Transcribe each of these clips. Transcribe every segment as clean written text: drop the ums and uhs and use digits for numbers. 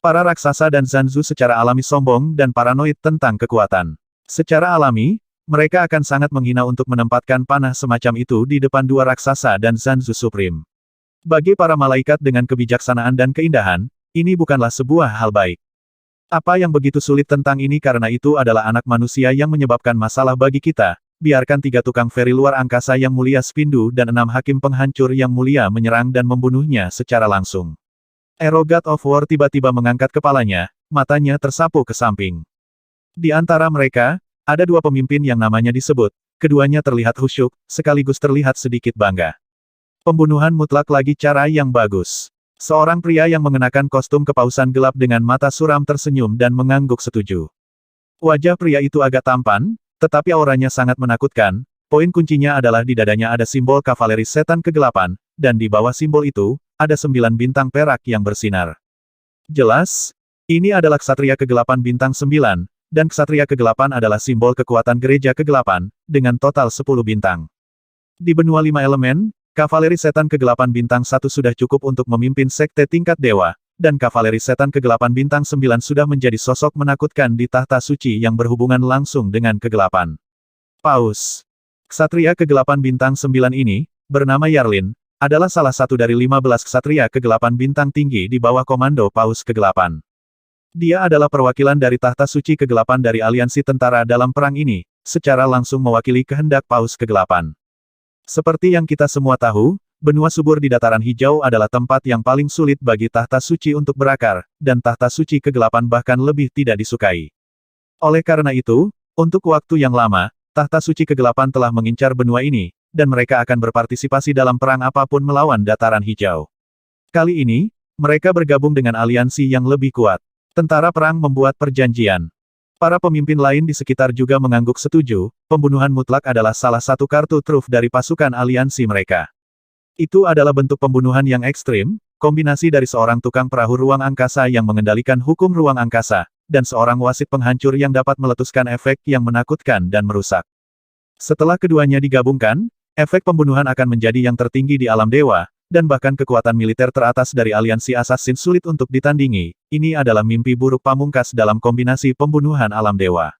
Para raksasa dan Zanzu secara alami sombong dan paranoid tentang kekuatan. Secara alami, mereka akan sangat menghina untuk menempatkan panah semacam itu di depan dua raksasa dan Zanzu Supreme. Bagi para malaikat dengan kebijaksanaan dan keindahan, ini bukanlah sebuah hal baik. Apa yang begitu sulit tentang ini karena itu adalah anak manusia yang menyebabkan masalah bagi kita. Biarkan 3 tukang feri luar angkasa yang mulia Spindu dan 6 hakim penghancur yang mulia menyerang dan membunuhnya secara langsung. Ero God of War tiba-tiba mengangkat kepalanya, matanya tersapu ke samping. Di antara mereka, ada 2 pemimpin yang namanya disebut, keduanya terlihat khusyuk, sekaligus terlihat sedikit bangga. Pembunuhan mutlak lagi cara yang bagus. Seorang pria yang mengenakan kostum kepausan gelap dengan mata suram tersenyum dan mengangguk setuju. Wajah pria itu agak tampan, tetapi auranya sangat menakutkan. Poin kuncinya adalah di dadanya ada simbol kavaleri setan kegelapan, dan di bawah simbol itu, ada 9 bintang perak yang bersinar. Jelas, ini adalah ksatria kegelapan bintang 9, dan ksatria kegelapan adalah simbol kekuatan gereja kegelapan, dengan total 10 bintang. Di benua 5 elemen, kavaleri setan kegelapan bintang 1 sudah cukup untuk memimpin sekte tingkat dewa, dan kavaleri setan kegelapan bintang 9 sudah menjadi sosok menakutkan di tahta suci yang berhubungan langsung dengan kegelapan. Paus. Ksatria kegelapan bintang 9 ini, bernama Yarlin, adalah salah satu dari 15 ksatria kegelapan bintang tinggi di bawah komando Paus Kegelapan. Dia adalah perwakilan dari tahta suci kegelapan dari aliansi tentara dalam perang ini, secara langsung mewakili kehendak Paus Kegelapan. Seperti yang kita semua tahu, benua subur di dataran hijau adalah tempat yang paling sulit bagi tahta suci untuk berakar, dan tahta suci kegelapan bahkan lebih tidak disukai. Oleh karena itu, untuk waktu yang lama, tahta suci kegelapan telah mengincar benua ini, dan mereka akan berpartisipasi dalam perang apapun melawan dataran hijau. Kali ini, mereka bergabung dengan aliansi yang lebih kuat. Tentara perang membuat perjanjian. Para pemimpin lain di sekitar juga mengangguk setuju, pembunuhan mutlak adalah salah satu kartu truf dari pasukan aliansi mereka. Itu adalah bentuk pembunuhan yang ekstrim, kombinasi dari seorang tukang perahu ruang angkasa yang mengendalikan hukum ruang angkasa, dan seorang wasit penghancur yang dapat meletuskan efek yang menakutkan dan merusak. Setelah keduanya digabungkan, efek pembunuhan akan menjadi yang tertinggi di alam dewa, dan bahkan kekuatan militer teratas dari aliansi assassin sulit untuk ditandingi. Ini adalah mimpi buruk pamungkas dalam kombinasi pembunuhan alam dewa.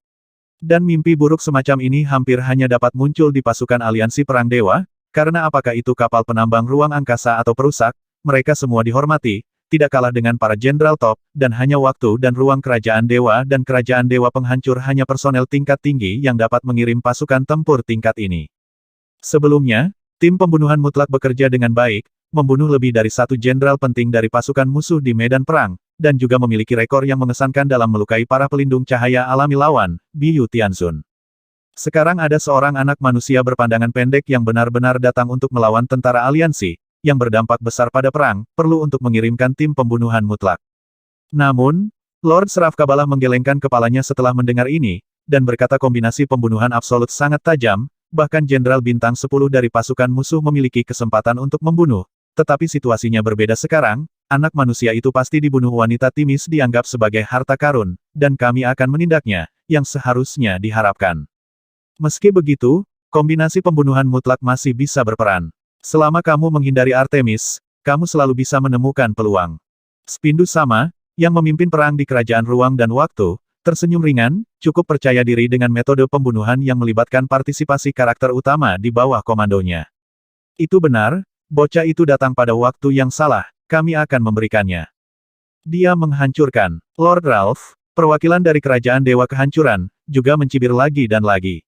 Dan mimpi buruk semacam ini hampir hanya dapat muncul di pasukan aliansi perang dewa, karena apakah itu kapal penambang ruang angkasa atau perusak, mereka semua dihormati, tidak kalah dengan para jenderal top, dan hanya waktu dan ruang kerajaan dewa dan kerajaan dewa penghancur hanya personel tingkat tinggi yang dapat mengirim pasukan tempur tingkat ini. Sebelumnya, tim pembunuhan mutlak bekerja dengan baik, membunuh lebih dari 1 jenderal penting dari pasukan musuh di medan perang, dan juga memiliki rekor yang mengesankan dalam melukai para pelindung cahaya alami lawan, Biyu Tianzun. Sekarang ada seorang anak manusia berpandangan pendek yang benar-benar datang untuk melawan tentara aliansi, yang berdampak besar pada perang, perlu untuk mengirimkan tim pembunuhan mutlak. Namun, Lord Sravkabalah menggelengkan kepalanya setelah mendengar ini, dan berkata kombinasi pembunuhan absolut sangat tajam, bahkan Jenderal Bintang 10 dari pasukan musuh memiliki kesempatan untuk membunuh. Tetapi situasinya berbeda sekarang, anak manusia itu pasti dibunuh wanita Timis dianggap sebagai harta karun, dan kami akan menindaknya, yang seharusnya diharapkan. Meski begitu, kombinasi pembunuhan mutlak masih bisa berperan. Selama kamu menghindari Artemis, kamu selalu bisa menemukan peluang. Spindu sama, yang memimpin perang di kerajaan ruang dan waktu, tersenyum ringan, cukup percaya diri dengan metode pembunuhan yang melibatkan partisipasi karakter utama di bawah komandonya. Itu benar, bocah itu datang pada waktu yang salah, kami akan memberikannya. Dia menghancurkan. Lord Ralph, perwakilan dari kerajaan Dewa Kehancuran, juga mencibir lagi dan lagi.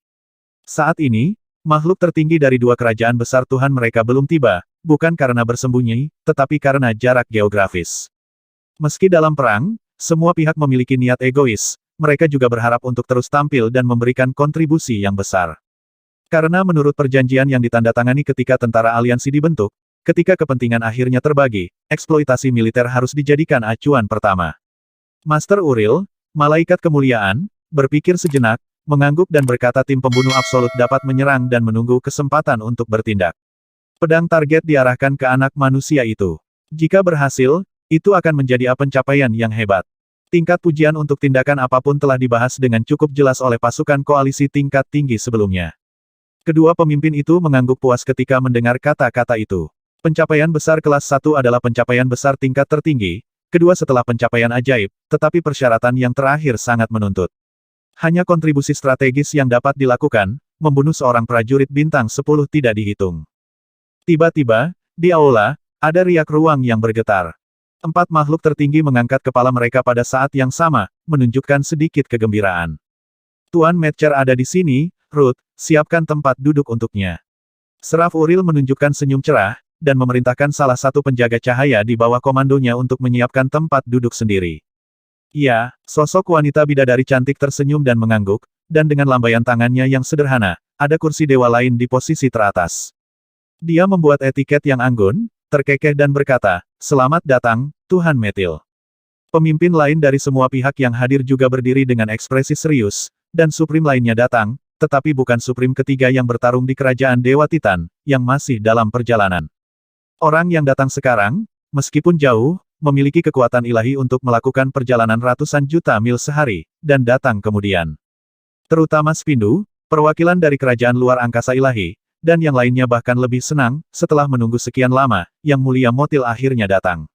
Saat ini, makhluk tertinggi dari 2 kerajaan besar Tuhan mereka belum tiba, bukan karena bersembunyi, tetapi karena jarak geografis. Meski dalam perang, semua pihak memiliki niat egois, mereka juga berharap untuk terus tampil dan memberikan kontribusi yang besar. Karena menurut perjanjian yang ditandatangani ketika tentara aliansi dibentuk, ketika kepentingan akhirnya terbagi, eksploitasi militer harus dijadikan acuan pertama. Master Uril, malaikat kemuliaan, berpikir sejenak, mengangguk dan berkata tim pembunuh absolut dapat menyerang dan menunggu kesempatan untuk bertindak. Pedang target diarahkan ke anak manusia itu. Jika berhasil, itu akan menjadi pencapaian yang hebat. Tingkat pujian untuk tindakan apapun telah dibahas dengan cukup jelas oleh pasukan koalisi tingkat tinggi sebelumnya. Kedua pemimpin itu mengangguk puas ketika mendengar kata-kata itu. Pencapaian besar kelas 1 adalah pencapaian besar tingkat tertinggi, Kedua setelah pencapaian ajaib, tetapi persyaratan yang terakhir sangat menuntut. Hanya kontribusi strategis yang dapat dilakukan, membunuh seorang prajurit bintang 10 tidak dihitung. Tiba-tiba, di aula, ada riak ruang yang bergetar. 4 makhluk tertinggi mengangkat kepala mereka pada saat yang sama, menunjukkan sedikit kegembiraan. Tuan Metcher ada di sini, Ruth, siapkan tempat duduk untuknya. Seraf Uril menunjukkan senyum cerah, dan memerintahkan salah satu penjaga cahaya di bawah komandonya untuk menyiapkan tempat duduk sendiri. Ya, sosok wanita bidadari cantik tersenyum dan mengangguk, dan dengan lambaian tangannya yang sederhana, ada kursi dewa lain di posisi teratas. Dia membuat etiket yang anggun, terkekeh dan berkata, "Selamat datang, Tuhan Metil." Pemimpin lain dari semua pihak yang hadir juga berdiri dengan ekspresi serius, dan Suprim lainnya datang, tetapi bukan Suprim ketiga yang bertarung di kerajaan Dewa Titan, yang masih dalam perjalanan. Orang yang datang sekarang, meskipun jauh, memiliki kekuatan ilahi untuk melakukan perjalanan ratusan juta mil sehari, dan datang kemudian. Terutama Spindu, perwakilan dari kerajaan luar angkasa ilahi, dan yang lainnya bahkan lebih senang, setelah menunggu sekian lama, Yang Mulia Motil akhirnya datang.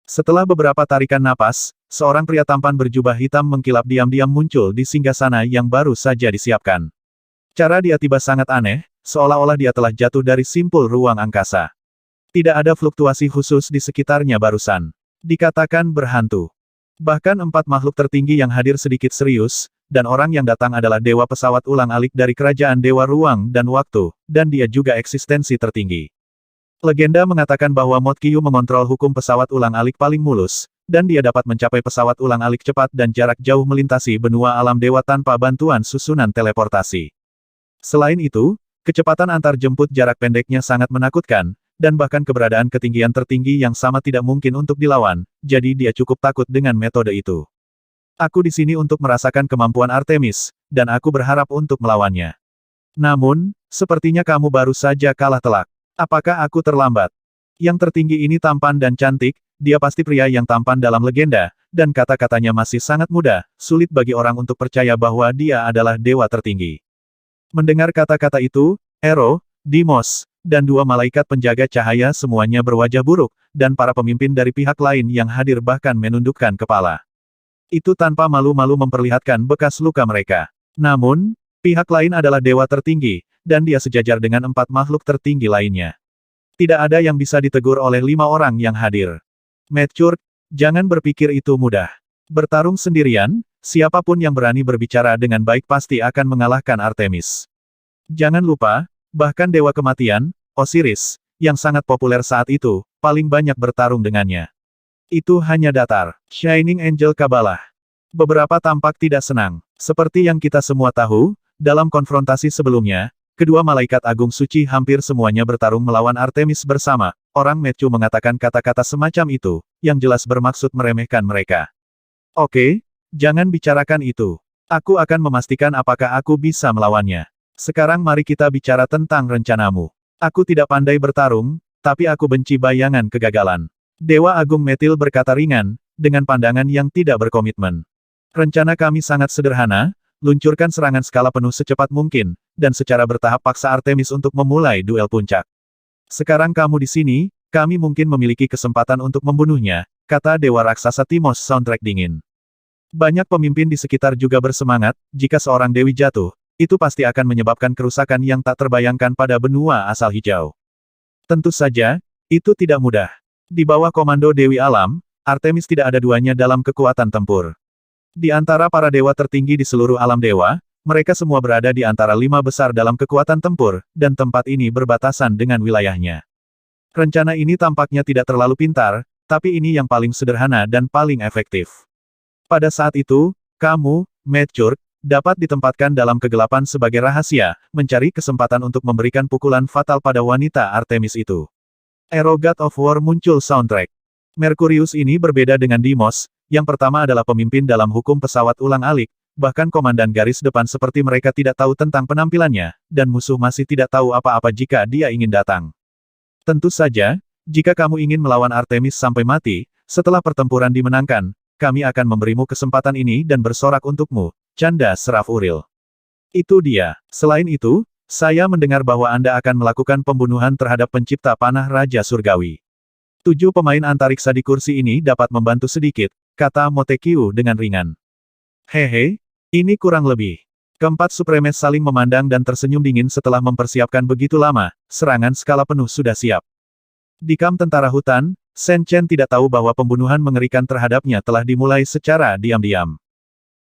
Setelah beberapa tarikan napas, seorang pria tampan berjubah hitam mengkilap diam-diam muncul di singgasana yang baru saja disiapkan. Cara dia tiba sangat aneh, seolah-olah dia telah jatuh dari simpul ruang angkasa. Tidak ada fluktuasi khusus di sekitarnya barusan. Dikatakan berhantu. Bahkan 4 makhluk tertinggi yang hadir sedikit serius, dan orang yang datang adalah Dewa Pesawat Ulang-alik dari Kerajaan Dewa Ruang dan Waktu, dan dia juga eksistensi tertinggi. Legenda mengatakan bahwa Motkyu mengontrol hukum pesawat ulang-alik paling mulus, dan dia dapat mencapai pesawat ulang-alik cepat dan jarak jauh melintasi benua alam dewa tanpa bantuan susunan teleportasi. Selain itu, kecepatan antar jemput jarak pendeknya sangat menakutkan, dan bahkan keberadaan ketinggian tertinggi yang sama tidak mungkin untuk dilawan, jadi dia cukup takut dengan metode itu. Aku di sini untuk merasakan kemampuan Artemis, dan aku berharap untuk melawannya. Namun, sepertinya kamu baru saja kalah telak. Apakah aku terlambat? Yang tertinggi ini tampan dan cantik, dia pasti pria yang tampan dalam legenda, dan kata-katanya masih sangat muda, sulit bagi orang untuk percaya bahwa dia adalah dewa tertinggi. Mendengar kata-kata itu, Ero, Dimos, dan 2 malaikat penjaga cahaya semuanya berwajah buruk, dan para pemimpin dari pihak lain yang hadir bahkan menundukkan kepala. Itu tanpa malu-malu memperlihatkan bekas luka mereka. Namun, pihak lain adalah dewa tertinggi, dan dia sejajar dengan 4 makhluk tertinggi lainnya. Tidak ada yang bisa ditegur oleh 5 orang yang hadir. Metchur, jangan berpikir itu mudah. Bertarung sendirian, siapapun yang berani berbicara dengan baik pasti akan mengalahkan Artemis. Jangan lupa, bahkan Dewa Kematian, Osiris, yang sangat populer saat itu, paling banyak bertarung dengannya. Itu hanya datar. Shining Angel Kabbalah. Beberapa tampak tidak senang. Seperti yang kita semua tahu, dalam konfrontasi sebelumnya, kedua malaikat agung suci hampir semuanya bertarung melawan Artemis bersama. Orang Metchu mengatakan kata-kata semacam itu, yang jelas bermaksud meremehkan mereka. Oke, jangan bicarakan itu. Aku akan memastikan apakah aku bisa melawannya. Sekarang mari kita bicara tentang rencanamu. Aku tidak pandai bertarung, tapi aku benci bayangan kegagalan. Dewa Agung Metil berkata ringan, dengan pandangan yang tidak berkomitmen. Rencana kami sangat sederhana, luncurkan serangan skala penuh secepat mungkin, dan secara bertahap paksa Artemis untuk memulai duel puncak. Sekarang kamu di sini, kami mungkin memiliki kesempatan untuk membunuhnya, kata Dewa Raksasa Timos Soundtrack dingin. Banyak pemimpin di sekitar juga bersemangat, jika seorang dewi jatuh, itu pasti akan menyebabkan kerusakan yang tak terbayangkan pada benua asal hijau. Tentu saja, itu tidak mudah. Di bawah komando Dewi Alam, Artemis tidak ada duanya dalam kekuatan tempur. Di antara para dewa tertinggi di seluruh alam dewa, mereka semua berada di antara 5 besar dalam kekuatan tempur, dan tempat ini berbatasan dengan wilayahnya. Rencana ini tampaknya tidak terlalu pintar, tapi ini yang paling sederhana dan paling efektif. Pada saat itu, kamu, Metchur, dapat ditempatkan dalam kegelapan sebagai rahasia, mencari kesempatan untuk memberikan pukulan fatal pada wanita Artemis itu. Ero God of War muncul soundtrack. Merkurius ini berbeda dengan Dimos, yang pertama adalah pemimpin dalam hukum pesawat ulang-alik, bahkan komandan garis depan seperti mereka tidak tahu tentang penampilannya, dan musuh masih tidak tahu apa-apa jika dia ingin datang. Tentu saja, jika kamu ingin melawan Artemis sampai mati, setelah pertempuran dimenangkan, kami akan memberimu kesempatan ini dan bersorak untukmu, canda Seraf Uril. Itu dia. Selain itu, saya mendengar bahwa Anda akan melakukan pembunuhan terhadap pencipta panah Raja Surgawi. 7 pemain antariksa di kursi ini dapat membantu sedikit, kata Motekyu dengan ringan. Hehe, ini kurang lebih. Keempat Supremes saling memandang dan tersenyum dingin setelah mempersiapkan begitu lama, serangan skala penuh sudah siap. Di kamp tentara hutan, Shen Chen tidak tahu bahwa pembunuhan mengerikan terhadapnya telah dimulai secara diam-diam.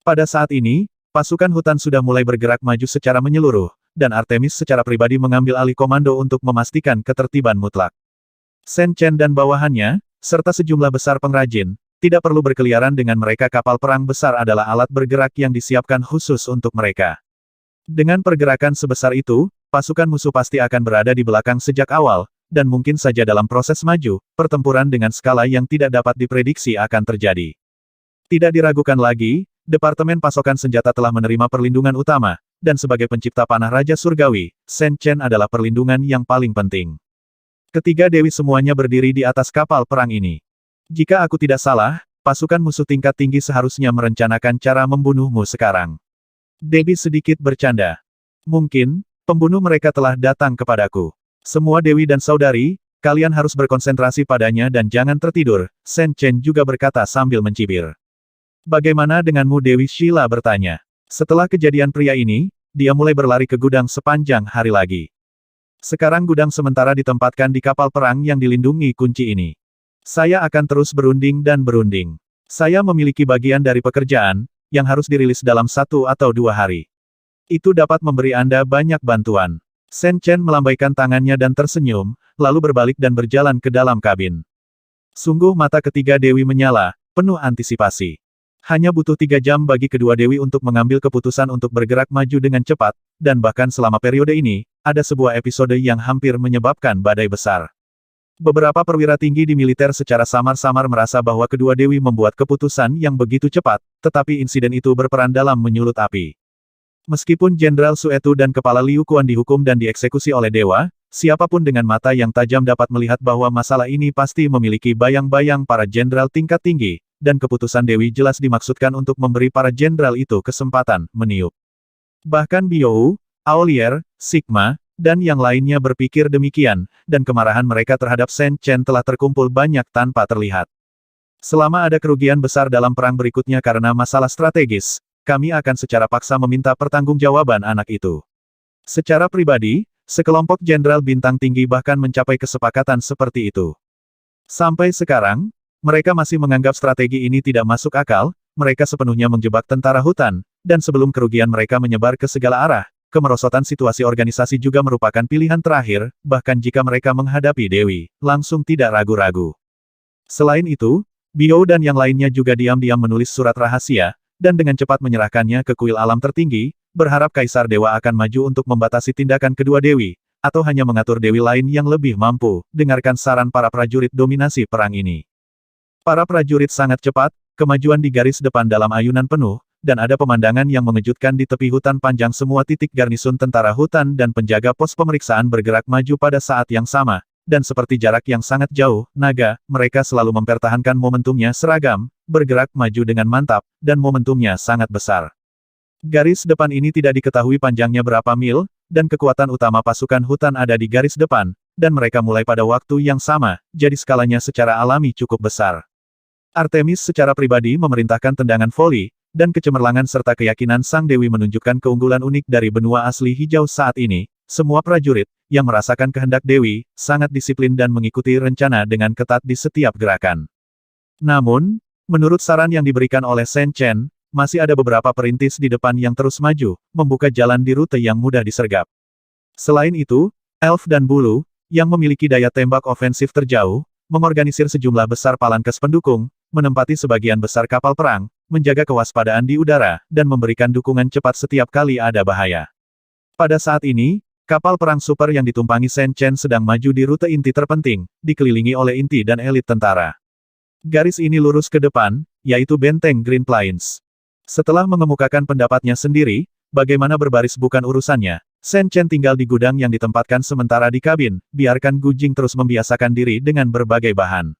Pada saat ini, pasukan hutan sudah mulai bergerak maju secara menyeluruh, dan Artemis secara pribadi mengambil alih komando untuk memastikan ketertiban mutlak. Shen Chen dan bawahannya, serta sejumlah besar pengrajin, tidak perlu berkeliaran dengan mereka. Kapal perang besar adalah alat bergerak yang disiapkan khusus untuk mereka. Dengan pergerakan sebesar itu, pasukan musuh pasti akan berada di belakang sejak awal, dan mungkin saja dalam proses maju, pertempuran dengan skala yang tidak dapat diprediksi akan terjadi. Tidak diragukan lagi, Departemen Pasokan Senjata telah menerima perlindungan utama, dan sebagai pencipta panah Raja Surgawi, Shen Chen adalah perlindungan yang paling penting. Ketiga dewi semuanya berdiri di atas kapal perang ini. Jika aku tidak salah, pasukan musuh tingkat tinggi seharusnya merencanakan cara membunuhmu sekarang. Dewi sedikit bercanda. Mungkin, pembunuh mereka telah datang kepadaku. Semua dewi dan saudari, kalian harus berkonsentrasi padanya dan jangan tertidur, Shen Chen juga berkata sambil mencibir. Bagaimana denganmu? Dewi Sheila bertanya. Setelah kejadian pria ini, dia mulai berlari ke gudang sepanjang hari lagi. Sekarang gudang sementara ditempatkan di kapal perang yang dilindungi kunci ini. Saya akan terus berunding dan berunding. Saya memiliki bagian dari pekerjaan, yang harus dirilis dalam 1 atau 2 hari. Itu dapat memberi Anda banyak bantuan. Shen Chen melambaikan tangannya dan tersenyum, lalu berbalik dan berjalan ke dalam kabin. Sungguh mata ketiga dewi menyala, penuh antisipasi. Hanya butuh 3 jam bagi kedua dewi untuk mengambil keputusan untuk bergerak maju dengan cepat, dan bahkan selama periode ini, ada sebuah episode yang hampir menyebabkan badai besar. Beberapa perwira tinggi di militer secara samar-samar merasa bahwa kedua dewi membuat keputusan yang begitu cepat, tetapi insiden itu berperan dalam menyulut api. Meskipun Jenderal Suetu dan Kepala Liu Quan dihukum dan dieksekusi oleh dewa, siapapun dengan mata yang tajam dapat melihat bahwa masalah ini pasti memiliki bayang-bayang para jenderal tingkat tinggi, dan keputusan Dewi jelas dimaksudkan untuk memberi para jenderal itu kesempatan meniup. Bahkan Biou, Aolier, Sigma, dan yang lainnya berpikir demikian, dan kemarahan mereka terhadap Shen Chen telah terkumpul banyak tanpa terlihat. Selama ada kerugian besar dalam perang berikutnya karena masalah strategis, kami akan secara paksa meminta pertanggungjawaban anak itu. Secara pribadi, sekelompok jenderal bintang tinggi bahkan mencapai kesepakatan seperti itu. Sampai sekarang, mereka masih menganggap strategi ini tidak masuk akal, mereka sepenuhnya menjebak tentara hutan, dan sebelum kerugian mereka menyebar ke segala arah, kemerosotan situasi organisasi juga merupakan pilihan terakhir, bahkan jika mereka menghadapi Dewi, langsung tidak ragu-ragu. Selain itu, Biou dan yang lainnya juga diam-diam menulis surat rahasia, dan dengan cepat menyerahkannya ke kuil alam tertinggi, berharap Kaisar Dewa akan maju untuk membatasi tindakan kedua Dewi, atau hanya mengatur Dewi lain yang lebih mampu. Dengarkan saran para prajurit dominasi perang ini. Para prajurit sangat cepat, kemajuan di garis depan dalam ayunan penuh, dan ada pemandangan yang mengejutkan di tepi hutan panjang. Semua titik garnisun tentara hutan dan penjaga pos pemeriksaan bergerak maju pada saat yang sama, dan seperti jarak yang sangat jauh, naga, mereka selalu mempertahankan momentumnya seragam, bergerak maju dengan mantap, dan momentumnya sangat besar. Garis depan ini tidak diketahui panjangnya berapa mil, dan kekuatan utama pasukan hutan ada di garis depan, dan mereka mulai pada waktu yang sama, jadi skalanya secara alami cukup besar. Artemis secara pribadi memerintahkan tendangan voli, dan kecemerlangan serta keyakinan Sang Dewi menunjukkan keunggulan unik dari benua asli hijau saat ini. Semua prajurit, yang merasakan kehendak Dewi, sangat disiplin dan mengikuti rencana dengan ketat di setiap gerakan. Namun, menurut saran yang diberikan oleh Shen Chen, masih ada beberapa perintis di depan yang terus maju, membuka jalan di rute yang mudah disergap. Selain itu, Elf dan Bulu, yang memiliki daya tembak ofensif terjauh, mengorganisir sejumlah besar palankes pendukung, menempati sebagian besar kapal perang, menjaga kewaspadaan di udara, dan memberikan dukungan cepat setiap kali ada bahaya. Pada saat ini, kapal perang super yang ditumpangi Shen Chen sedang maju di rute inti terpenting, dikelilingi oleh inti dan elit tentara. Garis ini lurus ke depan, yaitu benteng Green Plains. Setelah mengemukakan pendapatnya sendiri, bagaimana berbaris bukan urusannya, Shen Chen tinggal di gudang yang ditempatkan sementara di kabin, biarkan Gu Jing terus membiasakan diri dengan berbagai bahan.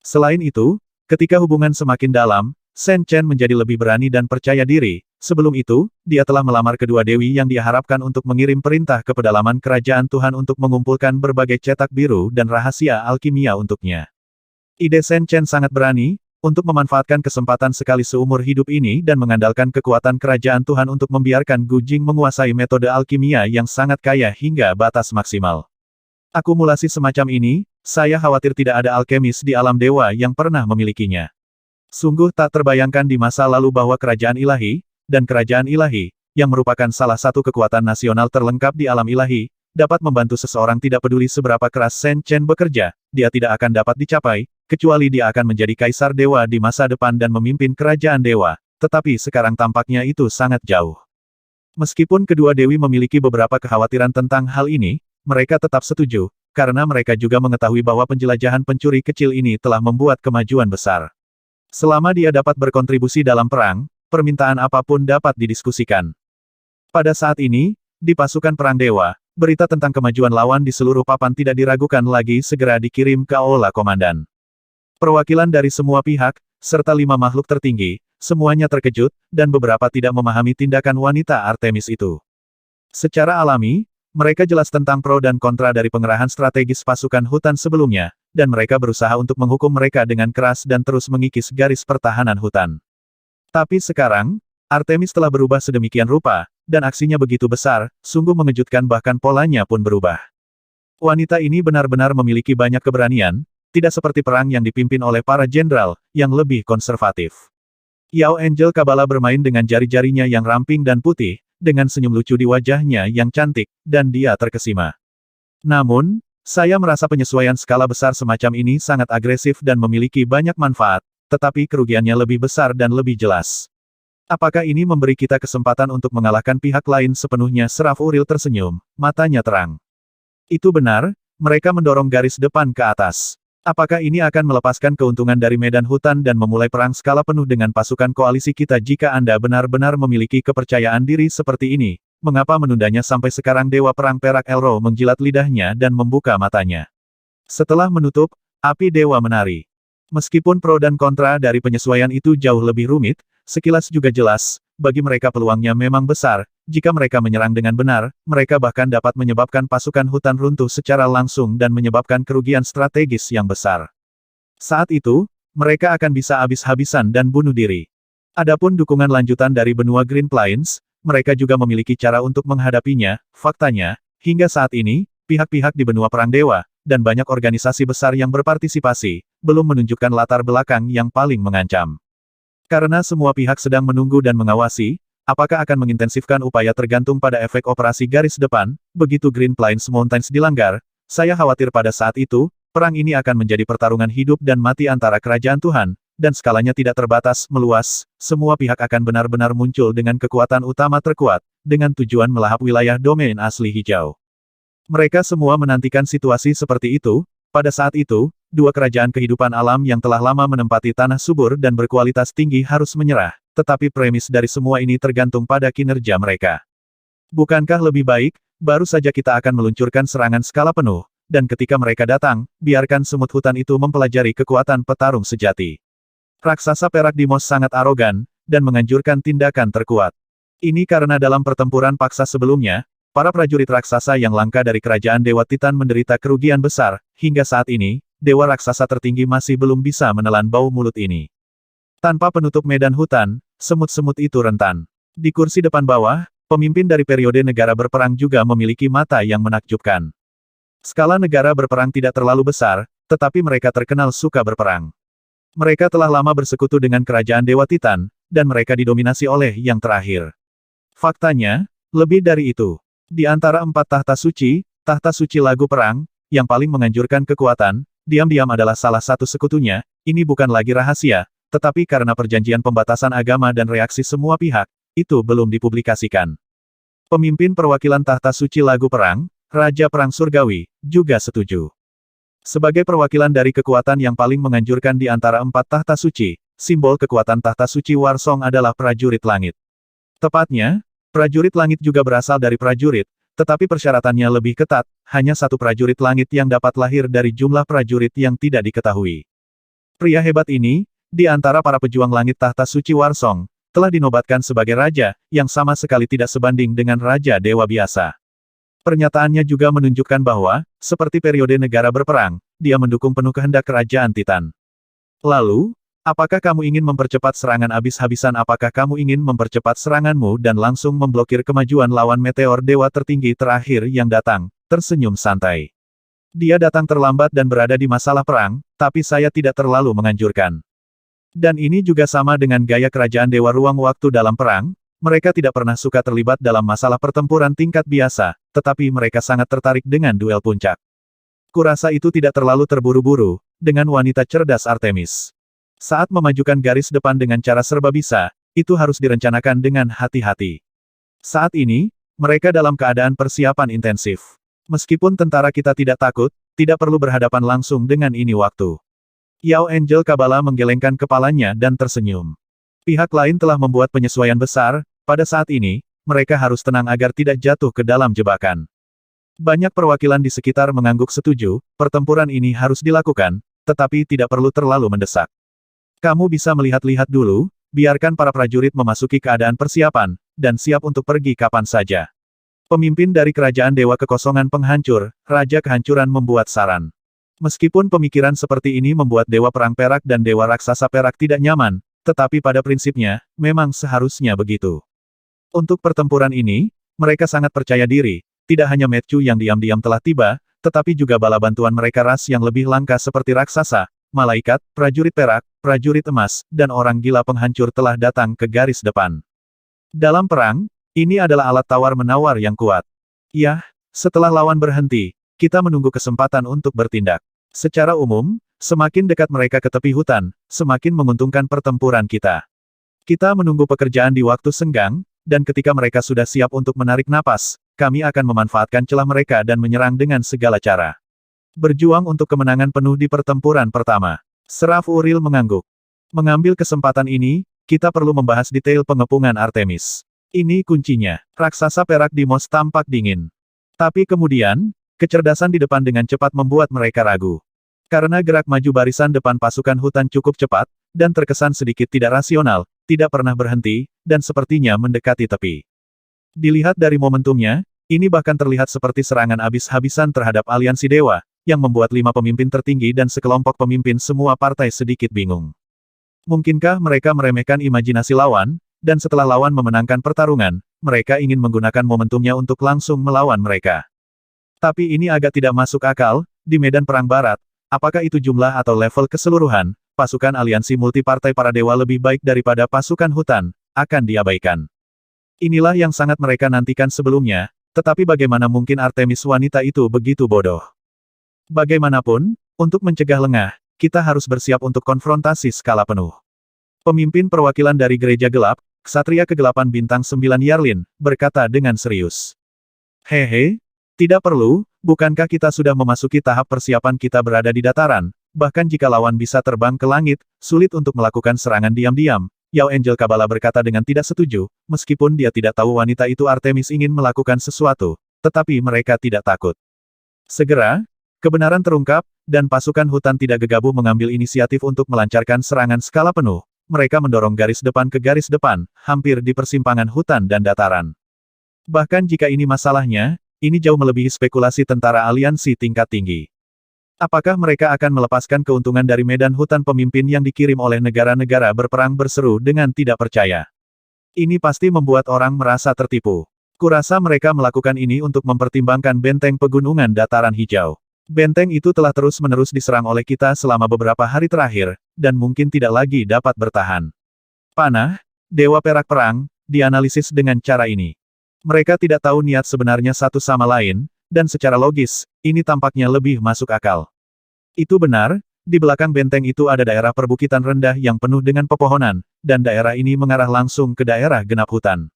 Selain itu, ketika hubungan semakin dalam, Shen Chen menjadi lebih berani dan percaya diri. Sebelum itu, dia telah melamar kedua dewi yang dia harapkan untuk mengirim perintah ke pedalaman kerajaan Tuhan untuk mengumpulkan berbagai cetak biru dan rahasia alkimia untuknya. Ide Shen Chen sangat berani, untuk memanfaatkan kesempatan sekali seumur hidup ini dan mengandalkan kekuatan kerajaan Tuhan untuk membiarkan Gu Jing menguasai metode alkimia yang sangat kaya hingga batas maksimal. Akumulasi semacam ini, saya khawatir tidak ada alkemis di alam dewa yang pernah memilikinya. Sungguh tak terbayangkan di masa lalu bahwa kerajaan ilahi, dan kerajaan ilahi, yang merupakan salah satu kekuatan nasional terlengkap di alam ilahi, dapat membantu seseorang tidak peduli seberapa keras Shen Chen bekerja, dia tidak akan dapat dicapai, kecuali dia akan menjadi kaisar dewa di masa depan dan memimpin kerajaan dewa, tetapi sekarang tampaknya itu sangat jauh. Meskipun kedua dewi memiliki beberapa kekhawatiran tentang hal ini, mereka tetap setuju, karena mereka juga mengetahui bahwa penjelajahan pencuri kecil ini telah membuat kemajuan besar. Selama dia dapat berkontribusi dalam perang, permintaan apapun dapat didiskusikan. Pada saat ini, di pasukan perang dewa, berita tentang kemajuan lawan di seluruh papan tidak diragukan lagi segera dikirim ke Aula Komandan. Perwakilan dari semua pihak, serta 5 makhluk tertinggi, semuanya terkejut, dan beberapa tidak memahami tindakan wanita Artemis itu. Secara alami, mereka jelas tentang pro dan kontra dari pengerahan strategis pasukan hutan sebelumnya, dan mereka berusaha untuk menghukum mereka dengan keras dan terus mengikis garis pertahanan hutan. Tapi sekarang, Artemis telah berubah sedemikian rupa, dan aksinya begitu besar, sungguh mengejutkan bahkan polanya pun berubah. Wanita ini benar-benar memiliki banyak keberanian, tidak seperti perang yang dipimpin oleh para jenderal, yang lebih konservatif. Yao Angel Kabala bermain dengan jari-jarinya yang ramping dan putih, dengan senyum lucu di wajahnya yang cantik, dan dia terkesima. Namun, saya merasa penyesuaian skala besar semacam ini sangat agresif dan memiliki banyak manfaat, tetapi kerugiannya lebih besar dan lebih jelas. Apakah ini memberi kita kesempatan untuk mengalahkan pihak lain sepenuhnya? Seraf Uril tersenyum, matanya terang. Itu benar, mereka mendorong garis depan ke atas. Apakah ini akan melepaskan keuntungan dari medan hutan dan memulai perang skala penuh dengan pasukan koalisi kita? Jika Anda benar-benar memiliki kepercayaan diri seperti ini, mengapa menundanya sampai sekarang? Dewa Perang Perak Elro menjilat lidahnya dan membuka matanya. Setelah menutup, api dewa menari. Meskipun pro dan kontra dari penyesuaian itu jauh lebih rumit, sekilas juga jelas, bagi mereka peluangnya memang besar, jika mereka menyerang dengan benar, mereka bahkan dapat menyebabkan pasukan hutan runtuh secara langsung dan menyebabkan kerugian strategis yang besar. Saat itu, mereka akan bisa habis-habisan dan bunuh diri. Adapun dukungan lanjutan dari benua Green Plains, mereka juga memiliki cara untuk menghadapinya. Faktanya, hingga saat ini, pihak-pihak di benua Perang Dewa, dan banyak organisasi besar yang berpartisipasi, belum menunjukkan latar belakang yang paling mengancam. Karena semua pihak sedang menunggu dan mengawasi, apakah akan mengintensifkan upaya tergantung pada efek operasi garis depan, begitu Green Plains Mountains dilanggar, saya khawatir pada saat itu, perang ini akan menjadi pertarungan hidup dan mati antara kerajaan Tuhan, dan skalanya tidak terbatas, meluas, semua pihak akan benar-benar muncul dengan kekuatan utama terkuat, dengan tujuan melahap wilayah domain asli hijau. Mereka semua menantikan situasi seperti itu, pada saat itu, dua kerajaan kehidupan alam yang telah lama menempati tanah subur dan berkualitas tinggi harus menyerah, tetapi premis dari semua ini tergantung pada kinerja mereka. Bukankah lebih baik, baru saja kita akan meluncurkan serangan skala penuh, dan ketika mereka datang, biarkan semut hutan itu mempelajari kekuatan petarung sejati. Raksasa perak Dimos sangat arogan, dan menganjurkan tindakan terkuat. Ini karena dalam pertempuran paksa sebelumnya, para prajurit raksasa yang langka dari kerajaan Dewa Titan menderita kerugian besar, hingga saat ini, Dewa Raksasa tertinggi masih belum bisa menelan bau mulut ini. Tanpa penutup medan hutan, semut-semut itu rentan. Di kursi depan bawah, pemimpin dari periode negara berperang juga memiliki mata yang menakjubkan. Skala negara berperang tidak terlalu besar, tetapi mereka terkenal suka berperang. Mereka telah lama bersekutu dengan kerajaan Dewa Titan, dan mereka didominasi oleh yang terakhir. Faktanya, lebih dari itu. Di antara 4 tahta suci lagu perang, yang paling menganjurkan kekuatan, diam-diam adalah salah satu sekutunya, ini bukan lagi rahasia, tetapi karena perjanjian pembatasan agama dan reaksi semua pihak, itu belum dipublikasikan. Pemimpin perwakilan tahta suci lagu perang, Raja Perang Surgawi, juga setuju. Sebagai perwakilan dari kekuatan yang paling menganjurkan di antara 4 tahta suci, simbol kekuatan tahta suci Warsong adalah prajurit langit. Tepatnya, prajurit langit juga berasal dari prajurit, tetapi persyaratannya lebih ketat, hanya satu prajurit langit yang dapat lahir dari jumlah prajurit yang tidak diketahui. Pria hebat ini, di antara para pejuang langit tahta suci Warsong, telah dinobatkan sebagai raja, yang sama sekali tidak sebanding dengan raja dewa biasa. Pernyataannya juga menunjukkan bahwa, seperti periode negara berperang, dia mendukung penuh kehendak kerajaan Titan. Lalu, apakah kamu ingin mempercepat serangan habis-habisan? Apakah kamu ingin mempercepat seranganmu dan langsung memblokir kemajuan lawan meteor dewa tertinggi terakhir yang datang? Tersenyum santai. Dia datang terlambat dan berada di masalah perang, tapi saya tidak terlalu menganjurkan. Dan ini juga sama dengan gaya kerajaan Dewa Ruang waktu dalam perang, mereka tidak pernah suka terlibat dalam masalah pertempuran tingkat biasa, tetapi mereka sangat tertarik dengan duel puncak. Kurasa itu tidak terlalu terburu-buru, dengan wanita cerdas Artemis. Saat memajukan garis depan dengan cara serba bisa, itu harus direncanakan dengan hati-hati. Saat ini, mereka dalam keadaan persiapan intensif. Meskipun tentara kita tidak takut, tidak perlu berhadapan langsung dengan ini waktu. Yao Angel Kabala menggelengkan kepalanya dan tersenyum. Pihak lain telah membuat penyesuaian besar, pada saat ini, mereka harus tenang agar tidak jatuh ke dalam jebakan. Banyak perwakilan di sekitar mengangguk setuju, pertempuran ini harus dilakukan, tetapi tidak perlu terlalu mendesak. Kamu bisa melihat-lihat dulu, biarkan para prajurit memasuki keadaan persiapan, dan siap untuk pergi kapan saja. Pemimpin dari Kerajaan Dewa Kekosongan Penghancur, Raja Kehancuran membuat saran. Meskipun pemikiran seperti ini membuat Dewa Perang Perak dan Dewa Raksasa Perak tidak nyaman, tetapi pada prinsipnya, memang seharusnya begitu. Untuk pertempuran ini, mereka sangat percaya diri, tidak hanya Metcu yang diam-diam telah tiba, tetapi juga bala bantuan mereka ras yang lebih langka seperti raksasa, malaikat, prajurit perak, prajurit emas, dan orang gila penghancur telah datang ke garis depan. Dalam perang, ini adalah alat tawar-menawar yang kuat. Yah, setelah lawan berhenti, kita menunggu kesempatan untuk bertindak. Secara umum, semakin dekat mereka ke tepi hutan, semakin menguntungkan pertempuran kita. Kita menunggu pekerjaan di waktu senggang, dan ketika mereka sudah siap untuk menarik napas, kami akan memanfaatkan celah mereka dan menyerang dengan segala cara. Berjuang untuk kemenangan penuh di pertempuran pertama. Seraf Uril mengangguk. Mengambil kesempatan ini, kita perlu membahas detail pengepungan Artemis. Ini kuncinya. Raksasa perak Dimos tampak dingin. Tapi kemudian, kecerdasan di depan dengan cepat membuat mereka ragu. Karena gerak maju barisan depan pasukan hutan cukup cepat, dan terkesan sedikit tidak rasional, tidak pernah berhenti, dan sepertinya mendekati tepi. Dilihat dari momentumnya, ini bahkan terlihat seperti serangan habis-habisan terhadap aliansi dewa, yang membuat 5 pemimpin tertinggi dan sekelompok pemimpin semua partai sedikit bingung. Mungkinkah mereka meremehkan imajinasi lawan, dan setelah lawan memenangkan pertarungan, mereka ingin menggunakan momentumnya untuk langsung melawan mereka. Tapi ini agak tidak masuk akal, di medan perang barat, apakah itu jumlah atau level keseluruhan, pasukan aliansi multipartai para dewa lebih baik daripada pasukan hutan, akan diabaikan. Inilah yang sangat mereka nantikan sebelumnya, tetapi bagaimana mungkin Artemis wanita itu begitu bodoh? Bagaimanapun, untuk mencegah lengah, kita harus bersiap untuk konfrontasi skala penuh. Pemimpin perwakilan dari Gereja Gelap, Ksatria Kegelapan Bintang 9 Yarlin, berkata dengan serius. Hehe, tidak perlu, bukankah kita sudah memasuki tahap persiapan kita berada di dataran, bahkan jika lawan bisa terbang ke langit, sulit untuk melakukan serangan diam-diam. Yao Angel Kabala berkata dengan tidak setuju, meskipun dia tidak tahu wanita itu Artemis ingin melakukan sesuatu, tetapi mereka tidak takut. Segera, kebenaran terungkap, dan pasukan hutan tidak gegabah mengambil inisiatif untuk melancarkan serangan skala penuh. Mereka mendorong garis depan ke garis depan, hampir di persimpangan hutan dan dataran. Bahkan jika ini masalahnya, ini jauh melebihi spekulasi tentara aliansi tingkat tinggi. Apakah mereka akan melepaskan keuntungan dari medan hutan pemimpin yang dikirim oleh negara-negara berperang berseru dengan tidak percaya? Ini pasti membuat orang merasa tertipu. Kurasa mereka melakukan ini untuk mempertimbangkan benteng pegunungan dataran hijau. Benteng itu telah terus-menerus diserang oleh kita selama beberapa hari terakhir, dan mungkin tidak lagi dapat bertahan. Panah, Dewa Perak Perang, dianalisis dengan cara ini. Mereka tidak tahu niat sebenarnya satu sama lain, dan secara logis, ini tampaknya lebih masuk akal. Itu benar, di belakang benteng itu ada daerah perbukitan rendah yang penuh dengan pepohonan, dan daerah ini mengarah langsung ke daerah genap hutan.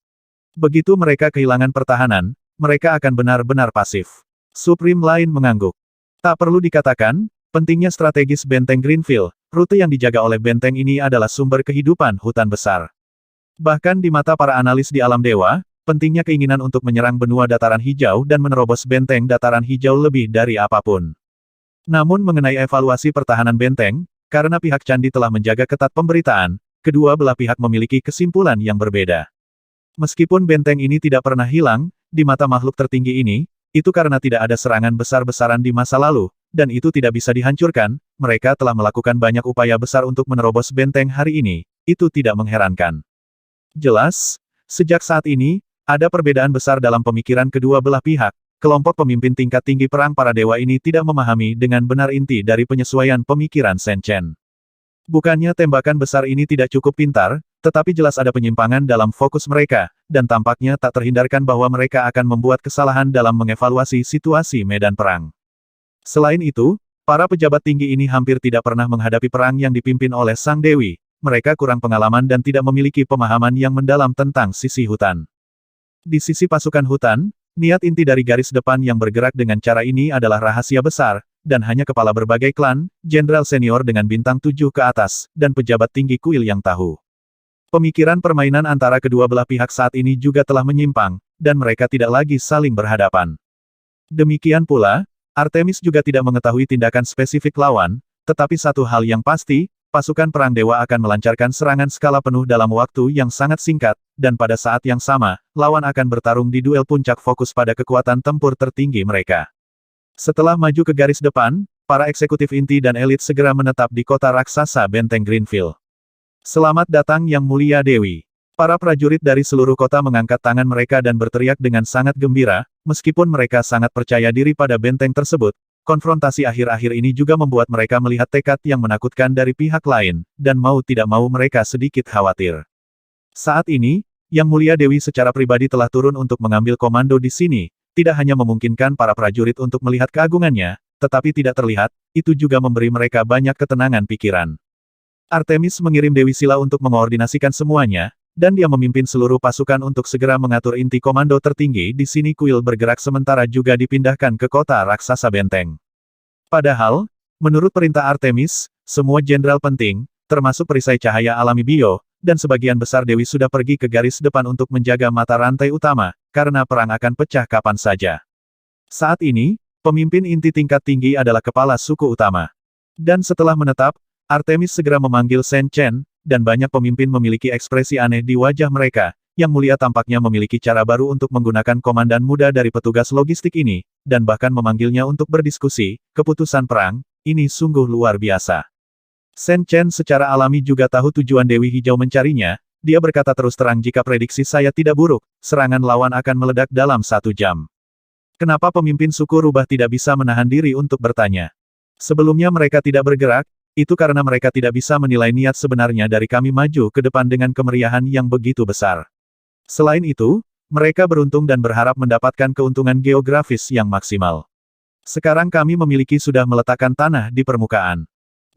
Begitu mereka kehilangan pertahanan, mereka akan benar-benar pasif. Supreme lain mengangguk. Tak perlu dikatakan, pentingnya strategis benteng Greenfield, rute yang dijaga oleh benteng ini adalah sumber kehidupan hutan besar. Bahkan di mata para analis di alam dewa, pentingnya keinginan untuk menyerang benua dataran hijau dan menerobos benteng dataran hijau lebih dari apapun. Namun mengenai evaluasi pertahanan benteng, karena pihak candi telah menjaga ketat pemberitaan, kedua belah pihak memiliki kesimpulan yang berbeda. Meskipun benteng ini tidak pernah hilang, di mata makhluk tertinggi ini, itu karena tidak ada serangan besar-besaran di masa lalu, dan itu tidak bisa dihancurkan, mereka telah melakukan banyak upaya besar untuk menerobos benteng hari ini, itu tidak mengherankan. Jelas, sejak saat ini, ada perbedaan besar dalam pemikiran kedua belah pihak. Kelompok pemimpin tingkat tinggi perang para dewa ini tidak memahami dengan benar inti dari penyesuaian pemikiran Shen Chen. Bukannya tembakan besar ini tidak cukup pintar, tetapi jelas ada penyimpangan dalam fokus mereka, dan tampaknya tak terhindarkan bahwa mereka akan membuat kesalahan dalam mengevaluasi situasi medan perang. Selain itu, para pejabat tinggi ini hampir tidak pernah menghadapi perang yang dipimpin oleh Sang Dewi. Mereka kurang pengalaman dan tidak memiliki pemahaman yang mendalam tentang sisi hutan. Di sisi pasukan hutan, niat inti dari garis depan yang bergerak dengan cara ini adalah rahasia besar, dan hanya kepala berbagai klan, jenderal senior dengan bintang 7 ke atas, dan pejabat tinggi kuil yang tahu. Pemikiran permainan antara kedua belah pihak saat ini juga telah menyimpang, dan mereka tidak lagi saling berhadapan. Demikian pula, Artemis juga tidak mengetahui tindakan spesifik lawan, tetapi satu hal yang pasti, pasukan perang dewa akan melancarkan serangan skala penuh dalam waktu yang sangat singkat, dan pada saat yang sama, lawan akan bertarung di duel puncak fokus pada kekuatan tempur tertinggi mereka. Setelah maju ke garis depan, para eksekutif inti dan elit segera menetap di kota raksasa Benteng Greenfield. Selamat datang Yang Mulia Dewi. Para prajurit dari seluruh kota mengangkat tangan mereka dan berteriak dengan sangat gembira, meskipun mereka sangat percaya diri pada benteng tersebut. Konfrontasi akhir-akhir ini juga membuat mereka melihat tekad yang menakutkan dari pihak lain, dan mau tidak mau mereka sedikit khawatir. Saat ini, Yang Mulia Dewi secara pribadi telah turun untuk mengambil komando di sini, tidak hanya memungkinkan para prajurit untuk melihat keagungannya, tetapi tidak terlihat, itu juga memberi mereka banyak ketenangan pikiran. Artemis mengirim Dewi Sila untuk mengoordinasikan semuanya, dan dia memimpin seluruh pasukan untuk segera mengatur inti komando tertinggi di sini. Kuil bergerak sementara juga dipindahkan ke kota raksasa benteng. Padahal, menurut perintah Artemis, semua jenderal penting, termasuk perisai cahaya alami bio, dan sebagian besar dewi sudah pergi ke garis depan untuk menjaga mata rantai utama, karena perang akan pecah kapan saja. Saat ini, pemimpin inti tingkat tinggi adalah kepala suku utama. Dan setelah menetap, Artemis segera memanggil Shen Chen, dan banyak pemimpin memiliki ekspresi aneh di wajah mereka. Yang Mulia tampaknya memiliki cara baru untuk menggunakan komandan muda dari petugas logistik ini, dan bahkan memanggilnya untuk berdiskusi. Keputusan perang, ini sungguh luar biasa. Shen Chen secara alami juga tahu tujuan Dewi Hijau mencarinya. Dia berkata terus terang, jika prediksi saya tidak buruk, serangan lawan akan meledak dalam 1 jam. Kenapa pemimpin suku rubah tidak bisa menahan diri untuk bertanya? Sebelumnya mereka tidak bergerak, itu karena mereka tidak bisa menilai niat sebenarnya dari kami maju ke depan dengan kemeriahan yang begitu besar. Selain itu, mereka beruntung dan berharap mendapatkan keuntungan geografis yang maksimal. Sekarang kami memiliki sudah meletakkan tanah di permukaan.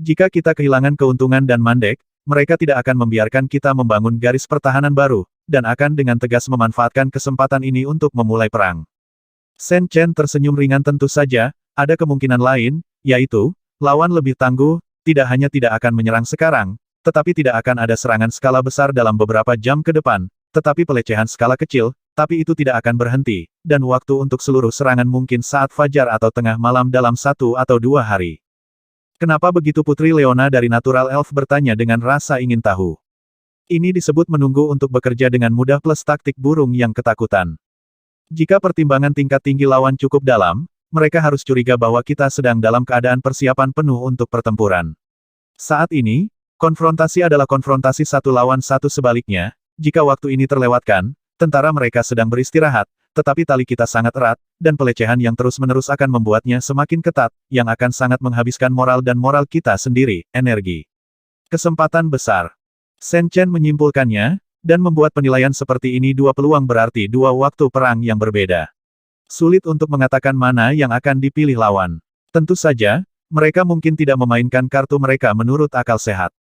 Jika kita kehilangan keuntungan dan mandek, mereka tidak akan membiarkan kita membangun garis pertahanan baru, dan akan dengan tegas memanfaatkan kesempatan ini untuk memulai perang. Shen Chen tersenyum ringan. Tentu saja, ada kemungkinan lain, yaitu, lawan lebih tangguh, tidak hanya tidak akan menyerang sekarang, tetapi tidak akan ada serangan skala besar dalam beberapa jam ke depan, tetapi pelecehan skala kecil, tapi itu tidak akan berhenti, dan waktu untuk seluruh serangan mungkin saat fajar atau tengah malam dalam 1 atau 2 hari. Kenapa begitu? Putri Leona dari Natural Elf bertanya dengan rasa ingin tahu. Ini disebut menunggu untuk bekerja dengan mudah plus taktik burung yang ketakutan. Jika pertimbangan tingkat tinggi lawan cukup dalam, mereka harus curiga bahwa kita sedang dalam keadaan persiapan penuh untuk pertempuran. Saat ini, konfrontasi adalah konfrontasi 1 lawan 1. Sebaliknya, jika waktu ini terlewatkan, tentara mereka sedang beristirahat, tetapi tali kita sangat erat, dan pelecehan yang terus-menerus akan membuatnya semakin ketat, yang akan sangat menghabiskan moral dan moral kita sendiri, energi. Kesempatan besar. Shen Chen menyimpulkannya, dan membuat penilaian seperti ini 2 peluang berarti 2 waktu perang yang berbeda. Sulit untuk mengatakan mana yang akan dipilih lawan. Tentu saja, mereka mungkin tidak memainkan kartu mereka menurut akal sehat.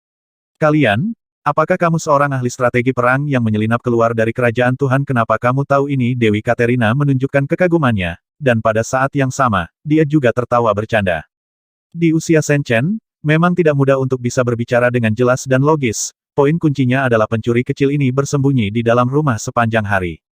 Kalian, apakah kamu seorang ahli strategi perang yang menyelinap keluar dari kerajaan Tuhan? Kenapa kamu tahu ini? Dewi Katerina menunjukkan kekagumannya, dan pada saat yang sama, dia juga tertawa bercanda. Di usia Shen Chen, memang tidak mudah untuk bisa berbicara dengan jelas dan logis. Poin kuncinya adalah pencuri kecil ini bersembunyi di dalam rumah sepanjang hari.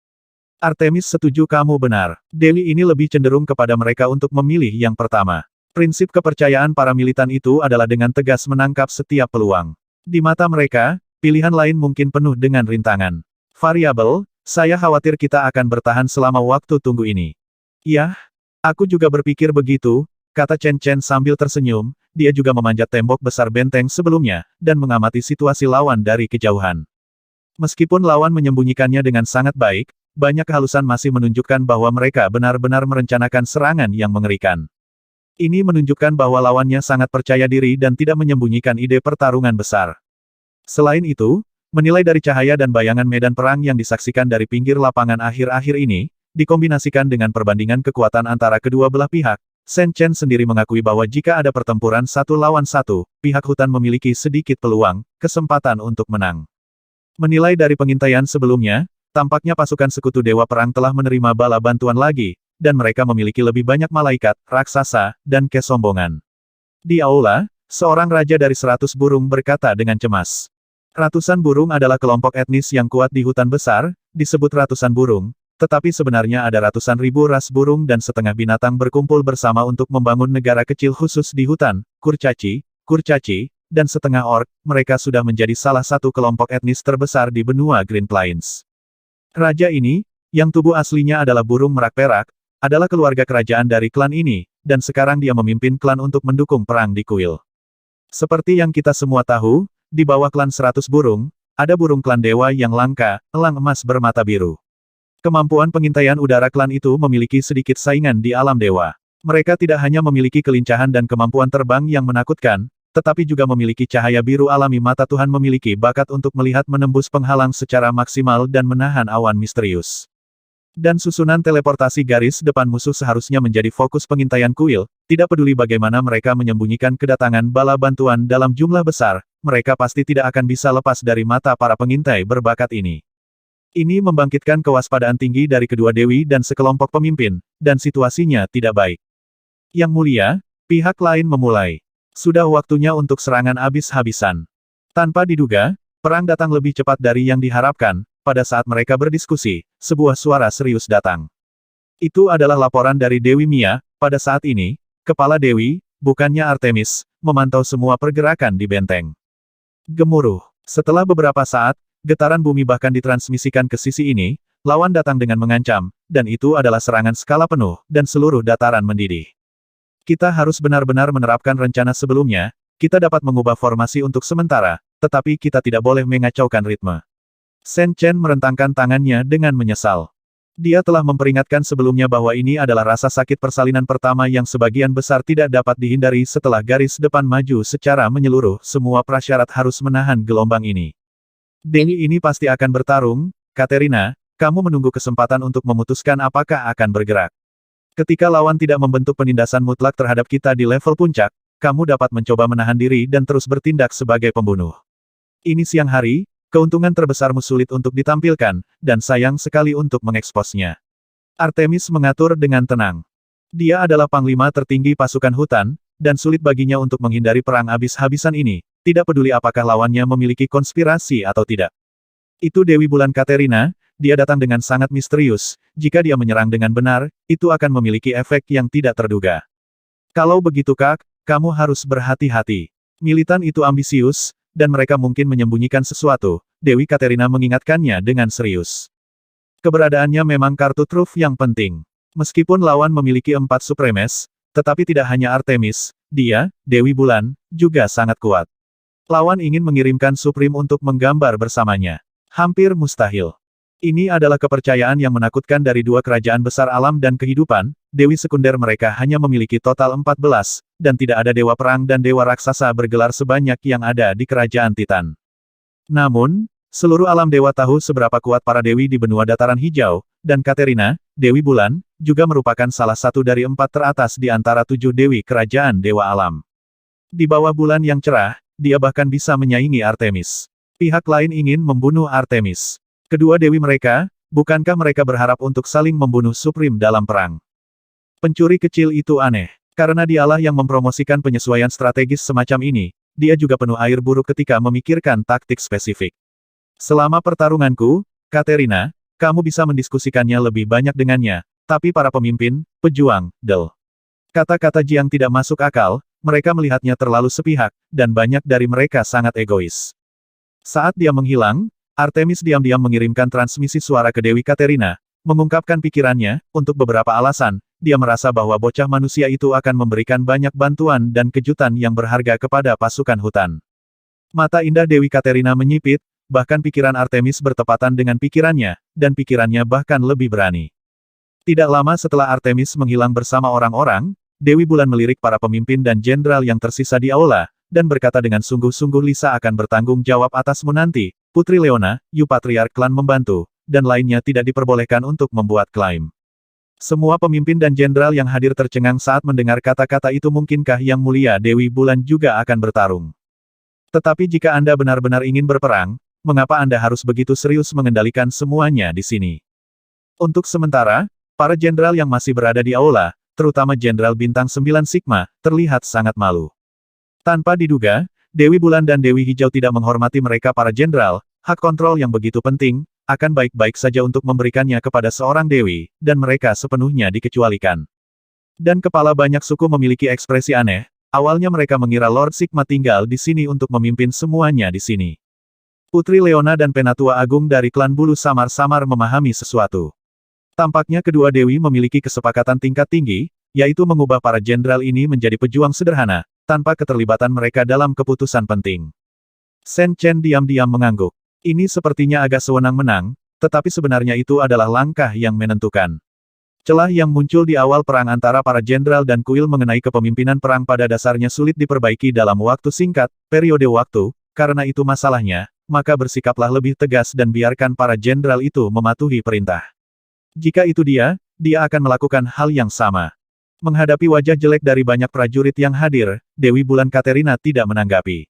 Artemis setuju, kamu benar. Dewi ini lebih cenderung kepada mereka untuk memilih yang pertama. Prinsip kepercayaan para militan itu adalah dengan tegas menangkap setiap peluang. Di mata mereka, pilihan lain mungkin penuh dengan rintangan. Variabel, saya khawatir kita akan bertahan selama waktu tunggu ini. Yah, aku juga berpikir begitu, kata Chen Chen sambil tersenyum, dia juga memanjat tembok besar benteng sebelumnya, dan mengamati situasi lawan dari kejauhan. Meskipun lawan menyembunyikannya dengan sangat baik, banyak kehalusan masih menunjukkan bahwa mereka benar-benar merencanakan serangan yang mengerikan. Ini menunjukkan bahwa lawannya sangat percaya diri dan tidak menyembunyikan ide pertarungan besar. Selain itu, menilai dari cahaya dan bayangan medan perang yang disaksikan dari pinggir lapangan akhir-akhir ini, dikombinasikan dengan perbandingan kekuatan antara kedua belah pihak, Shen Chen sendiri mengakui bahwa jika ada pertempuran satu lawan satu, pihak hutan memiliki sedikit peluang, kesempatan untuk menang. Menilai dari pengintaian sebelumnya, tampaknya pasukan sekutu Dewa Perang telah menerima bala bantuan lagi, dan mereka memiliki lebih banyak malaikat, raksasa, dan kesombongan. Di aula, seorang raja dari 100 burung berkata dengan cemas. Ratusan burung adalah kelompok etnis yang kuat di hutan besar, disebut ratusan burung, tetapi sebenarnya ada ratusan ribu ras burung dan setengah binatang berkumpul bersama untuk membangun negara kecil khusus di hutan, kurcaci, dan setengah orc, mereka sudah menjadi salah satu kelompok etnis terbesar di benua Green Plains. Raja ini, yang tubuh aslinya adalah burung merak perak, adalah keluarga kerajaan dari klan ini, dan sekarang dia memimpin klan untuk mendukung perang di kuil. Seperti yang kita semua tahu, di bawah klan 100 burung, ada burung klan dewa yang langka, elang emas bermata biru. Kemampuan pengintaian udara klan itu memiliki sedikit saingan di alam dewa. Mereka tidak hanya memiliki kelincahan dan kemampuan terbang yang menakutkan, tetapi juga memiliki cahaya biru alami. Mata Tuhan memiliki bakat untuk melihat menembus penghalang secara maksimal dan menahan awan misterius. Dan susunan teleportasi garis depan musuh seharusnya menjadi fokus pengintaian kuil, tidak peduli bagaimana mereka menyembunyikan kedatangan bala bantuan dalam jumlah besar, mereka pasti tidak akan bisa lepas dari mata para pengintai berbakat ini. Ini membangkitkan kewaspadaan tinggi dari kedua dewi dan sekelompok pemimpin, dan situasinya tidak baik. Yang mulia, pihak lain memulai. Sudah waktunya untuk serangan habis-habisan. Tanpa diduga, perang datang lebih cepat dari yang diharapkan. Pada saat mereka berdiskusi, sebuah suara serius datang. Itu adalah laporan dari Dewi Mia. Pada saat ini, kepala Dewi, bukannya Artemis, memantau semua pergerakan di benteng. Gemuruh. Setelah beberapa saat, getaran bumi bahkan ditransmisikan ke sisi ini, lawan datang dengan mengancam, dan itu adalah serangan skala penuh, dan seluruh dataran mendidih. Kita harus benar-benar menerapkan rencana sebelumnya, kita dapat mengubah formasi untuk sementara, tetapi kita tidak boleh mengacaukan ritme. Shen Chen merentangkan tangannya dengan menyesal. Dia telah memperingatkan sebelumnya bahwa ini adalah rasa sakit persalinan pertama yang sebagian besar tidak dapat dihindari setelah garis depan maju secara menyeluruh. Semua prasyarat harus menahan gelombang ini. Dewi ini pasti akan bertarung. Katerina, kamu menunggu kesempatan untuk memutuskan apakah akan bergerak. Ketika lawan tidak membentuk penindasan mutlak terhadap kita di level puncak, kamu dapat mencoba menahan diri dan terus bertindak sebagai pembunuh. Ini siang hari. Keuntungan terbesarmu sulit untuk ditampilkan, dan sayang sekali untuk mengeksposnya. Artemis mengatur dengan tenang. Dia adalah panglima tertinggi pasukan hutan, dan sulit baginya untuk menghindari perang habis-habisan ini, tidak peduli apakah lawannya memiliki konspirasi atau tidak. Itu Dewi Bulan Katerina, dia datang dengan sangat misterius, jika dia menyerang dengan benar, itu akan memiliki efek yang tidak terduga. Kalau begitu Kak, kamu harus berhati-hati. Militan itu ambisius, dan mereka mungkin menyembunyikan sesuatu, Dewi Katerina mengingatkannya dengan serius. Keberadaannya memang kartu truf yang penting. Meskipun lawan memiliki 4 supremes, tetapi tidak hanya Artemis, dia, Dewi Bulan, juga sangat kuat. Lawan ingin mengirimkan Supreme untuk menggambar bersamanya. Hampir mustahil. Ini adalah kepercayaan yang menakutkan dari dua kerajaan besar alam dan kehidupan, dewi sekunder mereka hanya memiliki total 14, dan tidak ada dewa perang dan dewa raksasa bergelar sebanyak yang ada di kerajaan Titan. Namun, seluruh alam dewa tahu seberapa kuat para dewi di benua dataran hijau, dan Katerina, Dewi Bulan, juga merupakan salah satu dari 4 teratas di antara 7 dewi kerajaan dewa alam. Di bawah bulan yang cerah, dia bahkan bisa menyaingi Artemis. Pihak lain ingin membunuh Artemis. Kedua dewi mereka, bukankah mereka berharap untuk saling membunuh Supreme dalam perang? Pencuri kecil itu aneh. Karena dialah yang mempromosikan penyesuaian strategis semacam ini, dia juga penuh air buruk ketika memikirkan taktik spesifik. Selama pertarunganku, Katerina, kamu bisa mendiskusikannya lebih banyak dengannya, tapi para pemimpin, pejuang, kata-kata Jiang tidak masuk akal, mereka melihatnya terlalu sepihak, dan banyak dari mereka sangat egois. Saat dia menghilang, Artemis diam-diam mengirimkan transmisi suara ke Dewi Katerina, Mengungkapkan pikirannya, untuk beberapa alasan, dia merasa bahwa bocah manusia itu akan memberikan banyak bantuan dan kejutan yang berharga kepada pasukan hutan. Mata indah Dewi Katerina menyipit, bahkan pikiran Artemis bertepatan dengan pikirannya, dan pikirannya bahkan lebih berani. Tidak lama setelah Artemis menghilang bersama orang-orang, Dewi Bulan melirik para pemimpin dan jenderal yang tersisa di aula, dan berkata dengan sungguh-sungguh Lisa akan bertanggung jawab atasmu nanti, Putri Leona, Yu Patriark klan membantu, dan lainnya tidak diperbolehkan untuk membuat klaim. Semua pemimpin dan jenderal yang hadir tercengang saat mendengar kata-kata itu. Mungkinkah Yang Mulia Dewi Bulan juga akan bertarung? Tetapi jika Anda benar-benar ingin berperang, mengapa Anda harus begitu serius mengendalikan semuanya di sini? Untuk sementara, para jenderal yang masih berada di aula, terutama Jenderal Bintang 9 Sigma, terlihat sangat malu. Tanpa diduga, Dewi Bulan dan Dewi Hijau tidak menghormati mereka para jenderal, hak kontrol yang begitu penting, akan baik-baik saja untuk memberikannya kepada seorang dewi, dan mereka sepenuhnya dikecualikan. Dan kepala banyak suku memiliki ekspresi aneh, awalnya mereka mengira Lord Sigma tinggal di sini untuk memimpin semuanya di sini. Putri Leona dan Penatua Agung dari klan Bulu samar-samar memahami sesuatu. Tampaknya kedua dewi memiliki kesepakatan tingkat tinggi, yaitu mengubah para jenderal ini menjadi pejuang sederhana, tanpa keterlibatan mereka dalam keputusan penting. Sen Chen diam-diam mengangguk. Ini sepertinya agak sewenang-menang, tetapi sebenarnya itu adalah langkah yang menentukan. Celah yang muncul di awal perang antara para jenderal dan kuil mengenai kepemimpinan perang pada dasarnya sulit diperbaiki dalam waktu singkat, periode waktu, karena itu masalahnya, maka bersikaplah lebih tegas dan biarkan para jenderal itu mematuhi perintah. Jika itu dia akan melakukan hal yang sama. Menghadapi wajah jelek dari banyak prajurit yang hadir, Dewi Bulan Katerina tidak menanggapi.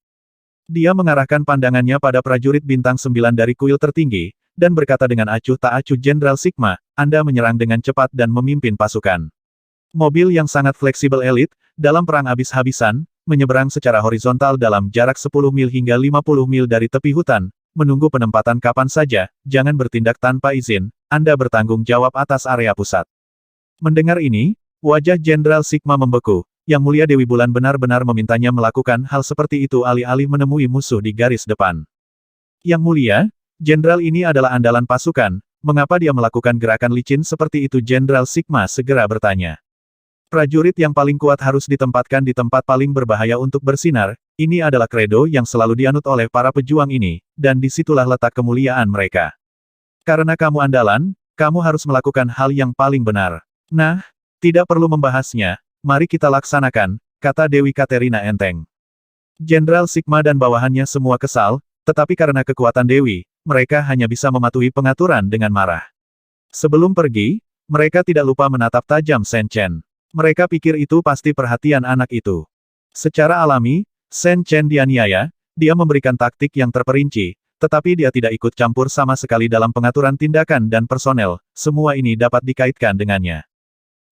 Dia mengarahkan pandangannya pada prajurit bintang 9 dari kuil tertinggi, dan berkata dengan acuh tak acuh Jenderal Sigma, Anda menyerang dengan cepat dan memimpin pasukan. Mobil yang sangat fleksibel elit, dalam perang habis-habisan, menyeberang secara horizontal dalam jarak 10 mil hingga 50 mil dari tepi hutan, menunggu penempatan kapan saja, jangan bertindak tanpa izin, Anda bertanggung jawab atas area pusat. Mendengar ini, wajah Jenderal Sigma membeku. Yang Mulia Dewi Bulan benar-benar memintanya melakukan hal seperti itu alih-alih menemui musuh di garis depan. Yang Mulia, jenderal ini adalah andalan pasukan, mengapa dia melakukan gerakan licin seperti itu? Jenderal Sigma segera bertanya. Prajurit yang paling kuat harus ditempatkan di tempat paling berbahaya untuk bersinar, ini adalah kredo yang selalu dianut oleh para pejuang ini, dan disitulah letak kemuliaan mereka. Karena kamu andalan, kamu harus melakukan hal yang paling benar. Nah, tidak perlu membahasnya. Mari kita laksanakan, kata Dewi Katerina enteng. Jenderal Sigma dan bawahannya semua kesal, tetapi karena kekuatan Dewi, mereka hanya bisa mematuhi pengaturan dengan marah. Sebelum pergi, mereka tidak lupa menatap tajam Sen Chen. Mereka pikir itu pasti perhatian anak itu. Secara alami, Sen Chen dianiaya, dia memberikan taktik yang terperinci, tetapi dia tidak ikut campur sama sekali dalam pengaturan tindakan dan personel, semua ini dapat dikaitkan dengannya.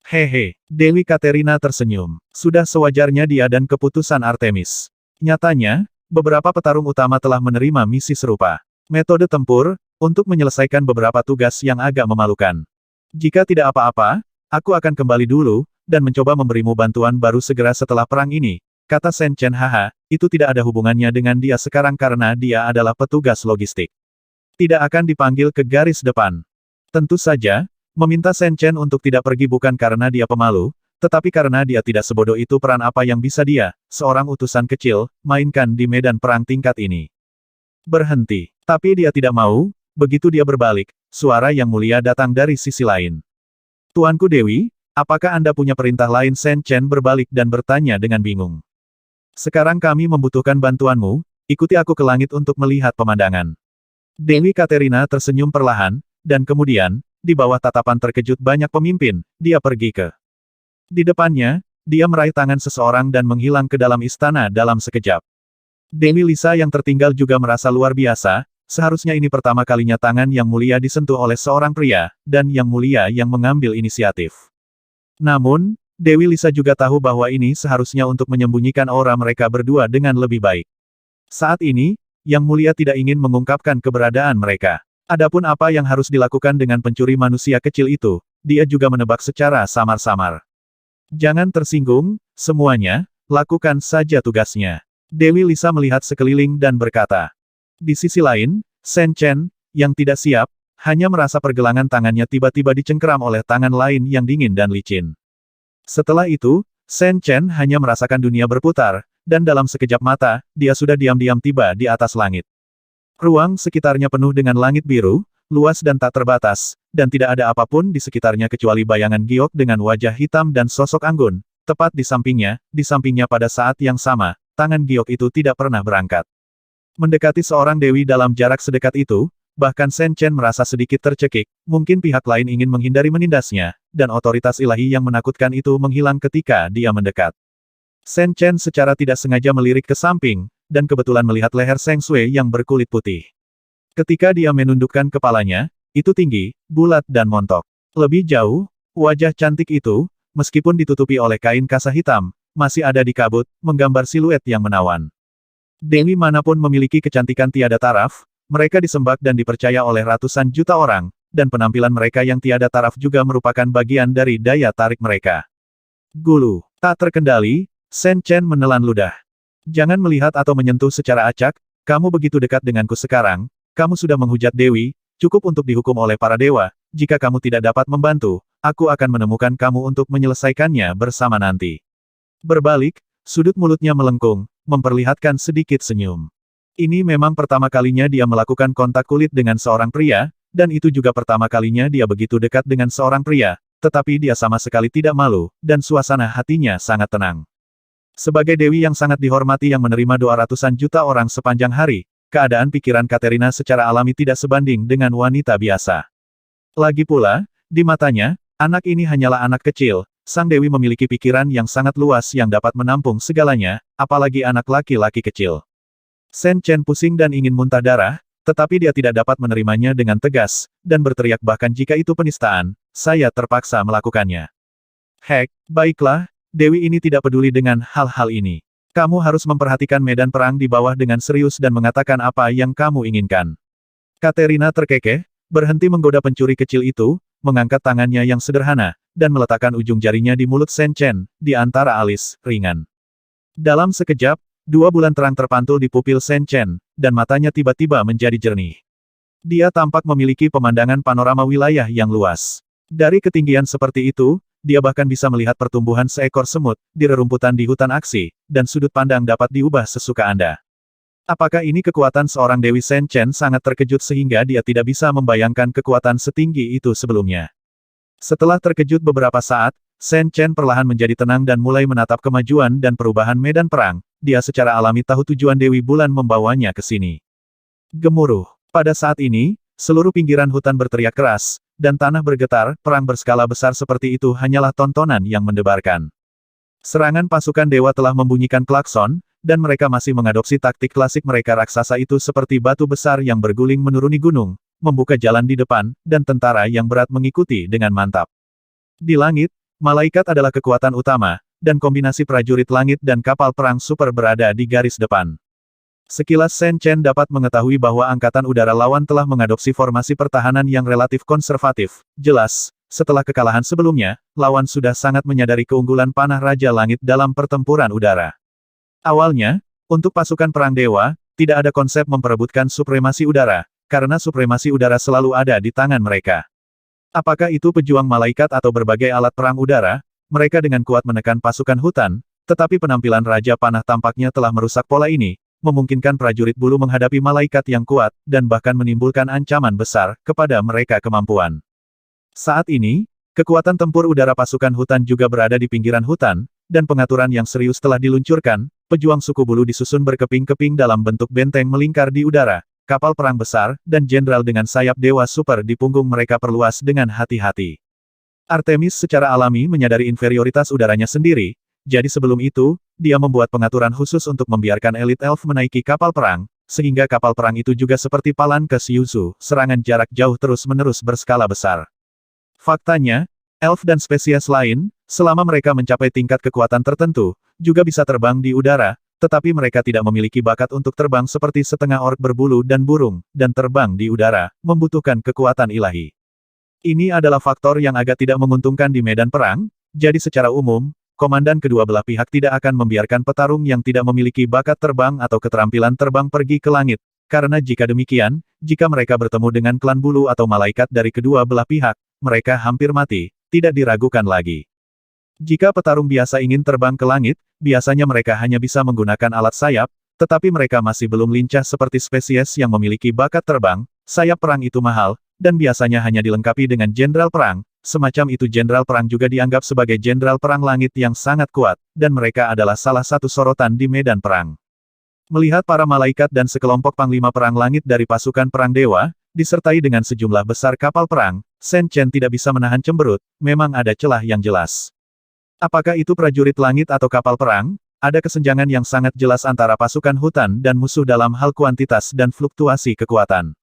Hehe, Dewi Katerina tersenyum. Sudah sewajarnya dia dan keputusan Artemis. Nyatanya, beberapa petarung utama telah menerima misi serupa. Metode tempur, untuk menyelesaikan beberapa tugas yang agak memalukan. Jika tidak apa-apa, aku akan kembali dulu, dan mencoba memberimu bantuan baru segera setelah perang ini, kata Sen Chen. Haha, itu tidak ada hubungannya dengan dia sekarang karena dia adalah petugas logistik. Tidak akan dipanggil ke garis depan. Tentu saja, meminta Sen Chen untuk tidak pergi bukan karena dia pemalu, tetapi karena dia tidak sebodoh itu. Peran apa yang bisa dia, seorang utusan kecil, mainkan di medan perang tingkat ini. Berhenti. Tapi dia tidak mau, begitu dia berbalik, suara yang mulia datang dari sisi lain. Tuanku Dewi, apakah Anda punya perintah lain? Sen Chen berbalik dan bertanya dengan bingung. Sekarang kami membutuhkan bantuanmu, ikuti aku ke langit untuk melihat pemandangan. Dewi Katerina tersenyum perlahan, dan kemudian, di bawah tatapan terkejut banyak pemimpin, dia pergi ke. Di depannya, dia meraih tangan seseorang dan menghilang ke dalam istana dalam sekejap. Dewi Lisa yang tertinggal juga merasa luar biasa, seharusnya ini pertama kalinya tangan Yang Mulia disentuh oleh seorang pria, dan Yang Mulia yang mengambil inisiatif. Namun, Dewi Lisa juga tahu bahwa ini seharusnya untuk menyembunyikan aura mereka berdua dengan lebih baik. Saat ini, Yang Mulia tidak ingin mengungkapkan keberadaan mereka. Adapun apa yang harus dilakukan dengan pencuri manusia kecil itu, dia juga menebak secara samar-samar. Jangan tersinggung, semuanya, lakukan saja tugasnya. Dewi Lisa melihat sekeliling dan berkata. Di sisi lain, Sen Chen, yang tidak siap, hanya merasa pergelangan tangannya tiba-tiba dicengkeram oleh tangan lain yang dingin dan licin. Setelah itu, Shen Chen hanya merasakan dunia berputar, dan dalam sekejap mata, dia sudah diam-diam tiba di atas langit. Ruang sekitarnya penuh dengan langit biru, luas dan tak terbatas, dan tidak ada apapun di sekitarnya kecuali bayangan giok dengan wajah hitam dan sosok anggun. Tepat di sampingnya pada saat yang sama, tangan giok itu tidak pernah berangkat. Mendekati seorang dewi dalam jarak sedekat itu, bahkan Shen Chen merasa sedikit tercekik, mungkin pihak lain ingin menghindari menindasnya, dan otoritas ilahi yang menakutkan itu menghilang ketika dia mendekat. Shen Chen secara tidak sengaja melirik ke samping, dan kebetulan melihat leher Seng Sui yang berkulit putih. Ketika dia menundukkan kepalanya, itu tinggi, bulat dan montok. Lebih jauh, wajah cantik itu, meskipun ditutupi oleh kain kasa hitam, masih ada di kabut, menggambar siluet yang menawan. Dewi manapun memiliki kecantikan tiada taraf, mereka disembah dan dipercaya oleh ratusan juta orang, dan penampilan mereka yang tiada taraf juga merupakan bagian dari daya tarik mereka. Gulu. Tak terkendali, Shen Chen menelan ludah. Jangan melihat atau menyentuh secara acak, kamu begitu dekat denganku sekarang, kamu sudah menghujat Dewi, cukup untuk dihukum oleh para dewa, jika kamu tidak dapat membantu, aku akan menemukan kamu untuk menyelesaikannya bersama nanti. Berbalik, sudut mulutnya melengkung, memperlihatkan sedikit senyum. Ini memang pertama kalinya dia melakukan kontak kulit dengan seorang pria, dan itu juga pertama kalinya dia begitu dekat dengan seorang pria, tetapi dia sama sekali tidak malu, dan suasana hatinya sangat tenang. Sebagai dewi yang sangat dihormati yang menerima doa ratusan juta orang sepanjang hari, keadaan pikiran Katerina secara alami tidak sebanding dengan wanita biasa. Lagi pula, di matanya, anak ini hanyalah anak kecil, sang dewi memiliki pikiran yang sangat luas yang dapat menampung segalanya, apalagi anak laki-laki kecil. Shen Chen pusing dan ingin muntah darah, tetapi dia tidak dapat menerimanya dengan tegas, dan berteriak bahkan jika itu penistaan, saya terpaksa melakukannya. Hek, baiklah, dewi ini tidak peduli dengan hal-hal ini. Kamu harus memperhatikan medan perang di bawah dengan serius dan mengatakan apa yang kamu inginkan. Katerina terkekeh, berhenti menggoda pencuri kecil itu, mengangkat tangannya yang sederhana, dan meletakkan ujung jarinya di mulut Shen Chen, di antara alis, ringan. Dalam sekejap, 2 bulan terang terpantul di pupil Shen Chen, dan matanya tiba-tiba menjadi jernih. Dia tampak memiliki pemandangan panorama wilayah yang luas. Dari ketinggian seperti itu, dia bahkan bisa melihat pertumbuhan seekor semut, di rerumputan di hutan aksi, dan sudut pandang dapat diubah sesuka Anda. Apakah ini kekuatan seorang Dewi? Shen Chen sangat terkejut sehingga dia tidak bisa membayangkan kekuatan setinggi itu sebelumnya. Setelah terkejut beberapa saat, Shen Chen perlahan menjadi tenang dan mulai menatap kemajuan dan perubahan medan perang, dia secara alami tahu tujuan Dewi Bulan membawanya ke sini. Gemuruh. Pada saat ini, seluruh pinggiran hutan berteriak keras, dan tanah bergetar, perang berskala besar seperti itu hanyalah tontonan yang mendebarkan. Serangan pasukan dewa telah membunyikan klakson, dan mereka masih mengadopsi taktik klasik mereka raksasa itu seperti batu besar yang berguling menuruni gunung, membuka jalan di depan, dan tentara yang berat mengikuti dengan mantap. Di langit, malaikat adalah kekuatan utama, dan kombinasi prajurit langit dan kapal perang super berada di garis depan. Sekilas Shen Chen dapat mengetahui bahwa Angkatan Udara lawan telah mengadopsi formasi pertahanan yang relatif konservatif. Jelas, setelah kekalahan sebelumnya, lawan sudah sangat menyadari keunggulan panah Raja Langit dalam pertempuran udara. Awalnya, untuk pasukan perang dewa, tidak ada konsep memperebutkan supremasi udara, karena supremasi udara selalu ada di tangan mereka. Apakah itu pejuang malaikat atau berbagai alat perang udara, mereka dengan kuat menekan pasukan hutan, tetapi penampilan Raja Panah tampaknya telah merusak pola ini, memungkinkan prajurit bulu menghadapi malaikat yang kuat, dan bahkan menimbulkan ancaman besar kepada mereka kemampuan. Saat ini, kekuatan tempur udara pasukan hutan juga berada di pinggiran hutan, dan pengaturan yang serius telah diluncurkan, pejuang suku bulu disusun berkeping-keping dalam bentuk benteng melingkar di udara, kapal perang besar, dan jenderal dengan sayap dewa super di punggung mereka perluas dengan hati-hati. Artemis secara alami menyadari inferioritas udaranya sendiri, jadi sebelum itu, dia membuat pengaturan khusus untuk membiarkan elit elf menaiki kapal perang, sehingga kapal perang itu juga seperti Palanques Yuzu, serangan jarak jauh terus-menerus berskala besar. Faktanya, elf dan spesies lain, selama mereka mencapai tingkat kekuatan tertentu, juga bisa terbang di udara, tetapi mereka tidak memiliki bakat untuk terbang seperti setengah orc berbulu dan burung, dan terbang di udara, membutuhkan kekuatan ilahi. Ini adalah faktor yang agak tidak menguntungkan di medan perang, jadi secara umum, komandan kedua belah pihak tidak akan membiarkan petarung yang tidak memiliki bakat terbang atau keterampilan terbang pergi ke langit, karena jika demikian, jika mereka bertemu dengan klan bulu atau malaikat dari kedua belah pihak, mereka hampir mati, tidak diragukan lagi. Jika petarung biasa ingin terbang ke langit, biasanya mereka hanya bisa menggunakan alat sayap, tetapi mereka masih belum lincah seperti spesies yang memiliki bakat terbang. Sayap perang itu mahal, dan biasanya hanya dilengkapi dengan jenderal perang. Semacam itu jenderal perang juga dianggap sebagai jenderal perang langit yang sangat kuat, dan mereka adalah salah satu sorotan di medan perang. Melihat para malaikat dan sekelompok panglima perang langit dari pasukan perang dewa, disertai dengan sejumlah besar kapal perang, Shen Chen tidak bisa menahan cemberut, memang ada celah yang jelas. Apakah itu prajurit langit atau kapal perang? Ada kesenjangan yang sangat jelas antara pasukan hutan dan musuh dalam hal kuantitas dan fluktuasi kekuatan.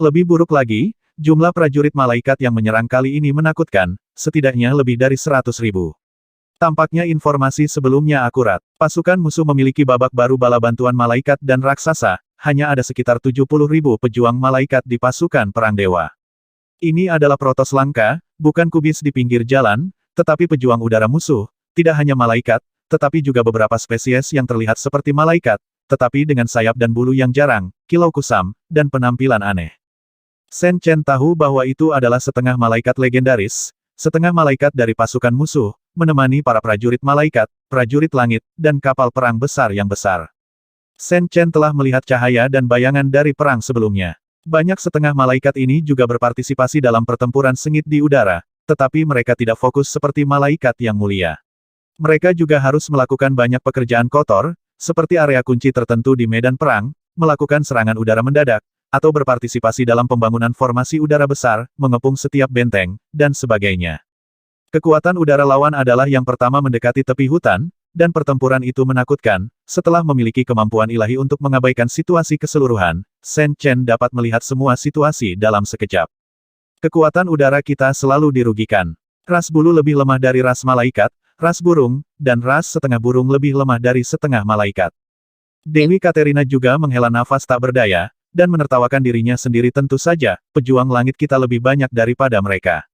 Lebih buruk lagi, jumlah prajurit malaikat yang menyerang kali ini menakutkan, setidaknya lebih dari 100.000. Tampaknya informasi sebelumnya akurat. Pasukan musuh memiliki babak baru bala bantuan malaikat dan raksasa, hanya ada sekitar 70.000 pejuang malaikat di pasukan perang dewa. Ini adalah protos langka, bukan kubis di pinggir jalan, tetapi pejuang udara musuh, tidak hanya malaikat, tetapi juga beberapa spesies yang terlihat seperti malaikat, tetapi dengan sayap dan bulu yang jarang, kilau kusam, dan penampilan aneh. Shen Chen tahu bahwa itu adalah setengah malaikat legendaris, setengah malaikat dari pasukan musuh, menemani para prajurit malaikat, prajurit langit, dan kapal perang besar yang besar. Shen Chen telah melihat cahaya dan bayangan dari perang sebelumnya. Banyak setengah malaikat ini juga berpartisipasi dalam pertempuran sengit di udara, tetapi mereka tidak fokus seperti malaikat yang mulia. Mereka juga harus melakukan banyak pekerjaan kotor, seperti area kunci tertentu di medan perang, melakukan serangan udara mendadak, atau berpartisipasi dalam pembangunan formasi udara besar, mengepung setiap benteng, dan sebagainya. Kekuatan udara lawan adalah yang pertama mendekati tepi hutan, dan pertempuran itu menakutkan. Setelah memiliki kemampuan ilahi untuk mengabaikan situasi keseluruhan, Shen Chen dapat melihat semua situasi dalam sekejap. Kekuatan udara kita selalu dirugikan. Ras bulu lebih lemah dari ras malaikat, ras burung, dan ras setengah burung lebih lemah dari setengah malaikat. Dewi Katerina juga menghela nafas tak berdaya, dan menertawakan dirinya sendiri. Tentu saja, pejuang langit kita lebih banyak daripada mereka.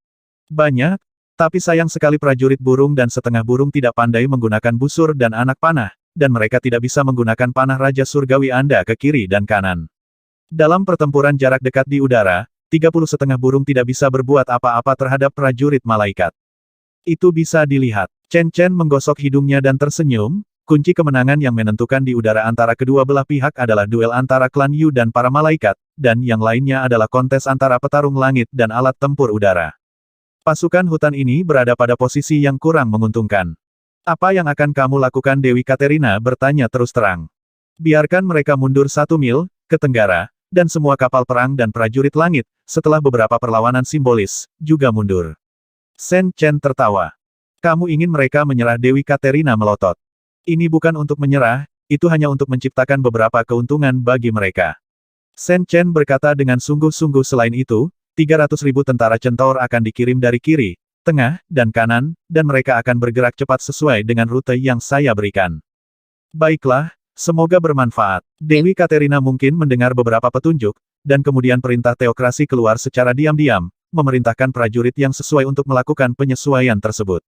Banyak, tapi sayang sekali prajurit burung dan setengah burung tidak pandai menggunakan busur dan anak panah, dan mereka tidak bisa menggunakan panah Raja Surgawi Anda ke kiri dan kanan. Dalam pertempuran jarak dekat di udara, 30 setengah burung tidak bisa berbuat apa-apa terhadap prajurit malaikat. Itu bisa dilihat. Chen Chen menggosok hidungnya dan tersenyum. Kunci kemenangan yang menentukan di udara antara kedua belah pihak adalah duel antara klan Yu dan para malaikat, dan yang lainnya adalah kontes antara petarung langit dan alat tempur udara. Pasukan hutan ini berada pada posisi yang kurang menguntungkan. Apa yang akan kamu lakukan? Dewi Katerina bertanya terus terang. Biarkan mereka mundur 1 mil, ke tenggara, dan semua kapal perang dan prajurit langit, setelah beberapa perlawanan simbolis, juga mundur. Shen Chen tertawa. Kamu ingin mereka menyerah? Dewi Katerina melotot. Ini bukan untuk menyerah, itu hanya untuk menciptakan beberapa keuntungan bagi mereka. Shen Chen berkata dengan sungguh-sungguh. Selain itu, 300.000 tentara centaur akan dikirim dari kiri, tengah, dan kanan, dan mereka akan bergerak cepat sesuai dengan rute yang saya berikan. Baiklah, semoga bermanfaat. Dewi Katerina mungkin mendengar beberapa petunjuk, dan kemudian perintah teokrasi keluar secara diam-diam, memerintahkan prajurit yang sesuai untuk melakukan penyesuaian tersebut.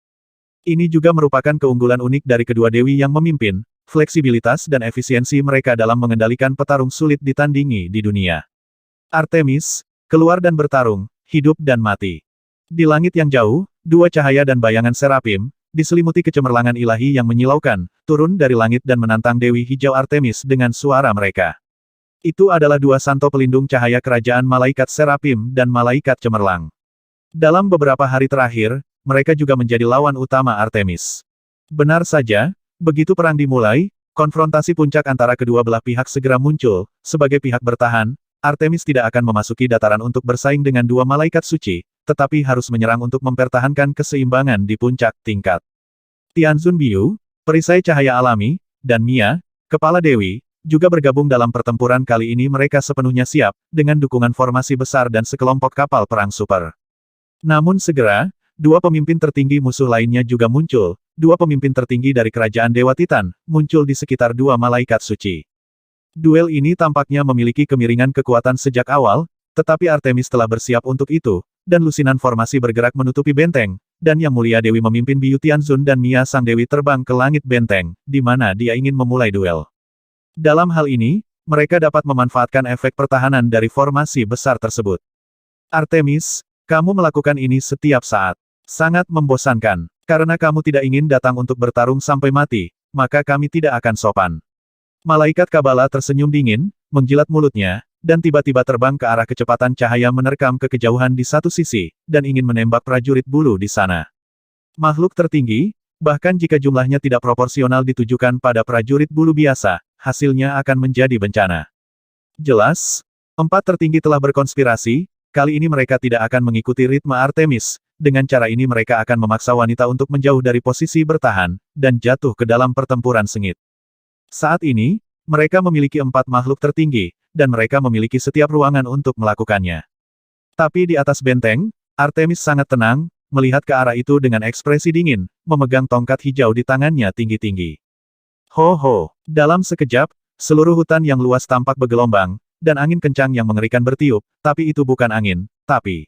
Ini juga merupakan keunggulan unik dari kedua dewi yang memimpin, fleksibilitas dan efisiensi mereka dalam mengendalikan petarung sulit ditandingi di dunia. Artemis, keluar dan bertarung, hidup dan mati. Di langit yang jauh, 2 cahaya dan bayangan serapim, diselimuti kecemerlangan ilahi yang menyilaukan, turun dari langit dan menantang Dewi Hijau Artemis dengan suara mereka. Itu adalah 2 santo pelindung cahaya kerajaan malaikat serapim dan malaikat cemerlang. Dalam beberapa hari terakhir, mereka juga menjadi lawan utama Artemis. Benar saja, begitu perang dimulai, konfrontasi puncak antara kedua belah pihak segera muncul. Sebagai pihak bertahan, Artemis tidak akan memasuki dataran untuk bersaing dengan 2 malaikat suci, tetapi harus menyerang untuk mempertahankan keseimbangan di puncak tingkat. Tianzun Biu, perisai cahaya alami, dan Mia, kepala dewi, juga bergabung dalam pertempuran kali ini. Mereka sepenuhnya siap, dengan dukungan formasi besar dan sekelompok kapal perang super. Namun segera, 2 pemimpin tertinggi musuh lainnya juga muncul. 2 pemimpin tertinggi dari kerajaan Dewa Titan, muncul di sekitar 2 malaikat suci. Duel ini tampaknya memiliki kemiringan kekuatan sejak awal, tetapi Artemis telah bersiap untuk itu, dan lusinan formasi bergerak menutupi benteng, dan Yang Mulia Dewi memimpin Biu Tianzun dan Mia Sang Dewi terbang ke langit benteng, di mana dia ingin memulai duel. Dalam hal ini, mereka dapat memanfaatkan efek pertahanan dari formasi besar tersebut. Artemis, kamu melakukan ini setiap saat. Sangat membosankan. Karena kamu tidak ingin datang untuk bertarung sampai mati, maka kami tidak akan sopan. Malaikat Kabala tersenyum dingin, menjilat mulutnya, dan tiba-tiba terbang ke arah kecepatan cahaya menerkam ke kejauhan di satu sisi, dan ingin menembak prajurit bulu di sana. Makhluk tertinggi, bahkan jika jumlahnya tidak proporsional ditujukan pada prajurit bulu biasa, hasilnya akan menjadi bencana. Jelas, empat tertinggi telah berkonspirasi, kali ini mereka tidak akan mengikuti ritme Artemis, dengan cara ini mereka akan memaksa wanita untuk menjauh dari posisi bertahan, dan jatuh ke dalam pertempuran sengit. Saat ini, mereka memiliki empat makhluk tertinggi, dan mereka memiliki setiap ruangan untuk melakukannya. Tapi di atas benteng, Artemis sangat tenang, melihat ke arah itu dengan ekspresi dingin, memegang tongkat hijau di tangannya tinggi-tinggi. Ho ho! Dalam sekejap, seluruh hutan yang luas tampak bergelombang, dan angin kencang yang mengerikan bertiup, tapi itu bukan angin, tapi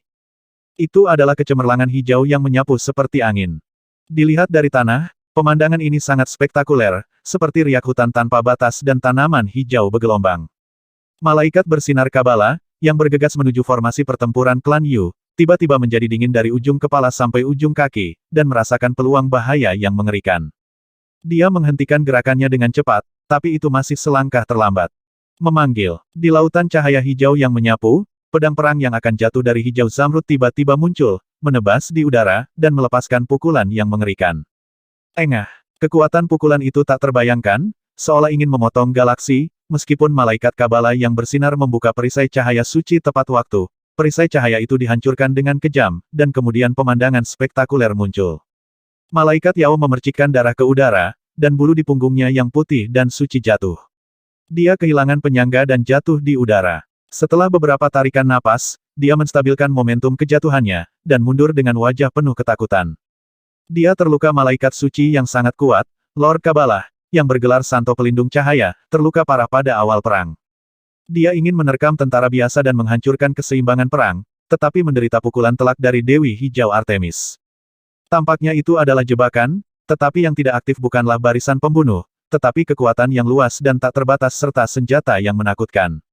itu adalah kecemerlangan hijau yang menyapu seperti angin. Dilihat dari tanah, pemandangan ini sangat spektakuler, seperti riak hutan tanpa batas dan tanaman hijau bergelombang. Malaikat bersinar Kabala, yang bergegas menuju formasi pertempuran klan Yu, tiba-tiba menjadi dingin dari ujung kepala sampai ujung kaki, dan merasakan peluang bahaya yang mengerikan. Dia menghentikan gerakannya dengan cepat, tapi itu masih selangkah terlambat. Memanggil. Di lautan cahaya hijau yang menyapu, pedang perang yang akan jatuh dari hijau zamrud tiba-tiba muncul, menebas di udara, dan melepaskan pukulan yang mengerikan. Engah. Kekuatan pukulan itu tak terbayangkan, seolah ingin memotong galaksi, meskipun malaikat Kabala yang bersinar membuka perisai cahaya suci tepat waktu. Perisai cahaya itu dihancurkan dengan kejam, dan kemudian pemandangan spektakuler muncul. Malaikat Yao memercikkan darah ke udara, dan bulu di punggungnya yang putih dan suci jatuh. Dia kehilangan penyangga dan jatuh di udara. Setelah beberapa tarikan napas, dia menstabilkan momentum kejatuhannya, dan mundur dengan wajah penuh ketakutan. Dia terluka malaikat suci yang sangat kuat, Lord Kabbalah, yang bergelar Santo Pelindung Cahaya, terluka parah pada awal perang. Dia ingin menerkam tentara biasa dan menghancurkan keseimbangan perang, tetapi menderita pukulan telak dari Dewi Hijau Artemis. Tampaknya itu adalah jebakan, tetapi yang tidak aktif bukanlah barisan pembunuh, tetapi kekuatan yang luas dan tak terbatas serta senjata yang menakutkan.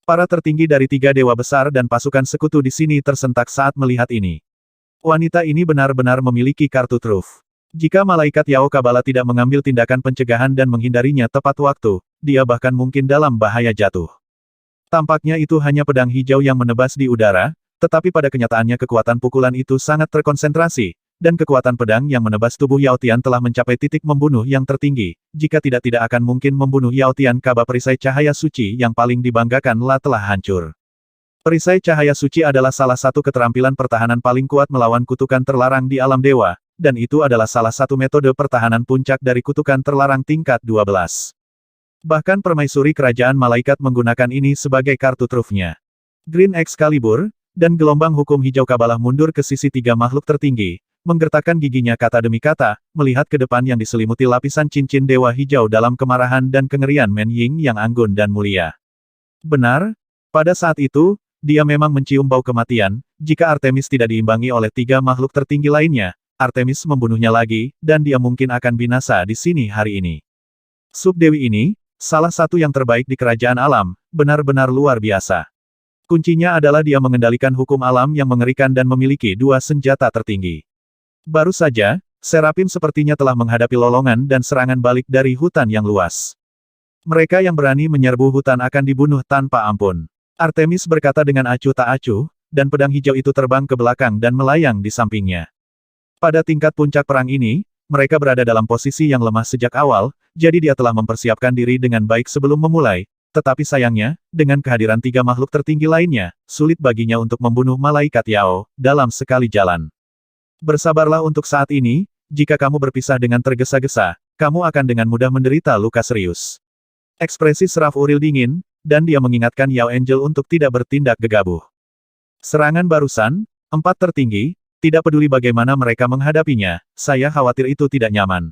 Para tertinggi dari tiga dewa besar dan pasukan sekutu di sini tersentak saat melihat ini. Wanita ini benar-benar memiliki kartu truf. Jika malaikat Yao Kabala tidak mengambil tindakan pencegahan dan menghindarinya tepat waktu, dia bahkan mungkin dalam bahaya jatuh. Tampaknya itu hanya pedang hijau yang menebas di udara, tetapi pada kenyataannya kekuatan pukulan itu sangat terkonsentrasi, dan kekuatan pedang yang menebas tubuh Yao Tian telah mencapai titik membunuh yang tertinggi. Jika tidak akan mungkin membunuh Yao Tian. Kaba perisai cahaya suci yang paling dibanggakanlah telah hancur. Perisai cahaya suci adalah salah satu keterampilan pertahanan paling kuat melawan kutukan terlarang di alam dewa, dan itu adalah salah satu metode pertahanan puncak dari kutukan terlarang tingkat 12. Bahkan permaisuri kerajaan malaikat menggunakan ini sebagai kartu trufnya. Green Excalibur, dan gelombang hukum hijau Kabbalah mundur ke sisi tiga makhluk tertinggi, menggertakkan giginya kata demi kata, melihat ke depan yang diselimuti lapisan cincin dewa hijau dalam kemarahan dan kengerian Men Ying yang anggun dan mulia. Benar, pada saat itu, dia memang mencium bau kematian. Jika Artemis tidak diimbangi oleh tiga makhluk tertinggi lainnya, Artemis membunuhnya lagi, dan dia mungkin akan binasa di sini hari ini. Subdewi ini, salah satu yang terbaik di kerajaan alam, benar-benar luar biasa. Kuncinya adalah dia mengendalikan hukum alam yang mengerikan dan memiliki dua senjata tertinggi. Baru saja, Serapim sepertinya telah menghadapi lolongan dan serangan balik dari hutan yang luas. Mereka yang berani menyerbu hutan akan dibunuh tanpa ampun. Artemis berkata dengan acuh tak acuh, dan pedang hijau itu terbang ke belakang dan melayang di sampingnya. Pada tingkat puncak perang ini, mereka berada dalam posisi yang lemah sejak awal, jadi dia telah mempersiapkan diri dengan baik sebelum memulai, tetapi sayangnya, dengan kehadiran tiga makhluk tertinggi lainnya, sulit baginya untuk membunuh malaikat Yao, dalam sekali jalan. Bersabarlah untuk saat ini, jika kamu berpisah dengan tergesa-gesa, kamu akan dengan mudah menderita luka serius. Ekspresi Seraf Uril dingin, dan dia mengingatkan Yao Angel untuk tidak bertindak gegabah. Serangan barusan, empat tertinggi, tidak peduli bagaimana mereka menghadapinya, saya khawatir itu tidak nyaman.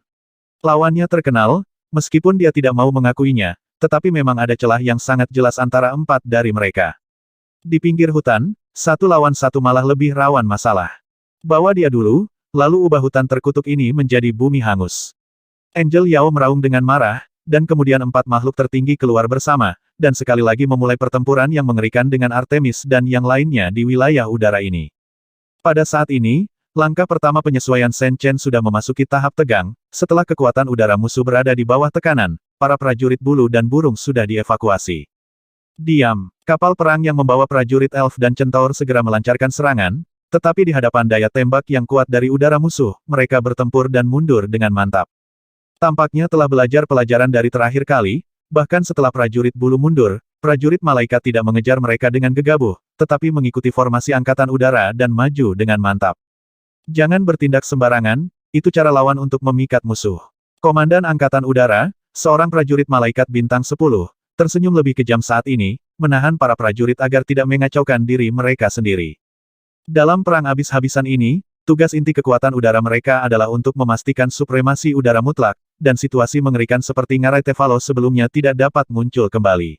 Lawannya terkenal, meskipun dia tidak mau mengakuinya, tetapi memang ada celah yang sangat jelas antara empat dari mereka. Di pinggir hutan, satu lawan satu malah lebih rawan masalah. Bawa dia dulu, lalu ubah hutan terkutuk ini menjadi bumi hangus. Angel Yao meraung dengan marah, dan kemudian 4 makhluk tertinggi keluar bersama, dan sekali lagi memulai pertempuran yang mengerikan dengan Artemis dan yang lainnya di wilayah udara ini. Pada saat ini, langkah pertama penyesuaian Shen Chen sudah memasuki tahap tegang, setelah kekuatan udara musuh berada di bawah tekanan, para prajurit bulu dan burung sudah dievakuasi. Diam! Kapal perang yang membawa prajurit elf dan centaur segera melancarkan serangan, tetapi di hadapan daya tembak yang kuat dari udara musuh, mereka bertempur dan mundur dengan mantap. Tampaknya telah belajar pelajaran dari terakhir kali, bahkan setelah prajurit bulu mundur, prajurit malaikat tidak mengejar mereka dengan gegabah, tetapi mengikuti formasi angkatan udara dan maju dengan mantap. Jangan bertindak sembarangan, itu cara lawan untuk memikat musuh. Komandan Angkatan Udara, seorang prajurit malaikat bintang 10, tersenyum lebih kejam saat ini, menahan para prajurit agar tidak mengacaukan diri mereka sendiri. Dalam perang habis-habisan ini, tugas inti kekuatan udara mereka adalah untuk memastikan supremasi udara mutlak, dan situasi mengerikan seperti Ngarai Tevalo sebelumnya tidak dapat muncul kembali.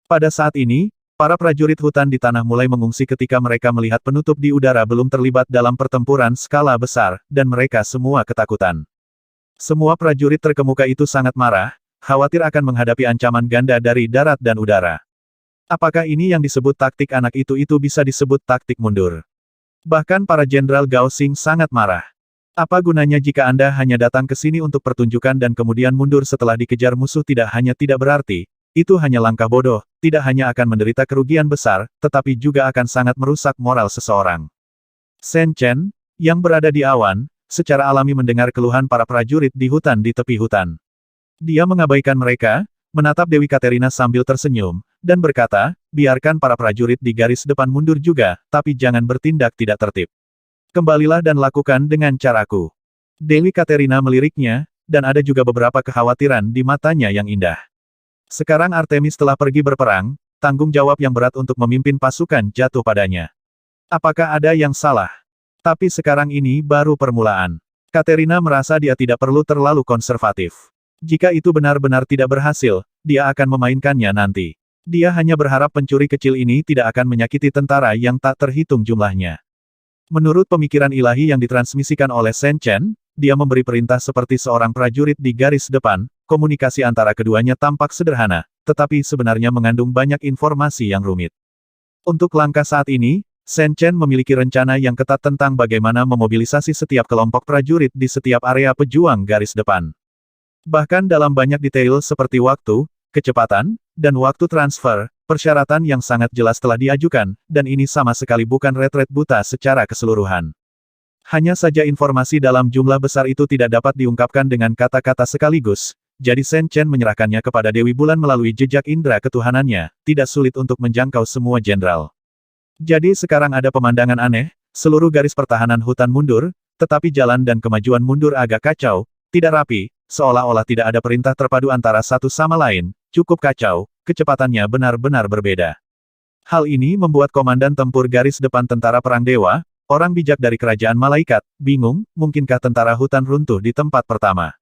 Pada saat ini, para prajurit hutan di tanah mulai mengungsi ketika mereka melihat penutup di udara belum terlibat dalam pertempuran skala besar, dan mereka semua ketakutan. Semua prajurit terkemuka itu sangat marah, khawatir akan menghadapi ancaman ganda dari darat dan udara. Apakah ini yang disebut taktik anak itu bisa disebut taktik mundur? Bahkan para jenderal Gao Xing sangat marah. Apa gunanya jika Anda hanya datang ke sini untuk pertunjukan dan kemudian mundur setelah dikejar musuh tidak berarti, itu hanya langkah bodoh, tidak hanya akan menderita kerugian besar, tetapi juga akan sangat merusak moral seseorang. Shen Chen, yang berada di awan, secara alami mendengar keluhan para prajurit di hutan di tepi hutan. Dia mengabaikan mereka, menatap Dewi Katerina sambil tersenyum, dan berkata, biarkan para prajurit di garis depan mundur juga, tapi jangan bertindak tidak tertib. Kembalilah dan lakukan dengan caraku. Dewi Katerina meliriknya, dan ada juga beberapa kekhawatiran di matanya yang indah. Sekarang Artemis telah pergi berperang, tanggung jawab yang berat untuk memimpin pasukan jatuh padanya. Apakah ada yang salah? Tapi sekarang ini baru permulaan. Katerina merasa dia tidak perlu terlalu konservatif. Jika itu benar-benar tidak berhasil, dia akan memainkannya nanti. Dia hanya berharap pencuri kecil ini tidak akan menyakiti tentara yang tak terhitung jumlahnya. Menurut pemikiran ilahi yang ditransmisikan oleh Shen Chen, dia memberi perintah seperti seorang prajurit di garis depan, komunikasi antara keduanya tampak sederhana, tetapi sebenarnya mengandung banyak informasi yang rumit. Untuk langkah saat ini, Shen Chen memiliki rencana yang ketat tentang bagaimana memobilisasi setiap kelompok prajurit di setiap area pejuang garis depan. Bahkan dalam banyak detail seperti waktu, kecepatan, dan waktu transfer, persyaratan yang sangat jelas telah diajukan, dan ini sama sekali bukan retret buta secara keseluruhan. Hanya saja informasi dalam jumlah besar itu tidak dapat diungkapkan dengan kata-kata sekaligus, jadi Shen Chen menyerahkannya kepada Dewi Bulan melalui jejak indera ketuhanannya, tidak sulit untuk menjangkau semua jenderal. Jadi sekarang ada pemandangan aneh, seluruh garis pertahanan hutan mundur, tetapi jalan dan kemajuan mundur agak kacau, tidak rapi, seolah-olah tidak ada perintah terpadu antara satu sama lain, cukup kacau, kecepatannya benar-benar berbeda. Hal ini membuat komandan tempur garis depan tentara perang dewa, orang bijak dari kerajaan malaikat, bingung, mungkinkah tentara hutan runtuh di tempat pertama.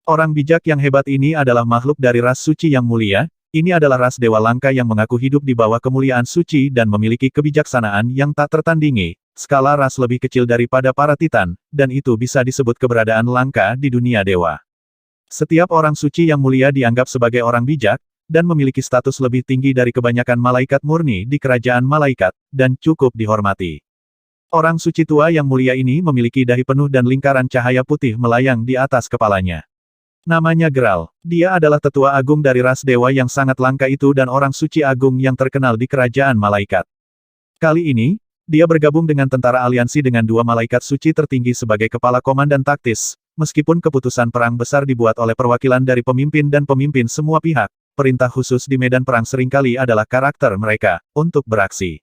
Orang bijak yang hebat ini adalah makhluk dari ras suci yang mulia, ini adalah ras dewa langka yang mengaku hidup di bawah kemuliaan suci dan memiliki kebijaksanaan yang tak tertandingi, skala ras lebih kecil daripada para titan, dan itu bisa disebut keberadaan langka di dunia dewa. Setiap orang suci yang mulia dianggap sebagai orang bijak, dan memiliki status lebih tinggi dari kebanyakan malaikat murni di kerajaan malaikat, dan cukup dihormati. Orang suci tua yang mulia ini memiliki dahi penuh dan lingkaran cahaya putih melayang di atas kepalanya. Namanya Graal. Dia adalah tetua agung dari ras dewa yang sangat langka itu dan orang suci agung yang terkenal di kerajaan malaikat. Kali ini, dia bergabung dengan tentara aliansi dengan dua malaikat suci tertinggi sebagai kepala komandan taktis, meskipun keputusan perang besar dibuat oleh perwakilan dari pemimpin dan pemimpin semua pihak. Perintah khusus di medan perang seringkali adalah karakter mereka, untuk beraksi.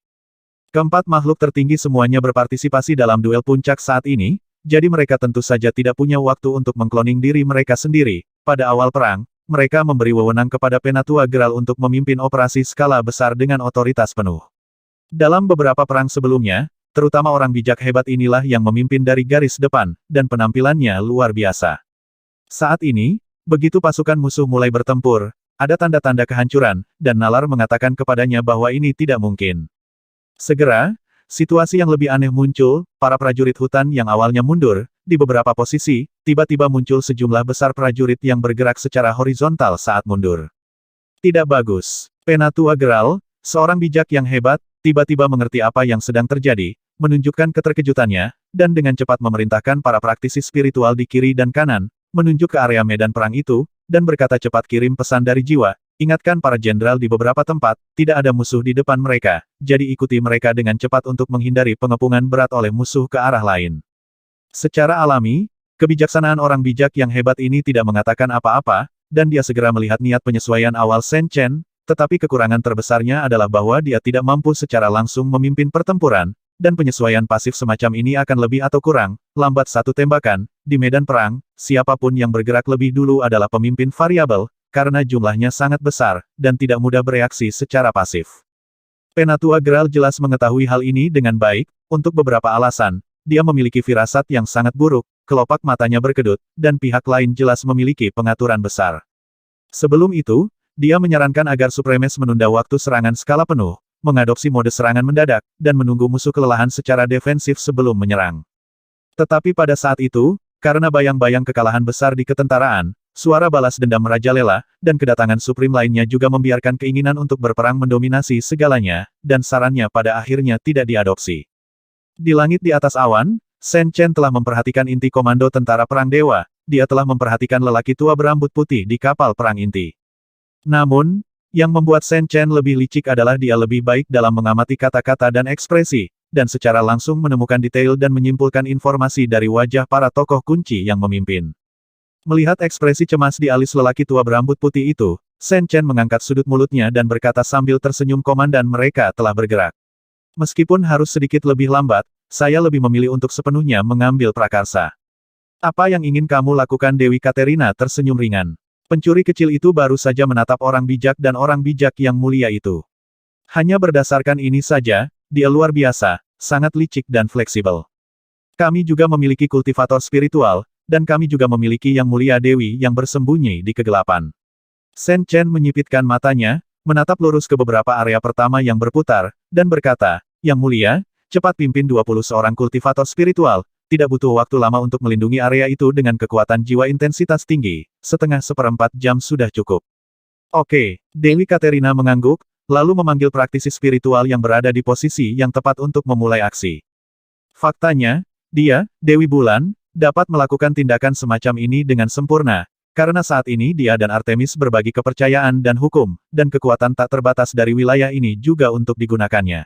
Keempat makhluk tertinggi semuanya berpartisipasi dalam duel puncak saat ini, jadi mereka tentu saja tidak punya waktu untuk mengkloning diri mereka sendiri. Pada awal perang, mereka memberi wewenang kepada Penatua Graal untuk memimpin operasi skala besar dengan otoritas penuh. Dalam beberapa perang sebelumnya, terutama orang bijak hebat inilah yang memimpin dari garis depan, dan penampilannya luar biasa. Saat ini, begitu pasukan musuh mulai bertempur, ada tanda-tanda kehancuran, dan nalar mengatakan kepadanya bahwa ini tidak mungkin. Segera, situasi yang lebih aneh muncul, para prajurit hutan yang awalnya mundur, di beberapa posisi, tiba-tiba muncul sejumlah besar prajurit yang bergerak secara horizontal saat mundur. Tidak bagus. Penatua Geralt, seorang bijak yang hebat, tiba-tiba mengerti apa yang sedang terjadi, menunjukkan keterkejutannya, dan dengan cepat memerintahkan para praktisi spiritual di kiri dan kanan, menunjuk ke area medan perang itu, dan berkata cepat kirim pesan dari jiwa, ingatkan para jenderal di beberapa tempat, tidak ada musuh di depan mereka, jadi ikuti mereka dengan cepat untuk menghindari pengepungan berat oleh musuh ke arah lain. Secara alami, kebijaksanaan orang bijak yang hebat ini tidak mengatakan apa-apa, dan dia segera melihat niat penyesuaian awal Shen Chen, tetapi kekurangan terbesarnya adalah bahwa dia tidak mampu secara langsung memimpin pertempuran, dan penyesuaian pasif semacam ini akan lebih atau kurang, lambat satu tembakan, di medan perang, siapapun yang bergerak lebih dulu adalah pemimpin variabel, karena jumlahnya sangat besar, dan tidak mudah bereaksi secara pasif. Penatua Geralt jelas mengetahui hal ini dengan baik, untuk beberapa alasan. Dia memiliki firasat yang sangat buruk, kelopak matanya berkedut, dan pihak lain jelas memiliki pengaturan besar. Sebelum itu, dia menyarankan agar Supremes menunda waktu serangan skala penuh, mengadopsi mode serangan mendadak, dan menunggu musuh kelelahan secara defensif sebelum menyerang. Tetapi pada saat itu, karena bayang-bayang kekalahan besar di ketentaraan, suara balas dendam merajalela, dan kedatangan Supreme lainnya juga membiarkan keinginan untuk berperang mendominasi segalanya, dan sarannya pada akhirnya tidak diadopsi. Di langit di atas awan, Shen Chen telah memperhatikan inti komando tentara perang dewa, dia telah memperhatikan lelaki tua berambut putih di kapal perang inti. Namun, yang membuat Shen Chen lebih licik adalah dia lebih baik dalam mengamati kata-kata dan ekspresi, dan secara langsung menemukan detail dan menyimpulkan informasi dari wajah para tokoh kunci yang memimpin. Melihat ekspresi cemas di alis lelaki tua berambut putih itu, Shen Chen mengangkat sudut mulutnya dan berkata sambil tersenyum, komandan mereka telah bergerak. Meskipun harus sedikit lebih lambat, saya lebih memilih untuk sepenuhnya mengambil prakarsa. Apa yang ingin kamu lakukan? Dewi Katerina tersenyum ringan. Pencuri kecil itu baru saja menatap orang bijak dan orang bijak yang mulia itu. Hanya berdasarkan ini saja, dia luar biasa, sangat licik dan fleksibel. Kami juga memiliki kultivator spiritual, dan kami juga memiliki yang mulia dewi yang bersembunyi di kegelapan. Shen Chen menyipitkan matanya, menatap lurus ke beberapa area pertama yang berputar, dan berkata, Yang mulia, cepat pimpin 20 seorang kultivator spiritual, tidak butuh waktu lama untuk melindungi area itu dengan kekuatan jiwa intensitas tinggi, seperempat jam sudah cukup. Oke, Dewi Katerina mengangguk, lalu memanggil praktisi spiritual yang berada di posisi yang tepat untuk memulai aksi. Faktanya, dia, Dewi Bulan, dapat melakukan tindakan semacam ini dengan sempurna, karena saat ini dia dan Artemis berbagi kepercayaan dan hukum, dan kekuatan tak terbatas dari wilayah ini juga untuk digunakannya.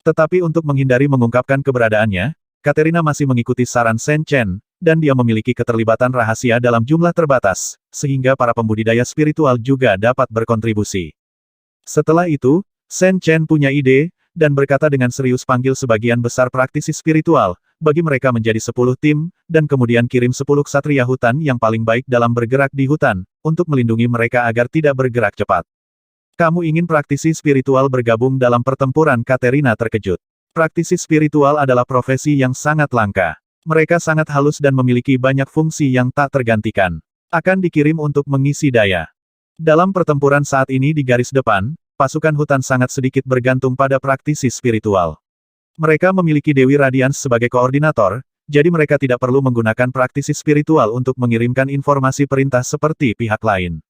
Tetapi untuk menghindari mengungkapkan keberadaannya, Katerina masih mengikuti saran Shen Chen, dan dia memiliki keterlibatan rahasia dalam jumlah terbatas, sehingga para pembudidaya spiritual juga dapat berkontribusi. Setelah itu, Shen Chen punya ide, dan berkata dengan serius, panggil sebagian besar praktisi spiritual, bagi mereka menjadi 10 tim, dan kemudian kirim 10 ksatria hutan yang paling baik dalam bergerak di hutan, untuk melindungi mereka agar tidak bergerak cepat. Kamu ingin praktisi spiritual bergabung dalam pertempuran? Katerina terkejut. Praktisi spiritual adalah profesi yang sangat langka. Mereka sangat halus dan memiliki banyak fungsi yang tak tergantikan. Akan dikirim untuk mengisi daya. Dalam pertempuran saat ini di garis depan, pasukan hutan sangat sedikit bergantung pada praktisi spiritual. Mereka memiliki Dewi Radiance sebagai koordinator, jadi mereka tidak perlu menggunakan praktisi spiritual untuk mengirimkan informasi perintah seperti pihak lain.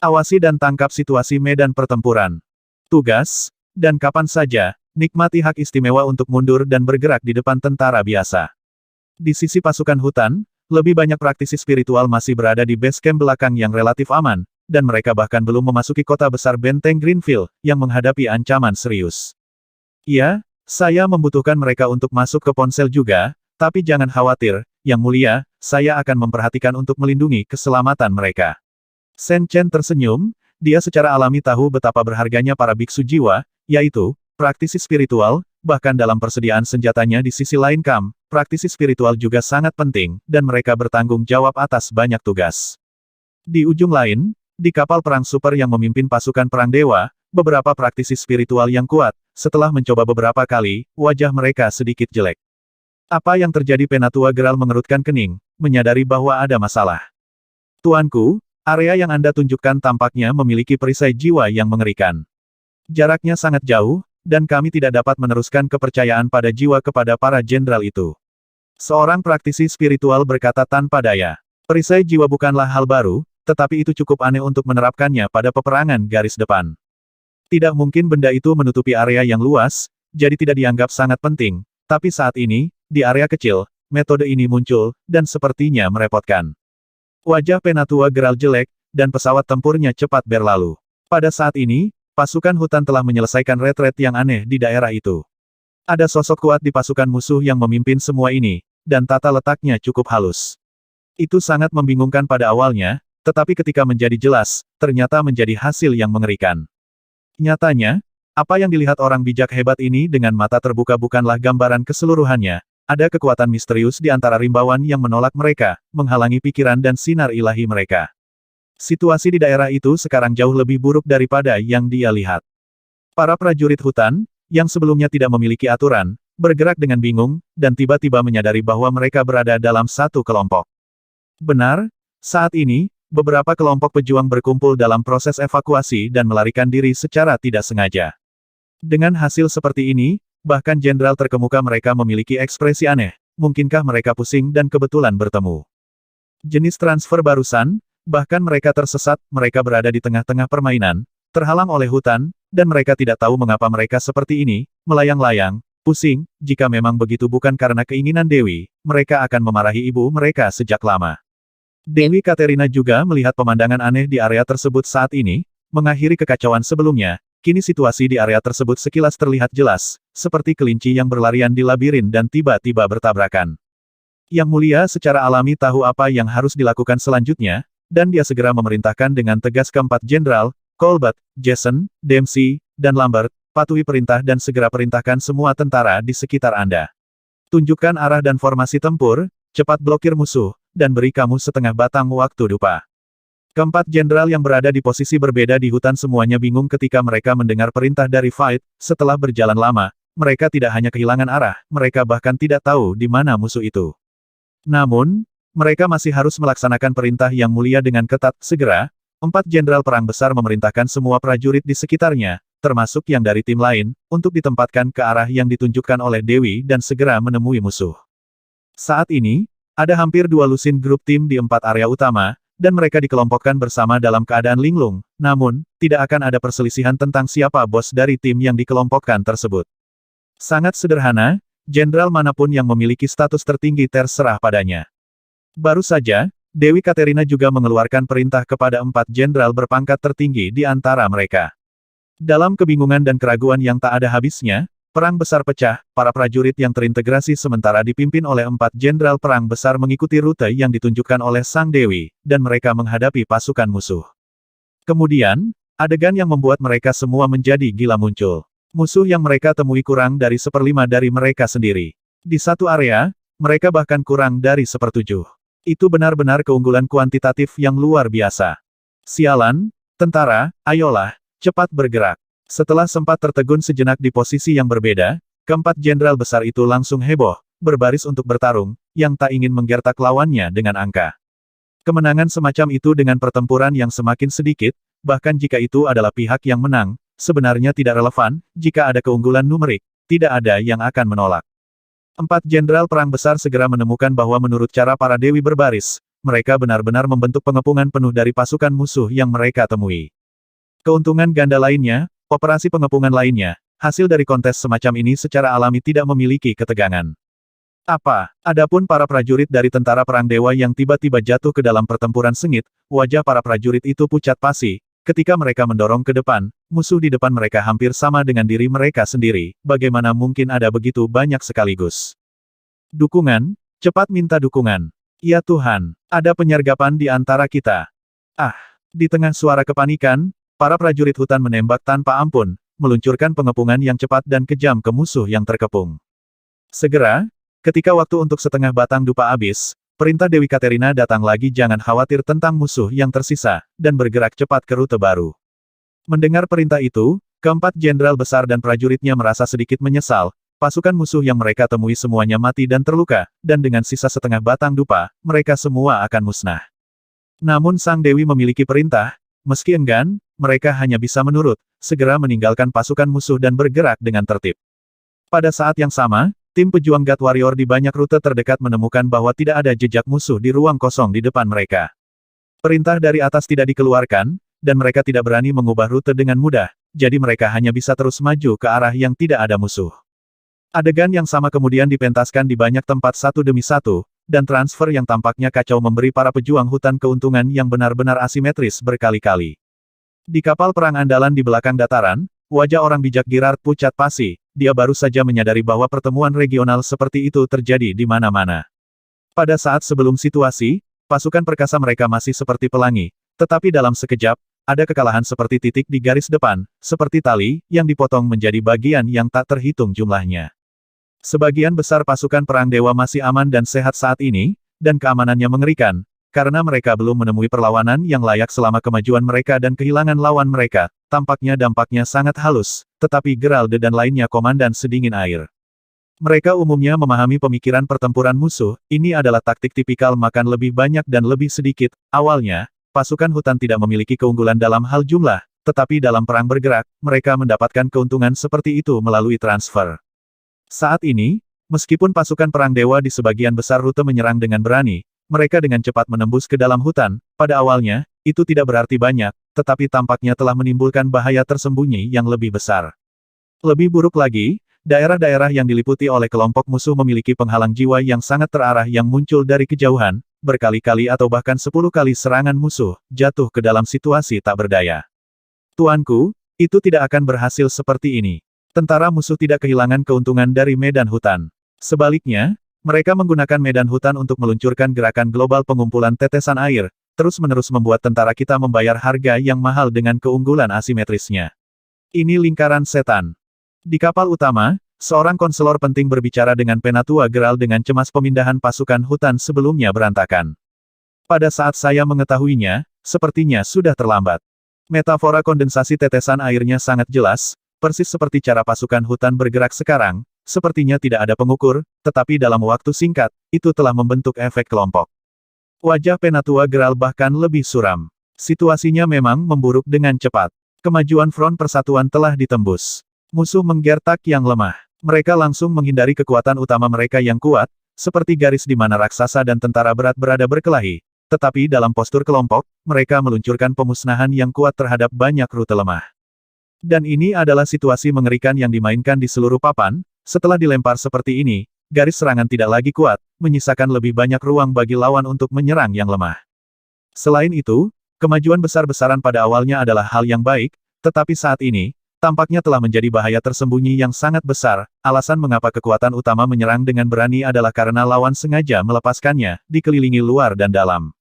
Awasi dan tangkap situasi medan pertempuran. Tugas, dan kapan saja, nikmati hak istimewa untuk mundur dan bergerak di depan tentara biasa. Di sisi pasukan hutan, lebih banyak praktisi spiritual masih berada di base camp belakang yang relatif aman, dan mereka bahkan belum memasuki kota besar benteng Greenfield, yang menghadapi ancaman serius. Iya, saya membutuhkan mereka untuk masuk ke ponsel juga, tapi jangan khawatir, Yang Mulia, saya akan memperhatikan untuk melindungi keselamatan mereka. Shen Chen tersenyum, dia secara alami tahu betapa berharganya para biksu jiwa, yaitu, praktisi spiritual, bahkan dalam persediaan senjatanya di sisi lain praktisi spiritual juga sangat penting, dan mereka bertanggung jawab atas banyak tugas. Di ujung lain, di kapal perang super yang memimpin pasukan perang dewa, beberapa praktisi spiritual yang kuat, setelah mencoba beberapa kali, wajah mereka sedikit jelek. Apa yang terjadi? Penatua Geralt mengerutkan kening, menyadari bahwa ada masalah. Tuanku, area yang Anda tunjukkan tampaknya memiliki perisai jiwa yang mengerikan. Jaraknya sangat jauh, dan kami tidak dapat meneruskan kepercayaan pada jiwa kepada para jenderal itu. Seorang praktisi spiritual berkata tanpa daya. Perisai jiwa bukanlah hal baru, tetapi itu cukup aneh untuk menerapkannya pada peperangan garis depan. Tidak mungkin benda itu menutupi area yang luas, jadi tidak dianggap sangat penting, tapi saat ini, di area kecil, metode ini muncul, dan sepertinya merepotkan. Wajah Penatua Geralt jelek, dan pesawat tempurnya cepat berlalu. Pada saat ini, pasukan hutan telah menyelesaikan retret yang aneh di daerah itu. Ada sosok kuat di pasukan musuh yang memimpin semua ini, dan tata letaknya cukup halus. Itu sangat membingungkan pada awalnya, tetapi ketika menjadi jelas, ternyata menjadi hasil yang mengerikan. Nyatanya, apa yang dilihat orang bijak hebat ini dengan mata terbuka bukanlah gambaran keseluruhannya. Ada kekuatan misterius di antara rimbawan yang menolak mereka, menghalangi pikiran dan sinar ilahi mereka. Situasi di daerah itu sekarang jauh lebih buruk daripada yang dia lihat. Para prajurit hutan, yang sebelumnya tidak memiliki aturan, bergerak dengan bingung, dan tiba-tiba menyadari bahwa mereka berada dalam satu kelompok. Benar, saat ini, beberapa kelompok pejuang berkumpul dalam proses evakuasi dan melarikan diri secara tidak sengaja. Dengan hasil seperti ini, bahkan jenderal terkemuka mereka memiliki ekspresi aneh, mungkinkah mereka pusing dan kebetulan bertemu. Jenis transfer barusan, bahkan mereka tersesat, mereka berada di tengah-tengah permainan, terhalang oleh hutan, dan mereka tidak tahu mengapa mereka seperti ini, melayang-layang, pusing, jika memang begitu bukan karena keinginan Dewi, mereka akan memarahi ibu mereka sejak lama. Dewi Katerina juga melihat pemandangan aneh di area tersebut saat ini, mengakhiri kekacauan sebelumnya. Kini situasi di area tersebut sekilas terlihat jelas, seperti kelinci yang berlarian di labirin dan tiba-tiba bertabrakan. Yang Mulia secara alami tahu apa yang harus dilakukan selanjutnya, dan dia segera memerintahkan dengan tegas keempat jenderal, Colbert, Jason, Dempsey, dan Lambert, patuhi perintah dan segera perintahkan semua tentara di sekitar Anda. Tunjukkan arah dan formasi tempur, cepat blokir musuh, dan beri kamu setengah batang waktu dupa. Keempat jenderal yang berada di posisi berbeda di hutan semuanya bingung ketika mereka mendengar perintah dari Fight. Setelah berjalan lama, mereka tidak hanya kehilangan arah, mereka bahkan tidak tahu di mana musuh itu. Namun, mereka masih harus melaksanakan perintah yang mulia dengan ketat. Segera, empat jenderal perang besar memerintahkan semua prajurit di sekitarnya, termasuk yang dari tim lain, untuk ditempatkan ke arah yang ditunjukkan oleh Dewi dan segera menemui musuh. Saat ini, ada hampir 2 lusin grup tim di 4 area utama, dan mereka dikelompokkan bersama dalam keadaan linglung, namun, tidak akan ada perselisihan tentang siapa bos dari tim yang dikelompokkan tersebut. Sangat sederhana, jenderal manapun yang memiliki status tertinggi terserah padanya. Baru saja, Dewi Katerina juga mengeluarkan perintah kepada 4 jenderal berpangkat tertinggi di antara mereka. Dalam kebingungan dan keraguan yang tak ada habisnya, perang besar pecah, para prajurit yang terintegrasi sementara dipimpin oleh 4 jenderal perang besar mengikuti rute yang ditunjukkan oleh Sang Dewi, dan mereka menghadapi pasukan musuh. Kemudian, adegan yang membuat mereka semua menjadi gila muncul. Musuh yang mereka temui kurang dari 1/5 dari mereka sendiri. Di satu area, mereka bahkan kurang dari 1/7. Itu benar-benar keunggulan kuantitatif yang luar biasa. Sialan, tentara, ayolah, cepat bergerak. Setelah sempat tertegun sejenak di posisi yang berbeda, keempat jenderal besar itu langsung heboh, berbaris untuk bertarung, yang tak ingin menggertak lawannya dengan angka. Kemenangan semacam itu dengan pertempuran yang semakin sedikit, bahkan jika itu adalah pihak yang menang, sebenarnya tidak relevan, jika ada keunggulan numerik, tidak ada yang akan menolak. 4 jenderal perang besar segera menemukan bahwa menurut cara para dewi berbaris, mereka benar-benar membentuk pengepungan penuh dari pasukan musuh yang mereka temui. Keuntungan ganda lainnya, operasi pengepungan lainnya, hasil dari kontes semacam ini secara alami tidak memiliki ketegangan. Adapun para prajurit dari tentara perang dewa yang tiba-tiba jatuh ke dalam pertempuran sengit, wajah para prajurit itu pucat pasi, ketika mereka mendorong ke depan, musuh di depan mereka hampir sama dengan diri mereka sendiri, bagaimana mungkin ada begitu banyak sekaligus. Dukungan, cepat minta dukungan. Ya Tuhan, ada penyergapan di antara kita. Di tengah suara kepanikan, para prajurit hutan menembak tanpa ampun, meluncurkan pengepungan yang cepat dan kejam ke musuh yang terkepung. Segera, ketika waktu untuk setengah batang dupa habis, perintah Dewi Katerina datang lagi, jangan khawatir tentang musuh yang tersisa, dan bergerak cepat ke rute baru. Mendengar perintah itu, keempat jenderal besar dan prajuritnya merasa sedikit menyesal, pasukan musuh yang mereka temui semuanya mati dan terluka, dan dengan sisa setengah batang dupa, mereka semua akan musnah. Namun Sang Dewi memiliki perintah, meski enggan, mereka hanya bisa menurut, segera meninggalkan pasukan musuh dan bergerak dengan tertib. Pada saat yang sama, tim pejuang God Warrior di banyak rute terdekat menemukan bahwa tidak ada jejak musuh di ruang kosong di depan mereka. Perintah dari atas tidak dikeluarkan, dan mereka tidak berani mengubah rute dengan mudah, jadi mereka hanya bisa terus maju ke arah yang tidak ada musuh. Adegan yang sama kemudian dipentaskan di banyak tempat satu demi satu, dan transfer yang tampaknya kacau memberi para pejuang hutan keuntungan yang benar-benar asimetris berkali-kali. Di kapal perang andalan di belakang dataran, wajah orang bijak Girard pucat pasi, dia baru saja menyadari bahwa pertemuan regional seperti itu terjadi di mana-mana. Pada saat sebelum situasi, pasukan perkasa mereka masih seperti pelangi, tetapi dalam sekejap, ada kekalahan seperti titik di garis depan, seperti tali, yang dipotong menjadi bagian yang tak terhitung jumlahnya. Sebagian besar pasukan perang dewa masih aman dan sehat saat ini, dan keamanannya mengerikan, karena mereka belum menemui perlawanan yang layak selama kemajuan mereka dan kehilangan lawan mereka, dampaknya sangat halus, tetapi Geralde dan lainnya komandan sedingin air. Mereka umumnya memahami pemikiran pertempuran musuh, ini adalah taktik tipikal makan lebih banyak dan lebih sedikit. Awalnya, pasukan hutan tidak memiliki keunggulan dalam hal jumlah, tetapi dalam perang bergerak, mereka mendapatkan keuntungan seperti itu melalui transfer. Saat ini, meskipun pasukan perang dewa di sebagian besar rute menyerang dengan berani, mereka dengan cepat menembus ke dalam hutan. Pada awalnya, itu tidak berarti banyak, tetapi tampaknya telah menimbulkan bahaya tersembunyi yang lebih besar. Lebih buruk lagi, daerah-daerah yang diliputi oleh kelompok musuh memiliki penghalang jiwa yang sangat terarah yang muncul dari kejauhan, berkali-kali atau bahkan 10 kali serangan musuh, jatuh ke dalam situasi tak berdaya. Tuanku, itu tidak akan berhasil seperti ini. Tentara musuh tidak kehilangan keuntungan dari medan hutan. Sebaliknya, mereka menggunakan medan hutan untuk meluncurkan gerakan global pengumpulan tetesan air, terus-menerus membuat tentara kita membayar harga yang mahal dengan keunggulan asimetrisnya. Ini lingkaran setan. Di kapal utama, seorang konselor penting berbicara dengan Penatua Geralt dengan cemas pemindahan pasukan hutan sebelumnya berantakan. Pada saat saya mengetahuinya, sepertinya sudah terlambat. Metafora kondensasi tetesan airnya sangat jelas, persis seperti cara pasukan hutan bergerak sekarang, sepertinya tidak ada pengukur, tetapi dalam waktu singkat, itu telah membentuk efek kelompok. Wajah Penatua Geralt bahkan lebih suram. Situasinya memang memburuk dengan cepat. Kemajuan front persatuan telah ditembus. Musuh menggertak yang lemah. Mereka langsung menghindari kekuatan utama mereka yang kuat, seperti garis di mana raksasa dan tentara berat berada berkelahi. Tetapi dalam postur kelompok, mereka meluncurkan pemusnahan yang kuat terhadap banyak rute lemah. Dan ini adalah situasi mengerikan yang dimainkan di seluruh papan. Setelah dilempar seperti ini, garis serangan tidak lagi kuat, menyisakan lebih banyak ruang bagi lawan untuk menyerang yang lemah. Selain itu, kemajuan besar-besaran pada awalnya adalah hal yang baik, tetapi saat ini, tampaknya telah menjadi bahaya tersembunyi yang sangat besar. Alasan mengapa kekuatan utama menyerang dengan berani adalah karena lawan sengaja melepaskannya, dikelilingi luar dan dalam.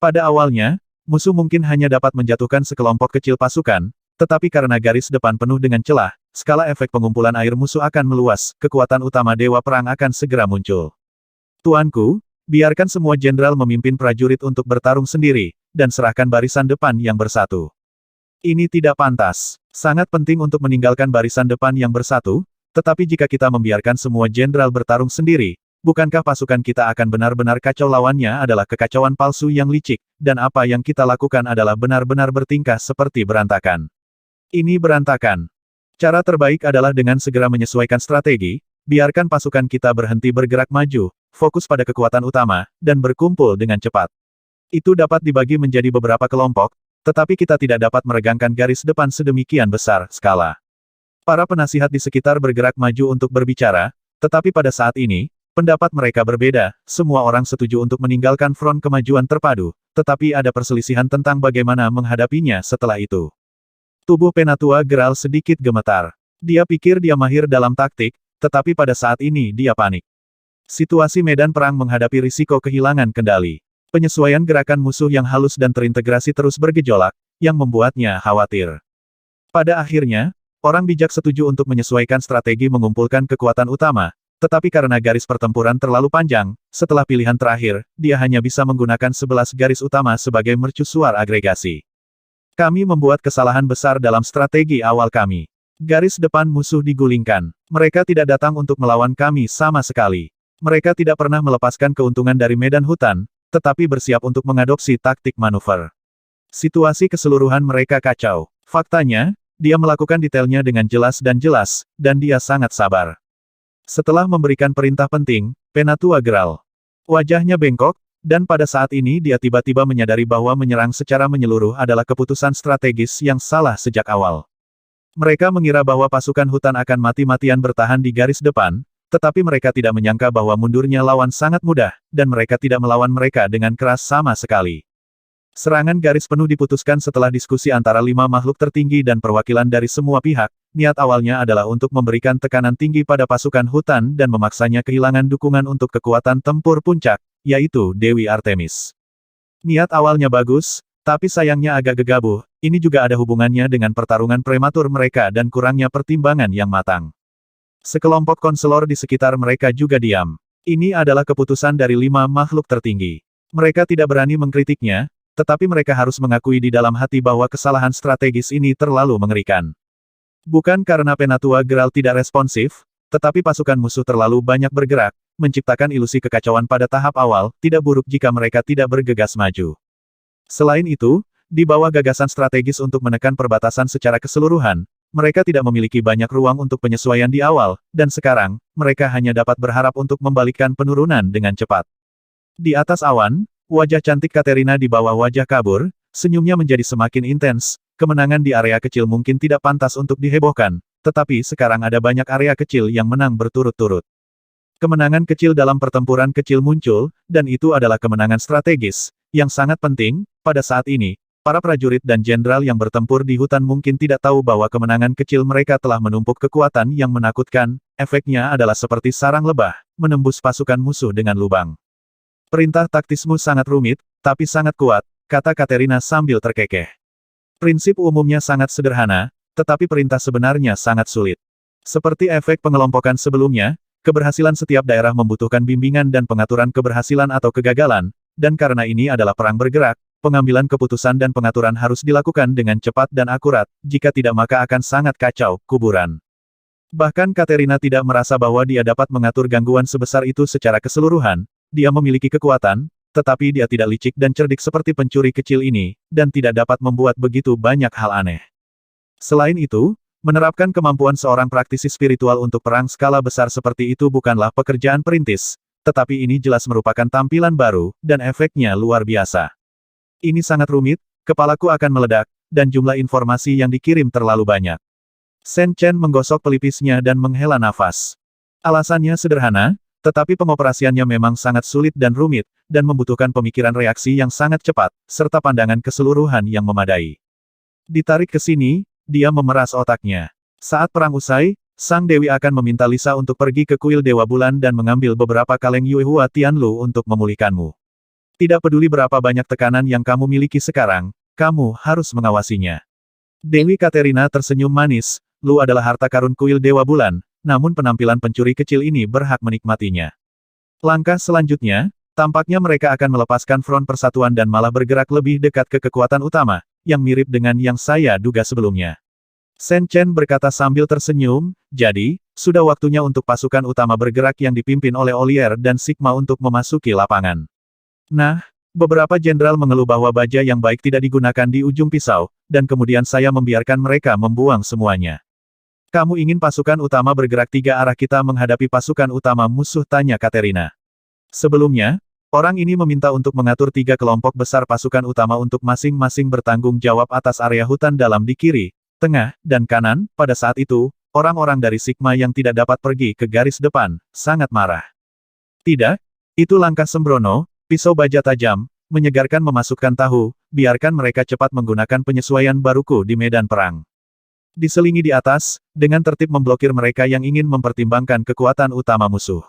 Pada awalnya, musuh mungkin hanya dapat menjatuhkan sekelompok kecil pasukan, tetapi karena garis depan penuh dengan celah, skala efek pengumpulan air musuh akan meluas, kekuatan utama Dewa Perang akan segera muncul. Tuanku, biarkan semua jenderal memimpin prajurit untuk bertarung sendiri, dan serahkan barisan depan yang bersatu. Ini tidak pantas. Sangat penting untuk meninggalkan barisan depan yang bersatu, tetapi jika kita membiarkan semua jenderal bertarung sendiri, bukankah pasukan kita akan benar-benar kacau? Lawannya adalah kekacauan palsu yang licik, dan apa yang kita lakukan adalah benar-benar bertingkah seperti berantakan. Ini berantakan. Cara terbaik adalah dengan segera menyesuaikan strategi, biarkan pasukan kita berhenti bergerak maju, fokus pada kekuatan utama, dan berkumpul dengan cepat. Itu dapat dibagi menjadi beberapa kelompok, tetapi kita tidak dapat meregangkan garis depan sedemikian besar skala. Para penasihat di sekitar bergerak maju untuk berbicara, tetapi pada saat ini, pendapat mereka berbeda. Semua orang setuju untuk meninggalkan front kemajuan terpadu, tetapi ada perselisihan tentang bagaimana menghadapinya setelah itu. Tubuh Penatua Geralt sedikit gemetar. Dia pikir dia mahir dalam taktik, tetapi pada saat ini dia panik. Situasi medan perang menghadapi risiko kehilangan kendali. Penyesuaian gerakan musuh yang halus dan terintegrasi terus bergejolak, yang membuatnya khawatir. Pada akhirnya, orang bijak setuju untuk menyesuaikan strategi mengumpulkan kekuatan utama, tetapi karena garis pertempuran terlalu panjang, setelah pilihan terakhir, dia hanya bisa menggunakan 11 garis utama sebagai mercusuar agregasi. Kami membuat kesalahan besar dalam strategi awal kami. Garis depan musuh digulingkan. Mereka tidak datang untuk melawan kami sama sekali. Mereka tidak pernah melepaskan keuntungan dari medan hutan, tetapi bersiap untuk mengadopsi taktik manuver. Situasi keseluruhan mereka kacau. Faktanya, dia melakukan detailnya dengan jelas, dan dia sangat sabar. Setelah memberikan perintah penting, Penatua geral. Wajahnya bengkok, dan pada saat ini dia tiba-tiba menyadari bahwa menyerang secara menyeluruh adalah keputusan strategis yang salah sejak awal. Mereka mengira bahwa pasukan hutan akan mati-matian bertahan di garis depan, tetapi mereka tidak menyangka bahwa mundurnya lawan sangat mudah, dan mereka tidak melawan mereka dengan keras sama sekali. Serangan garis penuh diputuskan setelah diskusi antara 5 makhluk tertinggi dan perwakilan dari semua pihak. Niat awalnya adalah untuk memberikan tekanan tinggi pada pasukan hutan dan memaksanya kehilangan dukungan untuk kekuatan tempur puncak, yaitu Dewi Artemis. Niat awalnya bagus, tapi sayangnya agak gegabah. Ini juga ada hubungannya dengan pertarungan prematur mereka dan kurangnya pertimbangan yang matang. Sekelompok konselor di sekitar mereka juga diam. Ini adalah keputusan dari 5 makhluk tertinggi. Mereka tidak berani mengkritiknya, tetapi mereka harus mengakui di dalam hati bahwa kesalahan strategis ini terlalu mengerikan. Bukan karena Penatua Geral tidak responsif, tetapi pasukan musuh terlalu banyak bergerak, menciptakan ilusi kekacauan pada tahap awal, tidak buruk jika mereka tidak bergegas maju. Selain itu, di bawah gagasan strategis untuk menekan perbatasan secara keseluruhan, mereka tidak memiliki banyak ruang untuk penyesuaian di awal, dan sekarang, mereka hanya dapat berharap untuk membalikkan penurunan dengan cepat. Di atas awan, wajah cantik Katerina di bawah wajah kabur, senyumnya menjadi semakin intens. Kemenangan di area kecil mungkin tidak pantas untuk dihebohkan, tetapi sekarang ada banyak area kecil yang menang berturut-turut. Kemenangan kecil dalam pertempuran kecil muncul, dan itu adalah kemenangan strategis, yang sangat penting. Pada saat ini, para prajurit dan jenderal yang bertempur di hutan mungkin tidak tahu bahwa kemenangan kecil mereka telah menumpuk kekuatan yang menakutkan. Efeknya adalah seperti sarang lebah, menembus pasukan musuh dengan lubang. Perintah taktismu sangat rumit, tapi sangat kuat, kata Katerina sambil terkekeh. Prinsip umumnya sangat sederhana, tetapi perintah sebenarnya sangat sulit. Seperti efek pengelompokan sebelumnya, keberhasilan setiap daerah membutuhkan bimbingan dan pengaturan keberhasilan atau kegagalan, dan karena ini adalah perang bergerak, pengambilan keputusan dan pengaturan harus dilakukan dengan cepat dan akurat, jika tidak maka akan sangat kacau, kuburan. Bahkan Katerina tidak merasa bahwa dia dapat mengatur gangguan sebesar itu secara keseluruhan. Dia memiliki kekuatan, tetapi dia tidak licik dan cerdik seperti pencuri kecil ini, dan tidak dapat membuat begitu banyak hal aneh. Selain itu, menerapkan kemampuan seorang praktisi spiritual untuk perang skala besar seperti itu bukanlah pekerjaan perintis, tetapi ini jelas merupakan tampilan baru, dan efeknya luar biasa. Ini sangat rumit, kepalaku akan meledak, dan jumlah informasi yang dikirim terlalu banyak. Shen Chen menggosok pelipisnya dan menghela nafas. Alasannya sederhana, tetapi pengoperasiannya memang sangat sulit dan rumit, dan membutuhkan pemikiran reaksi yang sangat cepat, serta pandangan keseluruhan yang memadai. Ditarik ke sini, dia memeras otaknya. Saat perang usai, Sang Dewi akan meminta Lisa untuk pergi ke kuil Dewa Bulan dan mengambil beberapa kaleng Yuehua Tianlu untuk memulihkanmu. Tidak peduli berapa banyak tekanan yang kamu miliki sekarang, kamu harus mengawasinya. Dewi Katerina tersenyum manis, Lu adalah harta karun kuil Dewa Bulan, namun penampilan pencuri kecil ini berhak menikmatinya. Langkah selanjutnya, tampaknya mereka akan melepaskan front persatuan dan malah bergerak lebih dekat ke kekuatan utama, yang mirip dengan yang saya duga sebelumnya. Shen Chen berkata sambil tersenyum, jadi, sudah waktunya untuk pasukan utama bergerak yang dipimpin oleh Olier dan Sigma untuk memasuki lapangan. Nah, beberapa jenderal mengeluh bahwa baja yang baik tidak digunakan di ujung pisau, dan kemudian saya membiarkan mereka membuang semuanya. Kamu ingin pasukan utama bergerak 3 arah kita menghadapi pasukan utama musuh, tanya Katerina. Sebelumnya, orang ini meminta untuk mengatur 3 kelompok besar pasukan utama untuk masing-masing bertanggung jawab atas area hutan dalam di kiri, tengah, dan kanan. Pada saat itu, orang-orang dari Sigma yang tidak dapat pergi ke garis depan, sangat marah. Tidak, itu langkah sembrono, pisau baja tajam, menyegarkan memasukkan tahu, biarkan mereka cepat menggunakan penyesuaian baruku di medan perang. Diselingi di atas, dengan tertib memblokir mereka yang ingin mempertimbangkan kekuatan utama musuh.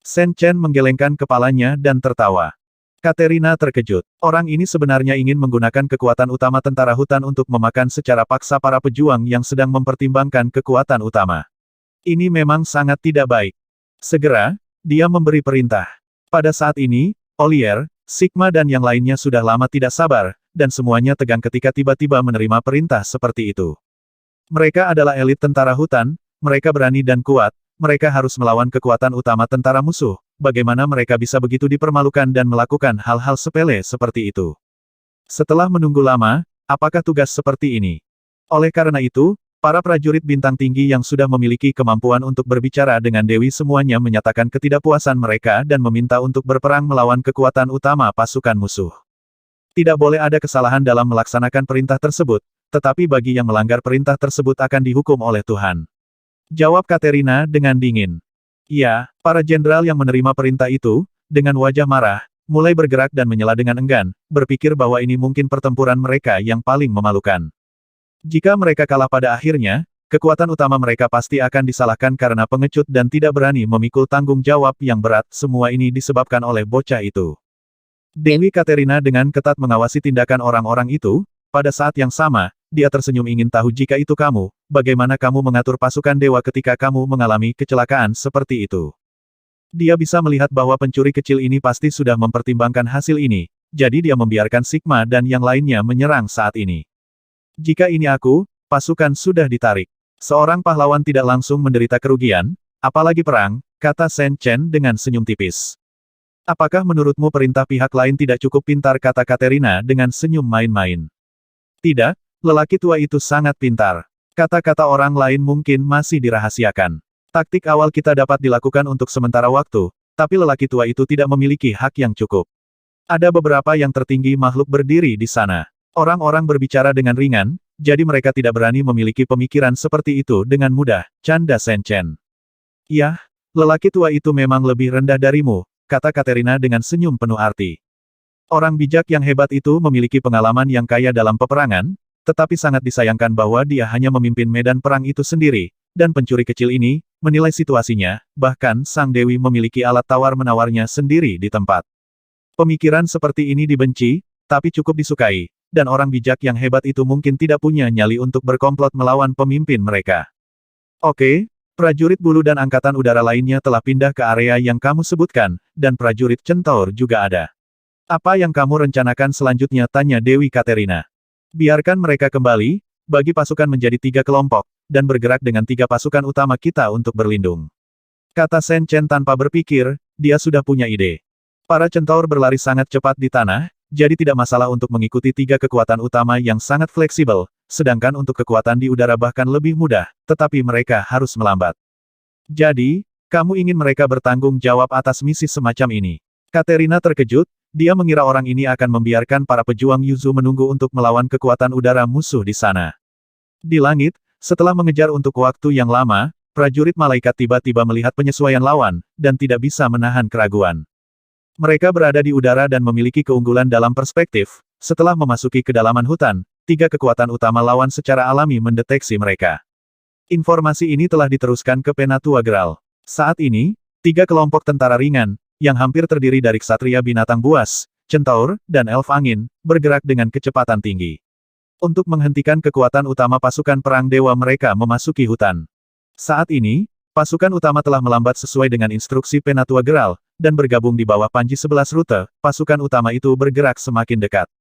Shen Chen menggelengkan kepalanya dan tertawa. Katerina terkejut. Orang ini sebenarnya ingin menggunakan kekuatan utama tentara hutan untuk memakan secara paksa para pejuang yang sedang mempertimbangkan kekuatan utama. Ini memang sangat tidak baik. Segera, dia memberi perintah. Pada saat ini, Olier, Sigma dan yang lainnya sudah lama tidak sabar, dan semuanya tegang ketika tiba-tiba menerima perintah seperti itu. Mereka adalah elit tentara hutan, mereka berani dan kuat, mereka harus melawan kekuatan utama tentara musuh. Bagaimana mereka bisa begitu dipermalukan dan melakukan hal-hal sepele seperti itu? Setelah menunggu lama, apakah tugas seperti ini? Oleh karena itu, Para prajurit bintang tinggi yang sudah memiliki kemampuan untuk berbicara dengan Dewi semuanya menyatakan ketidakpuasan mereka dan meminta untuk berperang melawan kekuatan utama pasukan musuh. Tidak boleh ada kesalahan dalam melaksanakan perintah tersebut, tetapi bagi yang melanggar perintah tersebut akan dihukum oleh Tuhan. Jawab Katerina dengan dingin. Ya, para jenderal yang menerima perintah itu, dengan wajah marah, mulai bergerak dan menyela dengan enggan, berpikir bahwa ini mungkin pertempuran mereka yang paling memalukan. Jika mereka kalah pada akhirnya, kekuatan utama mereka pasti akan disalahkan karena pengecut dan tidak berani memikul tanggung jawab yang berat. Semua ini disebabkan oleh bocah itu. Dewi Katerina dengan ketat mengawasi tindakan orang-orang itu. Pada saat yang sama, dia tersenyum ingin tahu jika itu kamu, bagaimana kamu mengatur pasukan dewa ketika kamu mengalami kecelakaan seperti itu. Dia bisa melihat bahwa pencuri kecil ini pasti sudah mempertimbangkan hasil ini, jadi dia membiarkan Sigma dan yang lainnya menyerang saat ini. Jika ini aku, pasukan sudah ditarik. Seorang pahlawan tidak langsung menderita kerugian, apalagi perang, kata Shen Chen dengan senyum tipis. Apakah menurutmu perintah pihak lain tidak cukup pintar, kata Katerina dengan senyum main-main. Tidak, lelaki tua itu sangat pintar. Kata-kata orang lain mungkin masih dirahasiakan. Taktik awal kita dapat dilakukan untuk sementara waktu, tapi lelaki tua itu tidak memiliki hak yang cukup. Ada beberapa yang tertinggi makhluk berdiri di sana. Orang-orang berbicara dengan ringan, jadi mereka tidak berani memiliki pemikiran seperti itu dengan mudah, canda Shen Chen. Yah, lelaki tua itu memang lebih rendah darimu, kata Katerina dengan senyum penuh arti. Orang bijak yang hebat itu memiliki pengalaman yang kaya dalam peperangan, tetapi sangat disayangkan bahwa dia hanya memimpin medan perang itu sendiri, dan pencuri kecil ini, menilai situasinya, bahkan Sang Dewi memiliki alat tawar-menawarnya sendiri di tempat. Pemikiran seperti ini dibenci, tapi cukup disukai. Dan orang bijak yang hebat itu mungkin tidak punya nyali untuk berkomplot melawan pemimpin mereka. Oke, prajurit bulu dan angkatan udara lainnya telah pindah ke area yang kamu sebutkan, dan prajurit centaur juga ada. Apa yang kamu rencanakan selanjutnya, tanya Dewi Katerina. Biarkan mereka kembali, bagi pasukan menjadi 3 kelompok, dan bergerak dengan 3 pasukan utama kita untuk berlindung. Kata Shen Chen tanpa berpikir, dia sudah punya ide. Para centaur berlari sangat cepat di tanah, jadi tidak masalah untuk mengikuti 3 kekuatan utama yang sangat fleksibel, sedangkan untuk kekuatan di udara bahkan lebih mudah, tetapi mereka harus melambat. Jadi, kamu ingin mereka bertanggung jawab atas misi semacam ini. Katerina terkejut, dia mengira orang ini akan membiarkan para pejuang Yuzu menunggu untuk melawan kekuatan udara musuh di sana. Di langit, setelah mengejar untuk waktu yang lama, prajurit malaikat tiba-tiba melihat penyesuaian lawan, dan tidak bisa menahan keraguan. Mereka berada di udara dan memiliki keunggulan dalam perspektif. Setelah memasuki kedalaman hutan, 3 kekuatan utama lawan secara alami mendeteksi mereka. Informasi ini telah diteruskan ke Penatua Graal. Saat ini, 3 kelompok tentara ringan, yang hampir terdiri dari ksatria binatang buas, centaur, dan elf angin, bergerak dengan kecepatan tinggi. Untuk menghentikan kekuatan utama pasukan perang dewa mereka memasuki hutan. Saat ini, pasukan utama telah melambat sesuai dengan instruksi Penatua Graal, dan bergabung di bawah panji 11 rute, pasukan utama itu bergerak semakin dekat.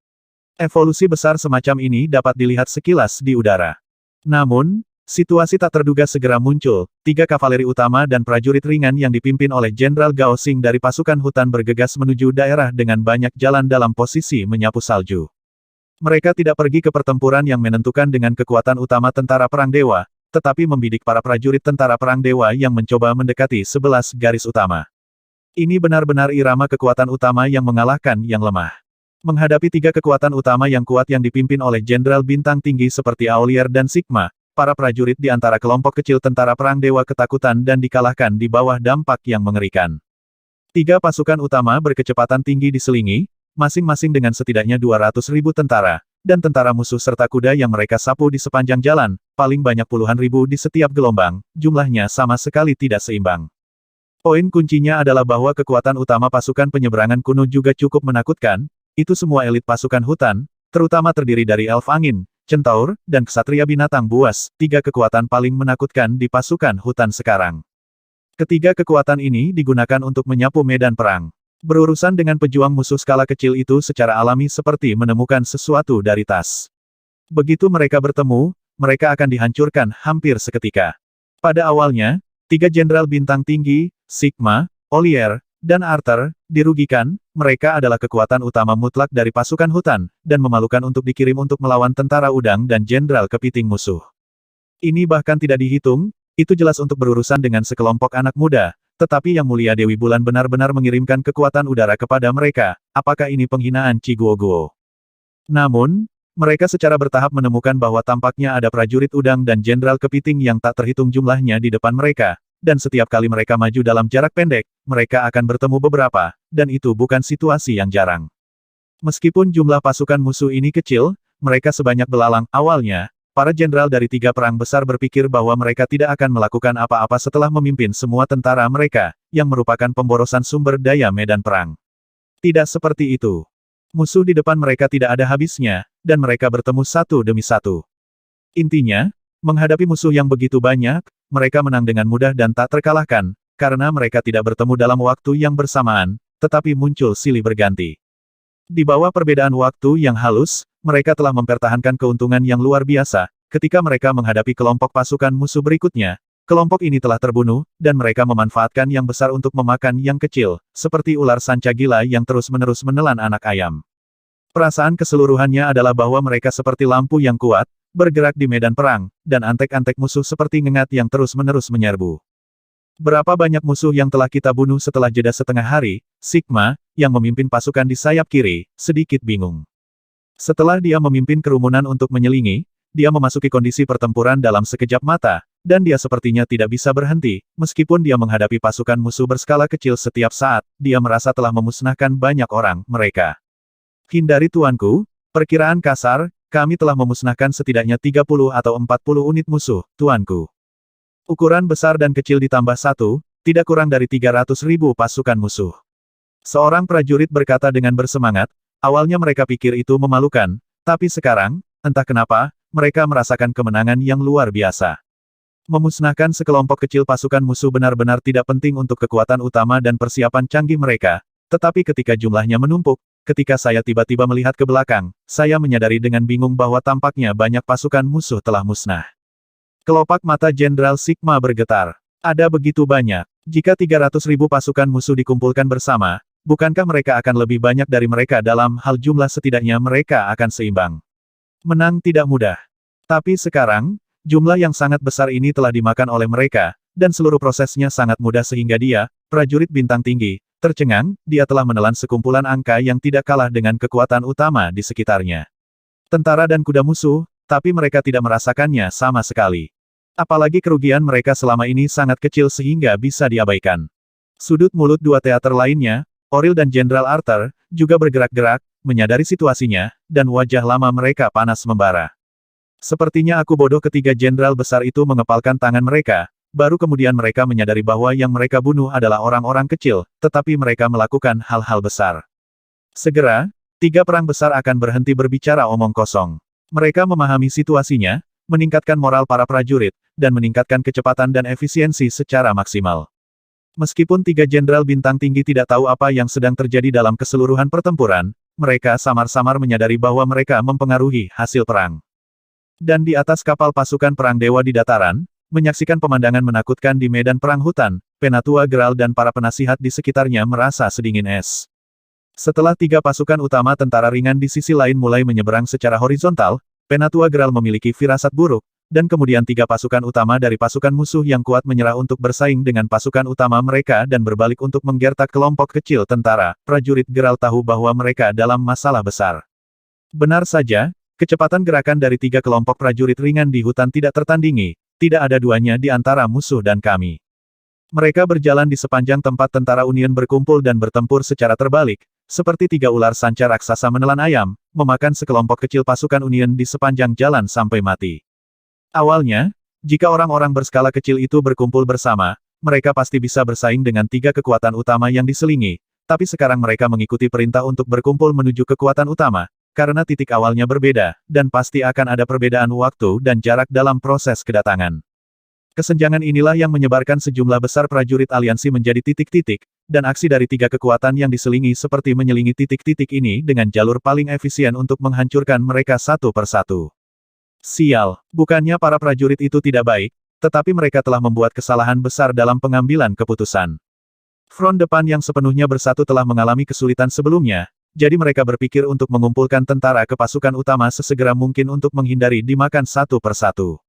Evolusi besar semacam ini dapat dilihat sekilas di udara. Namun, situasi tak terduga segera muncul. 3 kavaleri utama dan prajurit ringan yang dipimpin oleh Jenderal Gao Xing dari pasukan hutan bergegas menuju daerah dengan banyak jalan dalam posisi menyapu salju. Mereka tidak pergi ke pertempuran yang menentukan dengan kekuatan utama tentara perang dewa, tetapi membidik para prajurit tentara perang dewa yang mencoba mendekati 11 garis utama. Ini benar-benar irama kekuatan utama yang mengalahkan yang lemah. Menghadapi 3 kekuatan utama yang kuat yang dipimpin oleh jenderal bintang tinggi seperti Aulier dan Sigma, para prajurit di antara kelompok kecil tentara perang dewa ketakutan dan dikalahkan di bawah dampak yang mengerikan. 3 pasukan utama berkecepatan tinggi diselingi, masing-masing dengan setidaknya 200.000 tentara, dan tentara musuh serta kuda yang mereka sapu di sepanjang jalan, paling banyak puluhan ribu di setiap gelombang, jumlahnya sama sekali tidak seimbang. Poin kuncinya adalah bahwa kekuatan utama pasukan penyeberangan kuno juga cukup menakutkan, itu semua elit pasukan hutan, terutama terdiri dari elf angin, centaur, dan ksatria binatang buas, 3 kekuatan paling menakutkan di pasukan hutan sekarang. Ketiga kekuatan ini digunakan untuk menyapu medan perang. Berurusan dengan pejuang musuh skala kecil itu secara alami seperti menemukan sesuatu dari tas. Begitu mereka bertemu, mereka akan dihancurkan hampir seketika. Pada awalnya, 3 jenderal bintang tinggi, Sigma, Aulier, dan Arthur, dirugikan, mereka adalah kekuatan utama mutlak dari pasukan hutan, dan memalukan untuk dikirim untuk melawan tentara udang dan jenderal kepiting musuh. Ini bahkan tidak dihitung, itu jelas untuk berurusan dengan sekelompok anak muda, tetapi Yang Mulia Dewi Bulan benar-benar mengirimkan kekuatan udara kepada mereka, apakah ini penghinaan Chi Guoguo? Namun, mereka secara bertahap menemukan bahwa tampaknya ada prajurit udang dan jenderal kepiting yang tak terhitung jumlahnya di depan mereka, dan setiap kali mereka maju dalam jarak pendek, mereka akan bertemu beberapa, dan itu bukan situasi yang jarang. Meskipun jumlah pasukan musuh ini kecil, mereka sebanyak belalang. Awalnya, para jenderal dari 3 perang besar berpikir bahwa mereka tidak akan melakukan apa-apa setelah memimpin semua tentara mereka, yang merupakan pemborosan sumber daya medan perang. Tidak seperti itu. Musuh di depan mereka tidak ada habisnya, dan mereka bertemu satu demi satu. Intinya, menghadapi musuh yang begitu banyak, mereka menang dengan mudah dan tak terkalahkan, karena mereka tidak bertemu dalam waktu yang bersamaan, tetapi muncul silih berganti. Di bawah perbedaan waktu yang halus, mereka telah mempertahankan keuntungan yang luar biasa. Ketika mereka menghadapi kelompok pasukan musuh berikutnya, kelompok ini telah terbunuh, dan mereka memanfaatkan yang besar untuk memakan yang kecil, seperti ular sanca gila yang terus-menerus menelan anak ayam. Perasaan keseluruhannya adalah bahwa mereka seperti lampu yang kuat, bergerak di medan perang, dan antek-antek musuh seperti ngengat yang terus-menerus menyerbu. Berapa banyak musuh yang telah kita bunuh setelah jeda setengah hari? Sigma, yang memimpin pasukan di sayap kiri, sedikit bingung. Setelah dia memimpin kerumunan untuk menyelingi, dia memasuki kondisi pertempuran dalam sekejap mata, dan dia sepertinya tidak bisa berhenti, meskipun dia menghadapi pasukan musuh berskala kecil setiap saat, dia merasa telah memusnahkan banyak orang, mereka. Hindari tuanku, perkiraan kasar, kami telah memusnahkan setidaknya 30 atau 40 unit musuh, tuanku. Ukuran besar dan kecil ditambah 1, tidak kurang dari 300.000 pasukan musuh. Seorang prajurit berkata dengan bersemangat, awalnya mereka pikir itu memalukan, tapi sekarang, entah kenapa, mereka merasakan kemenangan yang luar biasa. Memusnahkan sekelompok kecil pasukan musuh benar-benar tidak penting untuk kekuatan utama dan persiapan canggih mereka, tetapi ketika jumlahnya menumpuk, ketika saya tiba-tiba melihat ke belakang, saya menyadari dengan bingung bahwa tampaknya banyak pasukan musuh telah musnah. Kelopak mata Jenderal Sigma bergetar. Ada begitu banyak. Jika 300.000 pasukan musuh dikumpulkan bersama, bukankah mereka akan lebih banyak dari mereka dalam hal jumlah setidaknya mereka akan seimbang. Menang tidak mudah. Tapi sekarang, jumlah yang sangat besar ini telah dimakan oleh mereka, dan seluruh prosesnya sangat mudah sehingga dia, prajurit bintang tinggi, tercengang, dia telah menelan sekumpulan angka yang tidak kalah dengan kekuatan utama di sekitarnya. Tentara dan kuda musuh, tapi mereka tidak merasakannya sama sekali. Apalagi kerugian mereka selama ini sangat kecil sehingga bisa diabaikan. Sudut mulut dua teater lainnya, Oril dan Jenderal Arthur, juga bergerak-gerak, menyadari situasinya, dan wajah lama mereka panas membara. Sepertinya aku bodoh. Ketiga jenderal besar itu mengepalkan tangan mereka, baru kemudian mereka menyadari bahwa yang mereka bunuh adalah orang-orang kecil, tetapi mereka melakukan hal-hal besar. Segera, 3 perang besar akan berhenti berbicara omong kosong. Mereka memahami situasinya, meningkatkan moral para prajurit, dan meningkatkan kecepatan dan efisiensi secara maksimal. Meskipun 3 jenderal bintang tinggi tidak tahu apa yang sedang terjadi dalam keseluruhan pertempuran, mereka samar-samar menyadari bahwa mereka mempengaruhi hasil perang. Dan di atas kapal pasukan perang dewa di dataran, menyaksikan pemandangan menakutkan di medan perang hutan, Penatua Geralt dan para penasihat di sekitarnya merasa sedingin es. Setelah 3 pasukan utama tentara ringan di sisi lain mulai menyeberang secara horizontal, Penatua Geralt memiliki firasat buruk, dan kemudian 3 pasukan utama dari pasukan musuh yang kuat menyerah untuk bersaing dengan pasukan utama mereka dan berbalik untuk menggertak kelompok kecil tentara. Prajurit Geralt tahu bahwa mereka dalam masalah besar. Benar saja, kecepatan gerakan dari 3 kelompok prajurit ringan di hutan tidak tertandingi, tidak ada duanya di antara musuh dan kami. Mereka berjalan di sepanjang tempat tentara Union berkumpul dan bertempur secara terbalik, seperti 3 ular sanca raksasa menelan ayam, memakan sekelompok kecil pasukan Union di sepanjang jalan sampai mati. Awalnya, jika orang-orang berskala kecil itu berkumpul bersama, mereka pasti bisa bersaing dengan 3 kekuatan utama yang diselingi, tapi sekarang mereka mengikuti perintah untuk berkumpul menuju kekuatan utama, karena titik awalnya berbeda, dan pasti akan ada perbedaan waktu dan jarak dalam proses kedatangan. Kesenjangan inilah yang menyebarkan sejumlah besar prajurit aliansi menjadi titik-titik, dan aksi dari 3 kekuatan yang diselingi seperti menyelingi titik-titik ini dengan jalur paling efisien untuk menghancurkan mereka satu persatu. Sial, bukannya para prajurit itu tidak baik, tetapi mereka telah membuat kesalahan besar dalam pengambilan keputusan. Front depan yang sepenuhnya bersatu telah mengalami kesulitan sebelumnya, jadi mereka berpikir untuk mengumpulkan tentara ke pasukan utama sesegera mungkin untuk menghindari dimakan satu persatu.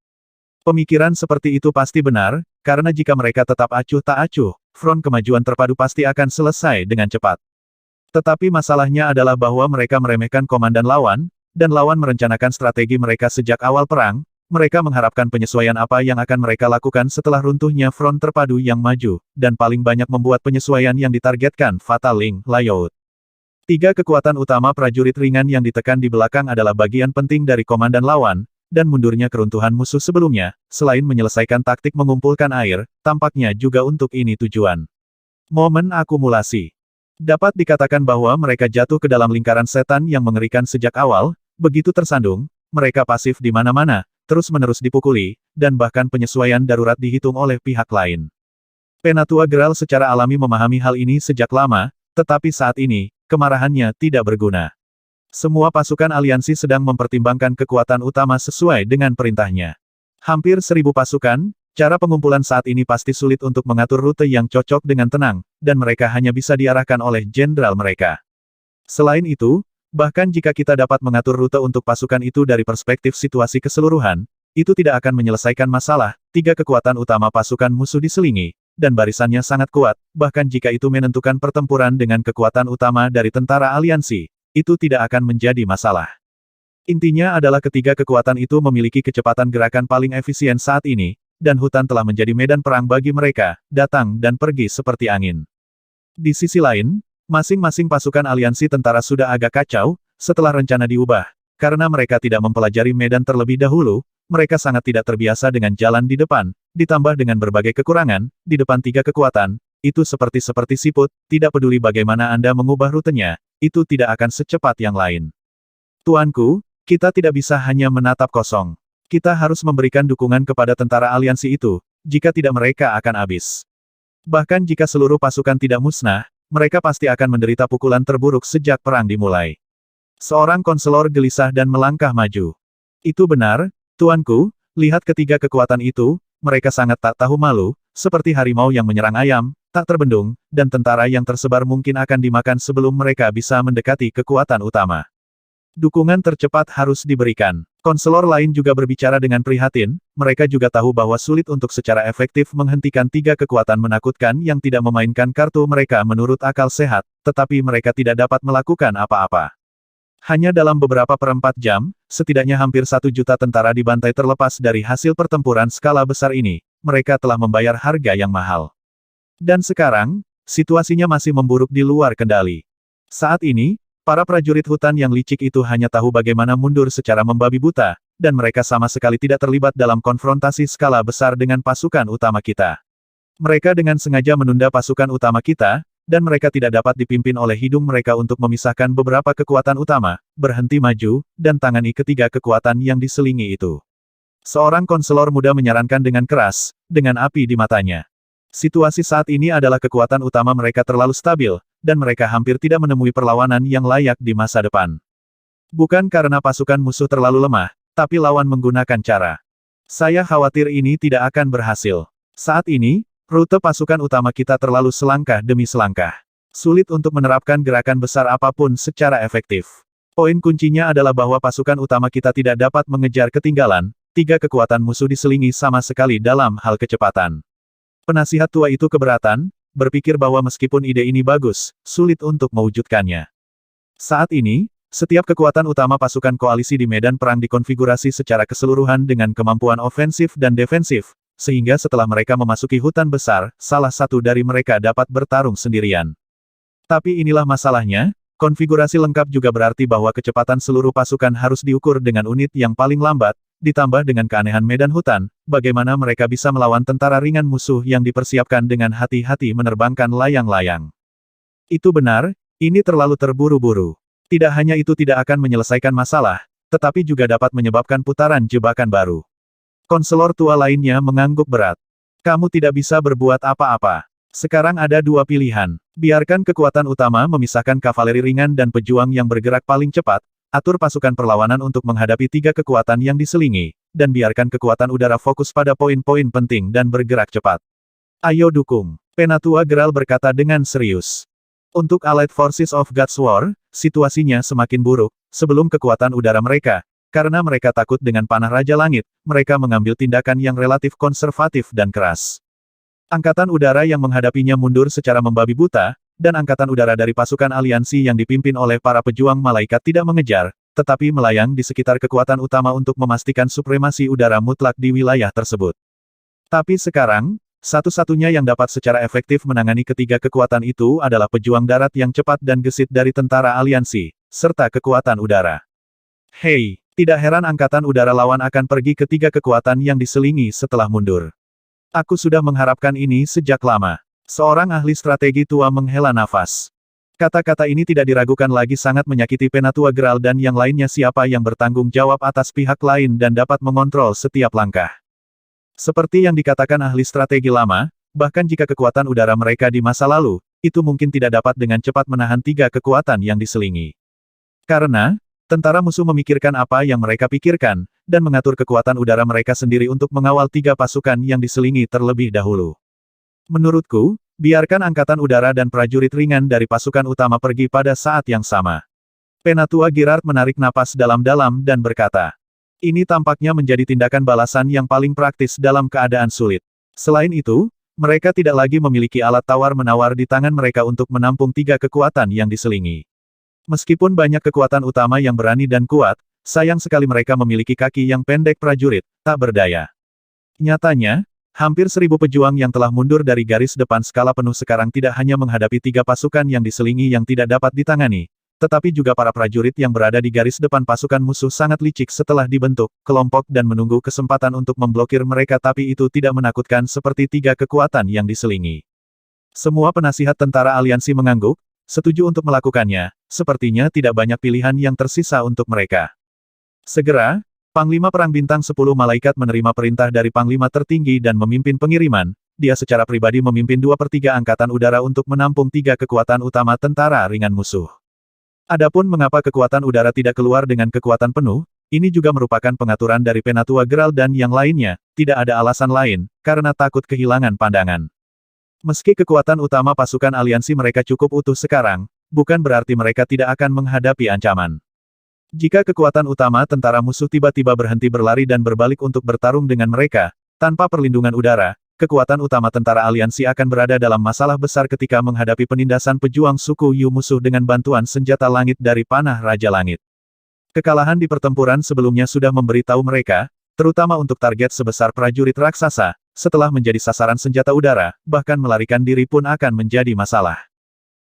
Pemikiran seperti itu pasti benar, karena jika mereka tetap acuh tak acuh, front kemajuan terpadu pasti akan selesai dengan cepat. Tetapi masalahnya adalah bahwa mereka meremehkan komandan lawan, dan lawan merencanakan strategi mereka sejak awal perang. Mereka mengharapkan penyesuaian apa yang akan mereka lakukan setelah runtuhnya front terpadu yang maju, dan paling banyak membuat penyesuaian yang ditargetkan Fatal Ling Layout. 3 kekuatan utama prajurit ringan yang ditekan di belakang adalah bagian penting dari komandan lawan, dan mundurnya keruntuhan musuh sebelumnya, selain menyelesaikan taktik mengumpulkan air, tampaknya juga untuk ini tujuan. Momen akumulasi. Dapat dikatakan bahwa mereka jatuh ke dalam lingkaran setan yang mengerikan sejak awal, begitu tersandung, mereka pasif di mana-mana, terus-menerus dipukuli, dan bahkan penyesuaian darurat dihitung oleh pihak lain. Penatua Geralt secara alami memahami hal ini sejak lama, tetapi saat ini, kemarahannya tidak berguna. Semua pasukan aliansi sedang mempertimbangkan kekuatan utama sesuai dengan perintahnya. Hampir 1000 pasukan, cara pengumpulan saat ini pasti sulit untuk mengatur rute yang cocok dengan tenang, dan mereka hanya bisa diarahkan oleh jenderal mereka. Selain itu, bahkan jika kita dapat mengatur rute untuk pasukan itu dari perspektif situasi keseluruhan, itu tidak akan menyelesaikan masalah. 3 kekuatan utama pasukan musuh diselingi, dan barisannya sangat kuat, bahkan jika itu menentukan pertempuran dengan kekuatan utama dari tentara aliansi. Itu tidak akan menjadi masalah. Intinya adalah ketiga kekuatan itu memiliki kecepatan gerakan paling efisien saat ini, dan hutan telah menjadi medan perang bagi mereka, datang dan pergi seperti angin. Di sisi lain, masing-masing pasukan aliansi tentara sudah agak kacau, setelah rencana diubah. Karena mereka tidak mempelajari medan terlebih dahulu, mereka sangat tidak terbiasa dengan jalan di depan, ditambah dengan berbagai kekurangan, di depan 3 kekuatan, itu seperti siput, tidak peduli bagaimana Anda mengubah rutenya, itu tidak akan secepat yang lain. Tuanku, kita tidak bisa hanya menatap kosong. Kita harus memberikan dukungan kepada tentara aliansi itu, jika tidak mereka akan habis. Bahkan jika seluruh pasukan tidak musnah, mereka pasti akan menderita pukulan terburuk sejak perang dimulai. Seorang konselor gelisah dan melangkah maju. Itu benar, tuanku, lihat ketiga kekuatan itu, mereka sangat tak tahu malu, seperti harimau yang menyerang ayam, tak terbendung, dan tentara yang tersebar mungkin akan dimakan sebelum mereka bisa mendekati kekuatan utama. Dukungan tercepat harus diberikan. Konselor lain juga berbicara dengan prihatin, mereka juga tahu bahwa sulit untuk secara efektif menghentikan 3 kekuatan menakutkan yang tidak memainkan kartu mereka menurut akal sehat, tetapi mereka tidak dapat melakukan apa-apa. Hanya dalam beberapa perempat jam, setidaknya hampir 1 juta tentara dibantai terlepas dari hasil pertempuran skala besar ini, mereka telah membayar harga yang mahal. Dan sekarang, situasinya masih memburuk di luar kendali. Saat ini, para prajurit hutan yang licik itu hanya tahu bagaimana mundur secara membabi buta, dan mereka sama sekali tidak terlibat dalam konfrontasi skala besar dengan pasukan utama kita. Mereka dengan sengaja menunda pasukan utama kita, dan mereka tidak dapat dipimpin oleh hidung mereka untuk memisahkan beberapa kekuatan utama, berhenti maju, dan tangani ketiga kekuatan yang diselingi itu. Seorang konselor muda menyarankan dengan keras, dengan api di matanya. Situasi saat ini adalah kekuatan utama mereka terlalu stabil, dan mereka hampir tidak menemui perlawanan yang layak di masa depan. Bukan karena pasukan musuh terlalu lemah, tapi lawan menggunakan cara. Saya khawatir ini tidak akan berhasil. Saat ini, rute pasukan utama kita terlalu selangkah demi selangkah. Sulit untuk menerapkan gerakan besar apapun secara efektif. Poin kuncinya adalah bahwa pasukan utama kita tidak dapat mengejar ketinggalan, 3 kekuatan musuh diselingi sama sekali dalam hal kecepatan. Penasihat tua itu keberatan, berpikir bahwa meskipun ide ini bagus, sulit untuk mewujudkannya. Saat ini, setiap kekuatan utama pasukan koalisi di medan perang dikonfigurasi secara keseluruhan dengan kemampuan ofensif dan defensif, sehingga setelah mereka memasuki hutan besar, salah satu dari mereka dapat bertarung sendirian. Tapi inilah masalahnya, konfigurasi lengkap juga berarti bahwa kecepatan seluruh pasukan harus diukur dengan unit yang paling lambat, ditambah dengan keanehan medan hutan, bagaimana mereka bisa melawan tentara ringan musuh yang dipersiapkan dengan hati-hati menerbangkan layang-layang. Itu benar, ini terlalu terburu-buru. Tidak hanya itu tidak akan menyelesaikan masalah, tetapi juga dapat menyebabkan putaran jebakan baru. Konselor tua lainnya mengangguk berat. Kamu tidak bisa berbuat apa-apa. Sekarang ada 2 pilihan. Biarkan kekuatan utama memisahkan kavaleri ringan dan pejuang yang bergerak paling cepat, atur pasukan perlawanan untuk menghadapi 3 kekuatan yang diselingi, dan biarkan kekuatan udara fokus pada poin-poin penting dan bergerak cepat. Ayo dukung. Penatua Geralt berkata dengan serius. Untuk Allied Forces of God's War, situasinya semakin buruk, sebelum kekuatan udara mereka, Karena mereka takut dengan panah Raja Langit, mereka mengambil tindakan yang relatif konservatif dan keras. Angkatan udara yang menghadapinya mundur secara membabi buta, dan angkatan udara dari pasukan aliansi yang dipimpin oleh para pejuang malaikat tidak mengejar, tetapi melayang di sekitar kekuatan utama untuk memastikan supremasi udara mutlak di wilayah tersebut. Tapi sekarang, satu-satunya yang dapat secara efektif menangani ketiga kekuatan itu adalah pejuang darat yang cepat dan gesit dari tentara aliansi, serta kekuatan udara. Hei, tidak heran angkatan udara lawan akan pergi ke tiga kekuatan yang diselingi setelah mundur. Aku sudah mengharapkan ini sejak lama. Seorang ahli strategi tua menghela nafas. Kata-kata ini tidak diragukan lagi sangat menyakiti Penatua Geralt dan yang lainnya siapa yang bertanggung jawab atas pihak lain dan dapat mengontrol setiap langkah. Seperti yang dikatakan ahli strategi lama, bahkan jika kekuatan udara mereka di masa lalu, itu mungkin tidak dapat dengan cepat menahan tiga kekuatan yang diselingi. Karena, tentara musuh memikirkan apa yang mereka pikirkan, dan mengatur kekuatan udara mereka sendiri untuk mengawal tiga pasukan yang diselingi terlebih dahulu. Menurutku, biarkan angkatan udara dan prajurit ringan dari pasukan utama pergi pada saat yang sama. Penatua Geralt menarik napas dalam-dalam dan berkata, ini tampaknya menjadi tindakan balasan yang paling praktis dalam keadaan sulit. Selain itu, mereka tidak lagi memiliki alat tawar-menawar di tangan mereka untuk menampung tiga kekuatan yang diselingi. Meskipun banyak kekuatan utama yang berani dan kuat, sayang sekali mereka memiliki kaki yang pendek prajurit, tak berdaya. Nyatanya, hampir 1000 pejuang yang telah mundur dari garis depan skala penuh sekarang tidak hanya menghadapi tiga pasukan yang diselingi yang tidak dapat ditangani, tetapi juga para prajurit yang berada di garis depan pasukan musuh sangat licik setelah dibentuk kelompok dan menunggu kesempatan untuk memblokir mereka tapi itu tidak menakutkan seperti tiga kekuatan yang diselingi. Semua penasihat tentara aliansi mengangguk, setuju untuk melakukannya, sepertinya tidak banyak pilihan yang tersisa untuk mereka. Segera, Panglima Perang Bintang 10 Malaikat menerima perintah dari Panglima tertinggi dan memimpin pengiriman, dia secara pribadi memimpin 2/3 Angkatan Udara untuk menampung tiga kekuatan utama tentara ringan musuh. Adapun mengapa kekuatan udara tidak keluar dengan kekuatan penuh, ini juga merupakan pengaturan dari Penatua Geralt dan yang lainnya, tidak ada alasan lain, karena takut kehilangan pandangan. Meski kekuatan utama pasukan aliansi mereka cukup utuh sekarang, bukan berarti mereka tidak akan menghadapi ancaman. Jika kekuatan utama tentara musuh tiba-tiba berhenti berlari dan berbalik untuk bertarung dengan mereka, tanpa perlindungan udara, kekuatan utama tentara aliansi akan berada dalam masalah besar ketika menghadapi penindasan pejuang suku Yu musuh dengan bantuan senjata langit dari panah Raja Langit. Kekalahan di pertempuran sebelumnya sudah memberitahu mereka, terutama untuk target sebesar prajurit raksasa, setelah menjadi sasaran senjata udara, bahkan melarikan diri pun akan menjadi masalah.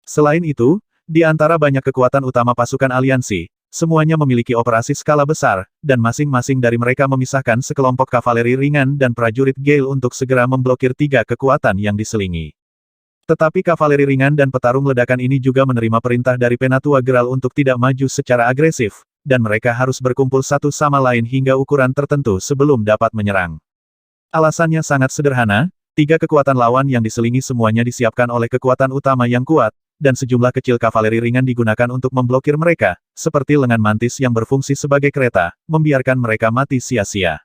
Selain itu, di antara banyak kekuatan utama pasukan aliansi, semuanya memiliki operasi skala besar, dan masing-masing dari mereka memisahkan sekelompok kavaleri ringan dan prajurit Gale untuk segera memblokir tiga kekuatan yang diselingi. Tetapi kavaleri ringan dan petarung ledakan ini juga menerima perintah dari Penatua Geralt untuk tidak maju secara agresif, dan mereka harus berkumpul satu sama lain hingga ukuran tertentu sebelum dapat menyerang. Alasannya sangat sederhana, tiga kekuatan lawan yang diselingi semuanya disiapkan oleh kekuatan utama yang kuat, dan sejumlah kecil kavaleri ringan digunakan untuk memblokir mereka, seperti lengan mantis yang berfungsi sebagai kereta, membiarkan mereka mati sia-sia.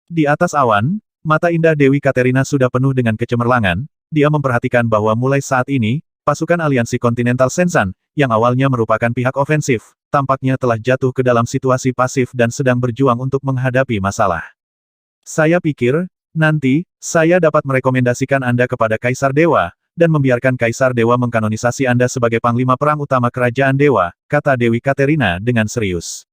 Di atas awan, mata indah Dewi Katerina sudah penuh dengan kecemerlangan, dia memperhatikan bahwa mulai saat ini, pasukan aliansi Continental Sensan, yang awalnya merupakan pihak ofensif, tampaknya telah jatuh ke dalam situasi pasif dan sedang berjuang untuk menghadapi masalah. Saya pikir, nanti, saya dapat merekomendasikan Anda kepada Kaisar Dewa, dan membiarkan Kaisar Dewa mengkanonisasi Anda sebagai Panglima Perang Utama Kerajaan Dewa, kata Dewi Katerina dengan serius.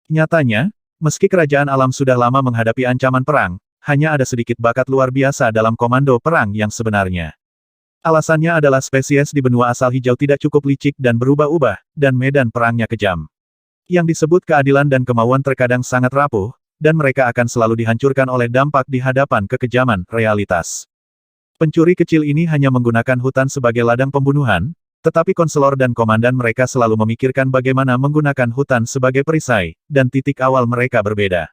Nyatanya, meski Kerajaan Alam sudah lama menghadapi ancaman perang, hanya ada sedikit bakat luar biasa dalam komando perang yang sebenarnya. Alasannya adalah spesies di benua asal hijau tidak cukup licik dan berubah-ubah, dan medan perangnya kejam. Yang disebut keadilan dan kemauan terkadang sangat rapuh, dan mereka akan selalu dihancurkan oleh dampak di hadapan kekejaman realitas. Pencuri kecil ini hanya menggunakan hutan sebagai ladang pembunuhan, tetapi konselor dan komandan mereka selalu memikirkan bagaimana menggunakan hutan sebagai perisai, dan titik awal mereka berbeda.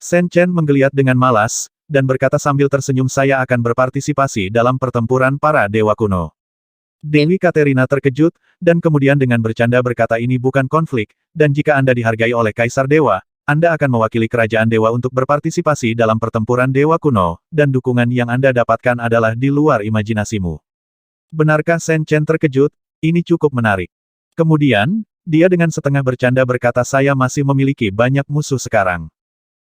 Sen Chen menggeliat dengan malas, dan berkata sambil tersenyum saya akan berpartisipasi dalam pertempuran para dewa kuno. Dewi Katerina terkejut, dan kemudian dengan bercanda berkata ini bukan konflik, dan jika Anda dihargai oleh Kaisar Dewa, Anda akan mewakili kerajaan dewa untuk berpartisipasi dalam pertempuran dewa kuno, dan dukungan yang Anda dapatkan adalah di luar imajinasimu. Benarkah Sen Chen terkejut? Ini cukup menarik. Kemudian, Dia dengan setengah bercanda berkata saya masih memiliki banyak musuh sekarang.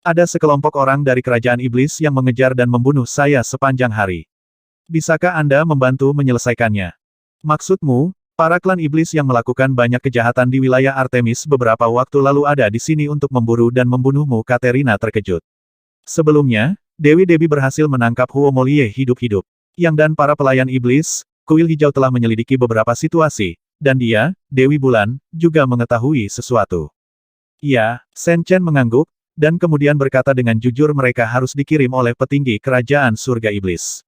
Ada sekelompok orang dari kerajaan iblis yang mengejar dan membunuh saya sepanjang hari. Bisakah Anda membantu menyelesaikannya? Maksudmu, para klan iblis yang melakukan banyak kejahatan di wilayah Artemis beberapa waktu lalu ada di sini untuk memburu dan membunuhmu? Katerina terkejut. Sebelumnya, Dewi Debbie berhasil menangkap Huo Molie hidup-hidup. Yang dan para pelayan iblis, Kuil Hijau telah menyelidiki beberapa situasi, dan dia, Dewi Bulan, juga mengetahui sesuatu. Iya, Shen Chen mengangguk, dan kemudian berkata dengan jujur mereka harus dikirim oleh petinggi kerajaan surga iblis.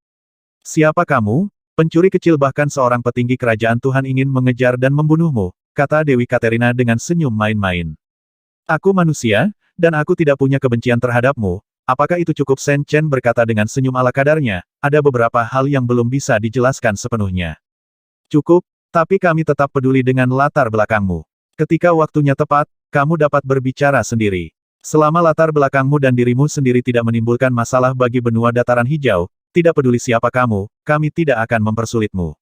Siapa kamu? Pencuri kecil bahkan seorang petinggi kerajaan Tuhan ingin mengejar dan membunuhmu, kata Dewi Katerina dengan senyum main-main. Aku manusia, dan aku tidak punya kebencian terhadapmu. Apakah itu cukup? Shen Chen berkata dengan senyum ala kadarnya, ada beberapa hal yang belum bisa dijelaskan sepenuhnya. Cukup, tapi kami tetap peduli dengan latar belakangmu. Ketika waktunya tepat, kamu dapat berbicara sendiri. Selama latar belakangmu dan dirimu sendiri tidak menimbulkan masalah bagi benua dataran hijau, tidak peduli siapa kamu, kami tidak akan mempersulitmu.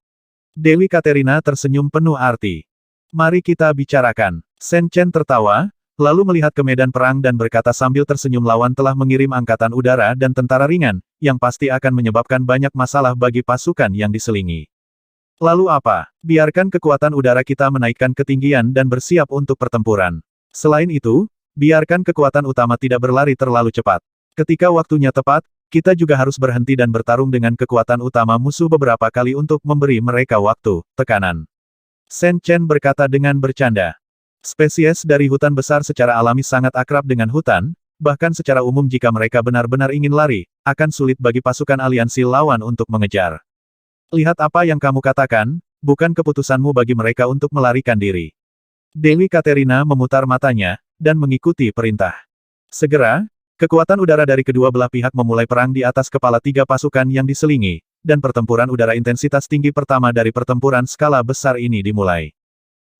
Dewi Katerina tersenyum penuh arti. Mari kita bicarakan. Shen Chen tertawa, lalu melihat ke medan perang dan berkata sambil tersenyum lawan telah mengirim angkatan udara dan tentara ringan, yang pasti akan menyebabkan banyak masalah bagi pasukan yang diselingi. Lalu apa? Biarkan kekuatan udara kita menaikkan ketinggian dan bersiap untuk pertempuran. Selain itu, biarkan kekuatan utama tidak berlari terlalu cepat. Ketika waktunya tepat, kita juga harus berhenti dan bertarung dengan kekuatan utama musuh beberapa kali untuk memberi mereka waktu, tekanan. Shen Chen berkata dengan bercanda. Spesies dari hutan besar secara alami sangat akrab dengan hutan, bahkan secara umum jika mereka benar-benar ingin lari, akan sulit bagi pasukan aliansi lawan untuk mengejar. Lihat apa yang kamu katakan, bukan keputusanmu bagi mereka untuk melarikan diri. Dewi Katerina memutar matanya, dan mengikuti perintah. Segera, kekuatan udara dari kedua belah pihak memulai perang di atas kepala tiga pasukan yang diselingi, dan pertempuran udara intensitas tinggi pertama dari pertempuran skala besar ini dimulai.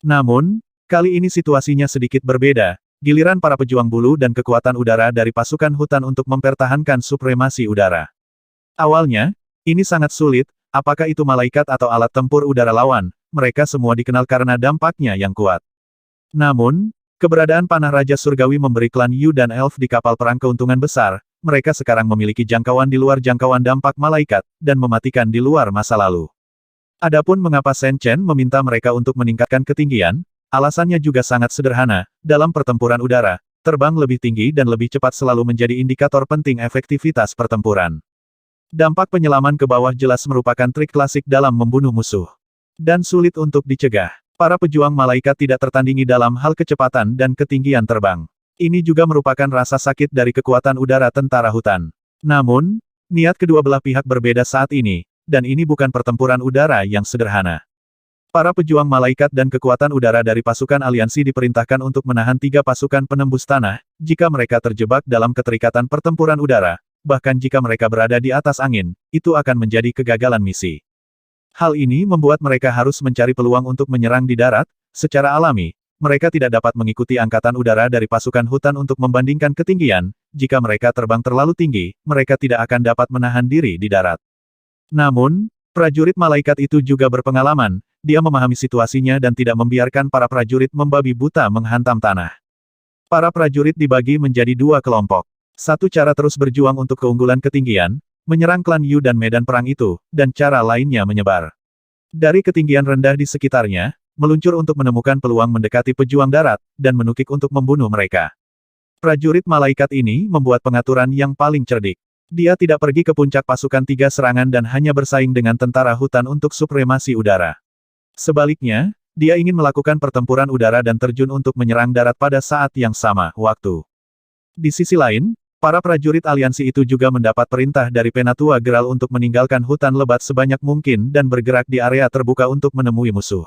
Namun, kali ini situasinya sedikit berbeda, giliran para pejuang bulu dan kekuatan udara dari pasukan hutan untuk mempertahankan supremasi udara. Awalnya, ini sangat sulit, apakah itu malaikat atau alat tempur udara lawan, mereka semua dikenal karena dampaknya yang kuat. Namun, keberadaan panah Raja Surgawi memberi klan Yu dan Elf di kapal perang keuntungan besar, mereka sekarang memiliki jangkauan di luar jangkauan dampak malaikat, dan mematikan di luar masa lalu. Adapun mengapa Shen Chen meminta mereka untuk meningkatkan ketinggian, alasannya juga sangat sederhana, dalam pertempuran udara, terbang lebih tinggi dan lebih cepat selalu menjadi indikator penting efektivitas pertempuran. Dampak penyelaman ke bawah jelas merupakan trik klasik dalam membunuh musuh. Dan sulit untuk dicegah. Para pejuang malaikat tidak tertandingi dalam hal kecepatan dan ketinggian terbang. Ini juga merupakan rasa sakit dari kekuatan udara tentara hutan. Namun, niat kedua belah pihak berbeda saat ini, dan ini bukan pertempuran udara yang sederhana. Para pejuang malaikat dan kekuatan udara dari pasukan aliansi diperintahkan untuk menahan tiga pasukan penembus tanah, jika mereka terjebak dalam keterikatan pertempuran udara, bahkan jika mereka berada di atas angin, itu akan menjadi kegagalan misi. Hal ini membuat mereka harus mencari peluang untuk menyerang di darat. Secara alami, mereka tidak dapat mengikuti angkatan udara dari pasukan hutan untuk membandingkan ketinggian. Jika mereka terbang terlalu tinggi, mereka tidak akan dapat menahan diri di darat. Namun, prajurit malaikat itu juga berpengalaman. Dia memahami situasinya dan tidak membiarkan para prajurit membabi buta menghantam tanah. Para prajurit dibagi menjadi dua kelompok. Satu cara terus berjuang untuk keunggulan ketinggian, menyerang klan Yu dan medan perang itu, dan cara lainnya menyebar. Dari ketinggian rendah di sekitarnya, meluncur untuk menemukan peluang mendekati pejuang darat, dan menukik untuk membunuh mereka. Prajurit malaikat ini membuat pengaturan yang paling cerdik. Dia tidak pergi ke puncak pasukan tiga serangan dan hanya bersaing dengan tentara hutan untuk supremasi udara. Sebaliknya, dia ingin melakukan pertempuran udara dan terjun untuk menyerang darat pada saat yang sama, waktu. Di sisi lain, para prajurit aliansi itu juga mendapat perintah dari Penatua Geral untuk meninggalkan hutan lebat sebanyak mungkin dan bergerak di area terbuka untuk menemui musuh.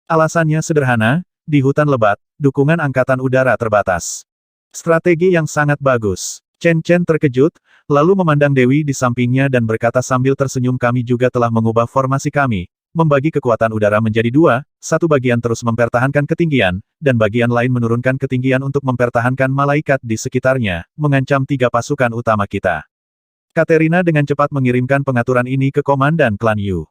Alasannya sederhana, di hutan lebat, dukungan angkatan udara terbatas. Strategi yang sangat bagus. Chen Chen terkejut, lalu memandang Dewi di sampingnya dan berkata sambil tersenyum kami juga telah mengubah formasi kami, membagi kekuatan udara menjadi dua, satu bagian terus mempertahankan ketinggian, dan bagian lain menurunkan ketinggian untuk mempertahankan malaikat di sekitarnya, mengancam tiga pasukan utama kita. Katerina dengan cepat mengirimkan pengaturan ini ke komandan klan Yu.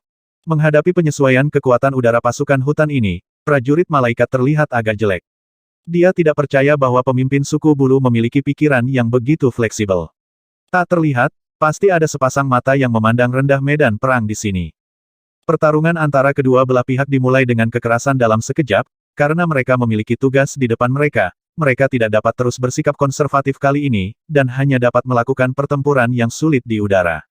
Menghadapi penyesuaian kekuatan udara pasukan hutan ini, prajurit malaikat terlihat agak jelek. Dia tidak percaya bahwa pemimpin suku bulu memiliki pikiran yang begitu fleksibel. Tak terlihat, pasti ada sepasang mata yang memandang rendah medan perang di sini. Pertarungan antara kedua belah pihak dimulai dengan kekerasan dalam sekejap, karena mereka memiliki tugas di depan mereka. Mereka tidak dapat terus bersikap konservatif kali ini, dan hanya dapat melakukan pertempuran yang sulit di udara.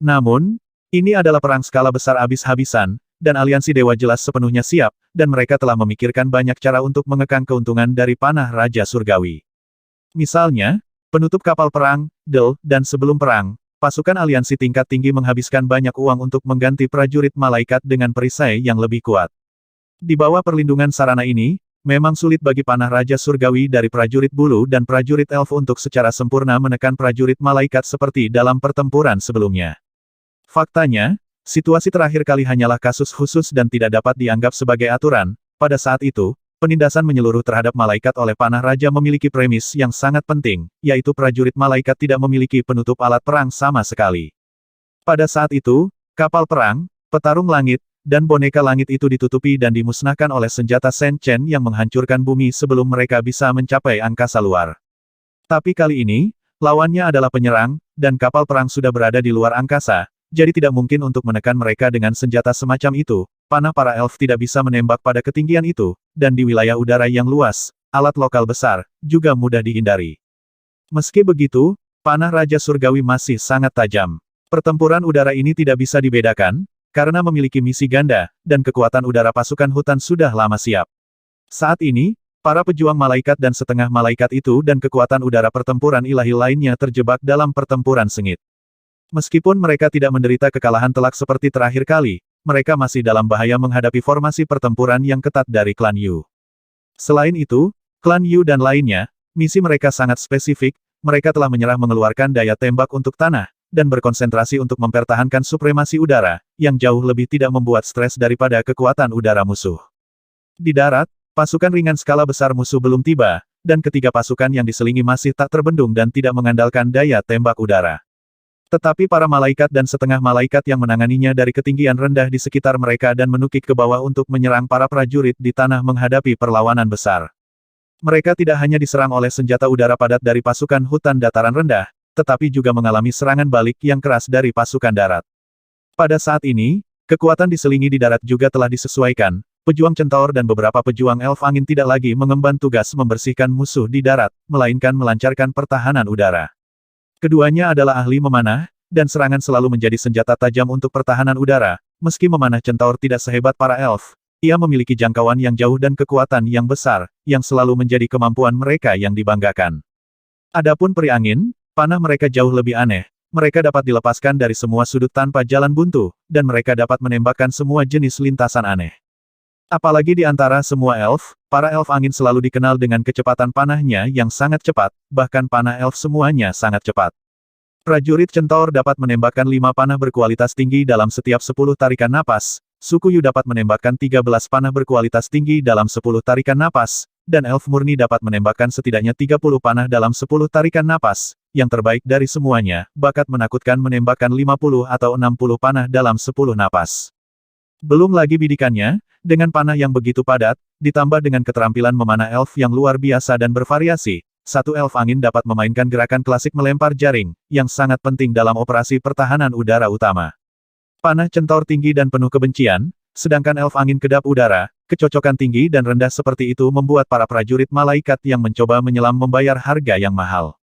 Namun, ini adalah perang skala besar habis-habisan, dan aliansi dewa jelas sepenuhnya siap, dan mereka telah memikirkan banyak cara untuk mengekang keuntungan dari panah Raja Surgawi. Misalnya, penutup kapal perang, dan sebelum perang, pasukan aliansi tingkat tinggi menghabiskan banyak uang untuk mengganti prajurit malaikat dengan perisai yang lebih kuat. Di bawah perlindungan sarana ini, memang sulit bagi panah Raja Surgawi dari prajurit bulu dan prajurit elf untuk secara sempurna menekan prajurit malaikat seperti dalam pertempuran sebelumnya. Faktanya, situasi terakhir kali hanyalah kasus khusus dan tidak dapat dianggap sebagai aturan. Pada saat itu, penindasan menyeluruh terhadap malaikat oleh panah raja memiliki premis yang sangat penting, yaitu prajurit malaikat tidak memiliki penutup alat perang sama sekali. Pada saat itu, kapal perang, petarung langit, dan boneka langit itu ditutupi dan dimusnahkan oleh senjata Shen Chen yang menghancurkan bumi sebelum mereka bisa mencapai angkasa luar. Tapi kali ini, lawannya adalah penyerang, dan kapal perang sudah berada di luar angkasa. Jadi tidak mungkin untuk menekan mereka dengan senjata semacam itu, panah para elf tidak bisa menembak pada ketinggian itu, dan di wilayah udara yang luas, alat lokal besar, juga mudah dihindari. Meski begitu, panah Raja Surgawi masih sangat tajam. Pertempuran udara ini tidak bisa dibedakan, karena memiliki misi ganda, dan kekuatan udara pasukan hutan sudah lama siap. Saat ini, para pejuang malaikat dan setengah malaikat itu dan kekuatan udara pertempuran ilahi lainnya terjebak dalam pertempuran sengit. Meskipun mereka tidak menderita kekalahan telak seperti terakhir kali, mereka masih dalam bahaya menghadapi formasi pertempuran yang ketat dari klan Yu. Selain itu, klan Yu dan lainnya, misi mereka sangat spesifik, mereka telah menyerah mengeluarkan daya tembak untuk tanah, dan berkonsentrasi untuk mempertahankan supremasi udara, yang jauh lebih tidak membuat stres daripada kekuatan udara musuh. Di darat, pasukan ringan skala besar musuh belum tiba, dan ketiga pasukan yang diselingi masih tak terbendung dan tidak mengandalkan daya tembak udara. Tetapi para malaikat dan setengah malaikat yang menanganinya dari ketinggian rendah di sekitar mereka dan menukik ke bawah untuk menyerang para prajurit di tanah menghadapi perlawanan besar. Mereka tidak hanya diserang oleh senjata udara padat dari pasukan hutan dataran rendah, tetapi juga mengalami serangan balik yang keras dari pasukan darat. Pada saat ini, kekuatan diselingi di darat juga telah disesuaikan, pejuang centaur dan beberapa pejuang elf angin tidak lagi mengemban tugas membersihkan musuh di darat, melainkan melancarkan pertahanan udara. Keduanya adalah ahli memanah, dan serangan selalu menjadi senjata tajam untuk pertahanan udara. Meski memanah centaur tidak sehebat para elf, ia memiliki jangkauan yang jauh dan kekuatan yang besar, yang selalu menjadi kemampuan mereka yang dibanggakan. Adapun peri angin, panah mereka jauh lebih aneh. Mereka dapat dilepaskan dari semua sudut tanpa jalan buntu, dan mereka dapat menembakkan semua jenis lintasan aneh. Apalagi di antara semua elf, para elf angin selalu dikenal dengan kecepatan panahnya yang sangat cepat, bahkan panah elf semuanya sangat cepat. Prajurit centaur dapat menembakkan 5 panah berkualitas tinggi dalam setiap 10 tarikan napas, suku Yu dapat menembakkan 13 panah berkualitas tinggi dalam 10 tarikan napas, dan elf murni dapat menembakkan setidaknya 30 panah dalam 10 tarikan napas. Yang terbaik dari semuanya, bakat menakutkan menembakkan 50 atau 60 panah dalam 10 napas. Belum lagi bidikannya, dengan panah yang begitu padat, ditambah dengan keterampilan memanah elf yang luar biasa dan bervariasi, satu elf angin dapat memainkan gerakan klasik melempar jaring, yang sangat penting dalam operasi pertahanan udara utama. Panah centaur tinggi dan penuh kebencian, sedangkan elf angin kedap udara, kecocokan tinggi dan rendah seperti itu membuat para prajurit malaikat yang mencoba menyelam membayar harga yang mahal.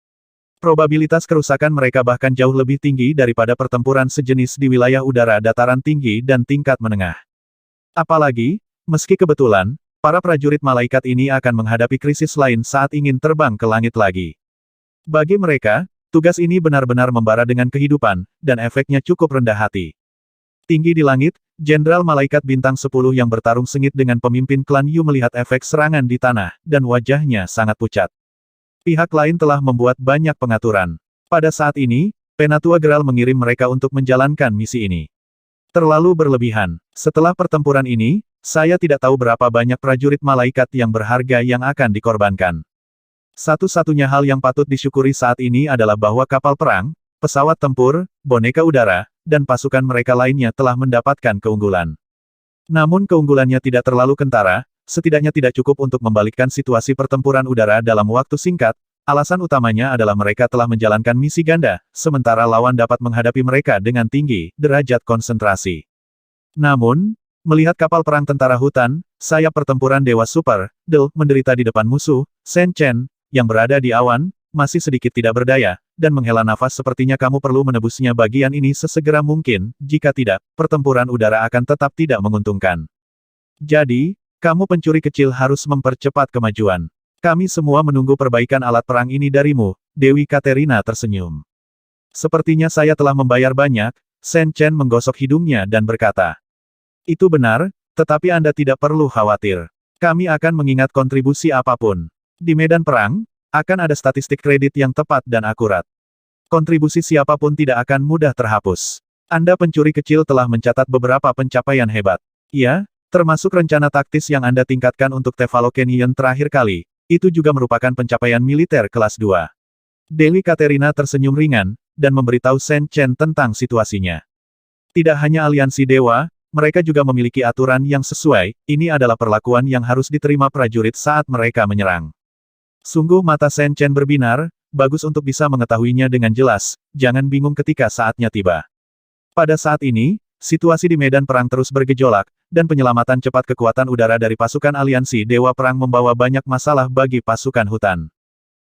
Probabilitas kerusakan mereka bahkan jauh lebih tinggi daripada pertempuran sejenis di wilayah udara dataran tinggi dan tingkat menengah. Apalagi, meski kebetulan, para prajurit malaikat ini akan menghadapi krisis lain saat ingin terbang ke langit lagi. Bagi mereka, tugas ini benar-benar membara dengan kehidupan, dan efeknya cukup rendah hati. Tinggi di langit, Jenderal Malaikat Bintang 10 yang bertarung sengit dengan pemimpin klan Yu melihat efek serangan di tanah, dan wajahnya sangat pucat. Pihak lain telah membuat banyak pengaturan. Pada saat ini, Penatua Geral mengirim mereka untuk menjalankan misi ini. Terlalu berlebihan. Setelah pertempuran ini, saya tidak tahu berapa banyak prajurit malaikat yang berharga yang akan dikorbankan. Satu-satunya hal yang patut disyukuri saat ini adalah bahwa kapal perang, pesawat tempur, boneka udara, dan pasukan mereka lainnya telah mendapatkan keunggulan. Namun keunggulannya tidak terlalu kentara, setidaknya tidak cukup untuk membalikkan situasi pertempuran udara dalam waktu singkat. Alasan utamanya adalah mereka telah menjalankan misi ganda, sementara lawan dapat menghadapi mereka dengan tinggi derajat konsentrasi. Namun, melihat kapal perang tentara hutan, sayap pertempuran Dewa Super, Del, menderita di depan musuh, Shen Chen, yang berada di awan, masih sedikit tidak berdaya, dan menghela nafas sepertinya kamu perlu menebusnya bagian ini sesegera mungkin, jika tidak, pertempuran udara akan tetap tidak menguntungkan. Jadi, kamu pencuri kecil harus mempercepat kemajuan. Kami semua menunggu perbaikan alat perang ini darimu, Dewi Katerina tersenyum. Sepertinya saya telah membayar banyak, Shen Chen menggosok hidungnya dan berkata. Itu benar, tetapi Anda tidak perlu khawatir. Kami akan mengingat kontribusi apapun. Di medan perang, akan ada statistik kredit yang tepat dan akurat. Kontribusi siapapun tidak akan mudah terhapus. Anda pencuri kecil telah mencatat beberapa pencapaian hebat. Ya, termasuk rencana taktis yang Anda tingkatkan untuk Tevalokenian terakhir kali. Itu juga merupakan pencapaian militer kelas 2. Dewi Katerina tersenyum ringan, dan memberitahu Shen Chen tentang situasinya. Tidak hanya aliansi dewa, mereka juga memiliki aturan yang sesuai, ini adalah perlakuan yang harus diterima prajurit saat mereka menyerang. Sungguh mata Shen Chen berbinar, bagus untuk bisa mengetahuinya dengan jelas, jangan bingung ketika saatnya tiba. Pada saat ini, situasi di medan perang terus bergejolak, dan penyelamatan cepat kekuatan udara dari pasukan aliansi Dewa Perang membawa banyak masalah bagi pasukan hutan.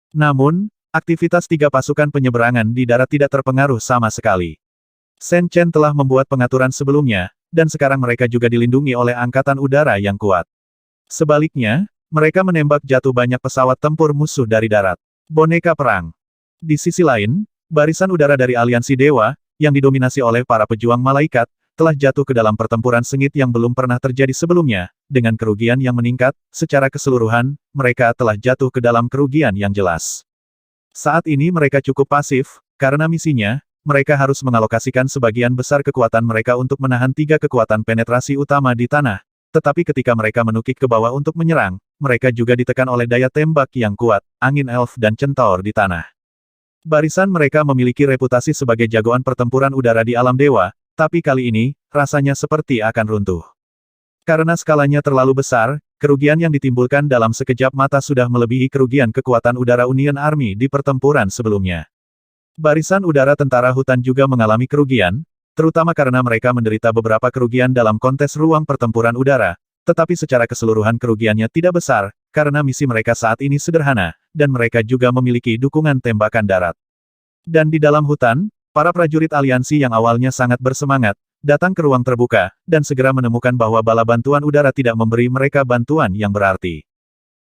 Namun, aktivitas 3 pasukan penyeberangan di darat tidak terpengaruh sama sekali. Shen Chen telah membuat pengaturan sebelumnya, dan sekarang mereka juga dilindungi oleh angkatan udara yang kuat. Sebaliknya, mereka menembak jatuh banyak pesawat tempur musuh dari darat. Boneka perang. Di sisi lain, barisan udara dari aliansi dewa, yang didominasi oleh para pejuang malaikat, telah jatuh ke dalam pertempuran sengit yang belum pernah terjadi sebelumnya, dengan kerugian yang meningkat, secara keseluruhan, mereka telah jatuh ke dalam kerugian yang jelas. Saat ini mereka cukup pasif, karena misinya, mereka harus mengalokasikan sebagian besar kekuatan mereka untuk menahan 3 kekuatan penetrasi utama di tanah, tetapi ketika mereka menukik ke bawah untuk menyerang, mereka juga ditekan oleh daya tembak yang kuat, angin elf dan centaur di tanah. Barisan mereka memiliki reputasi sebagai jagoan pertempuran udara di alam dewa, tapi kali ini, rasanya seperti akan runtuh. Karena skalanya terlalu besar, kerugian yang ditimbulkan dalam sekejap mata sudah melebihi kerugian kekuatan udara Union Army di pertempuran sebelumnya. Barisan udara tentara hutan juga mengalami kerugian, terutama karena mereka menderita beberapa kerugian dalam kontes ruang pertempuran udara, tetapi secara keseluruhan kerugiannya tidak besar, karena misi mereka saat ini sederhana, dan mereka juga memiliki dukungan tembakan darat. Dan di dalam hutan, para prajurit aliansi yang awalnya sangat bersemangat, datang ke ruang terbuka, dan segera menemukan bahwa bala bantuan udara tidak memberi mereka bantuan yang berarti.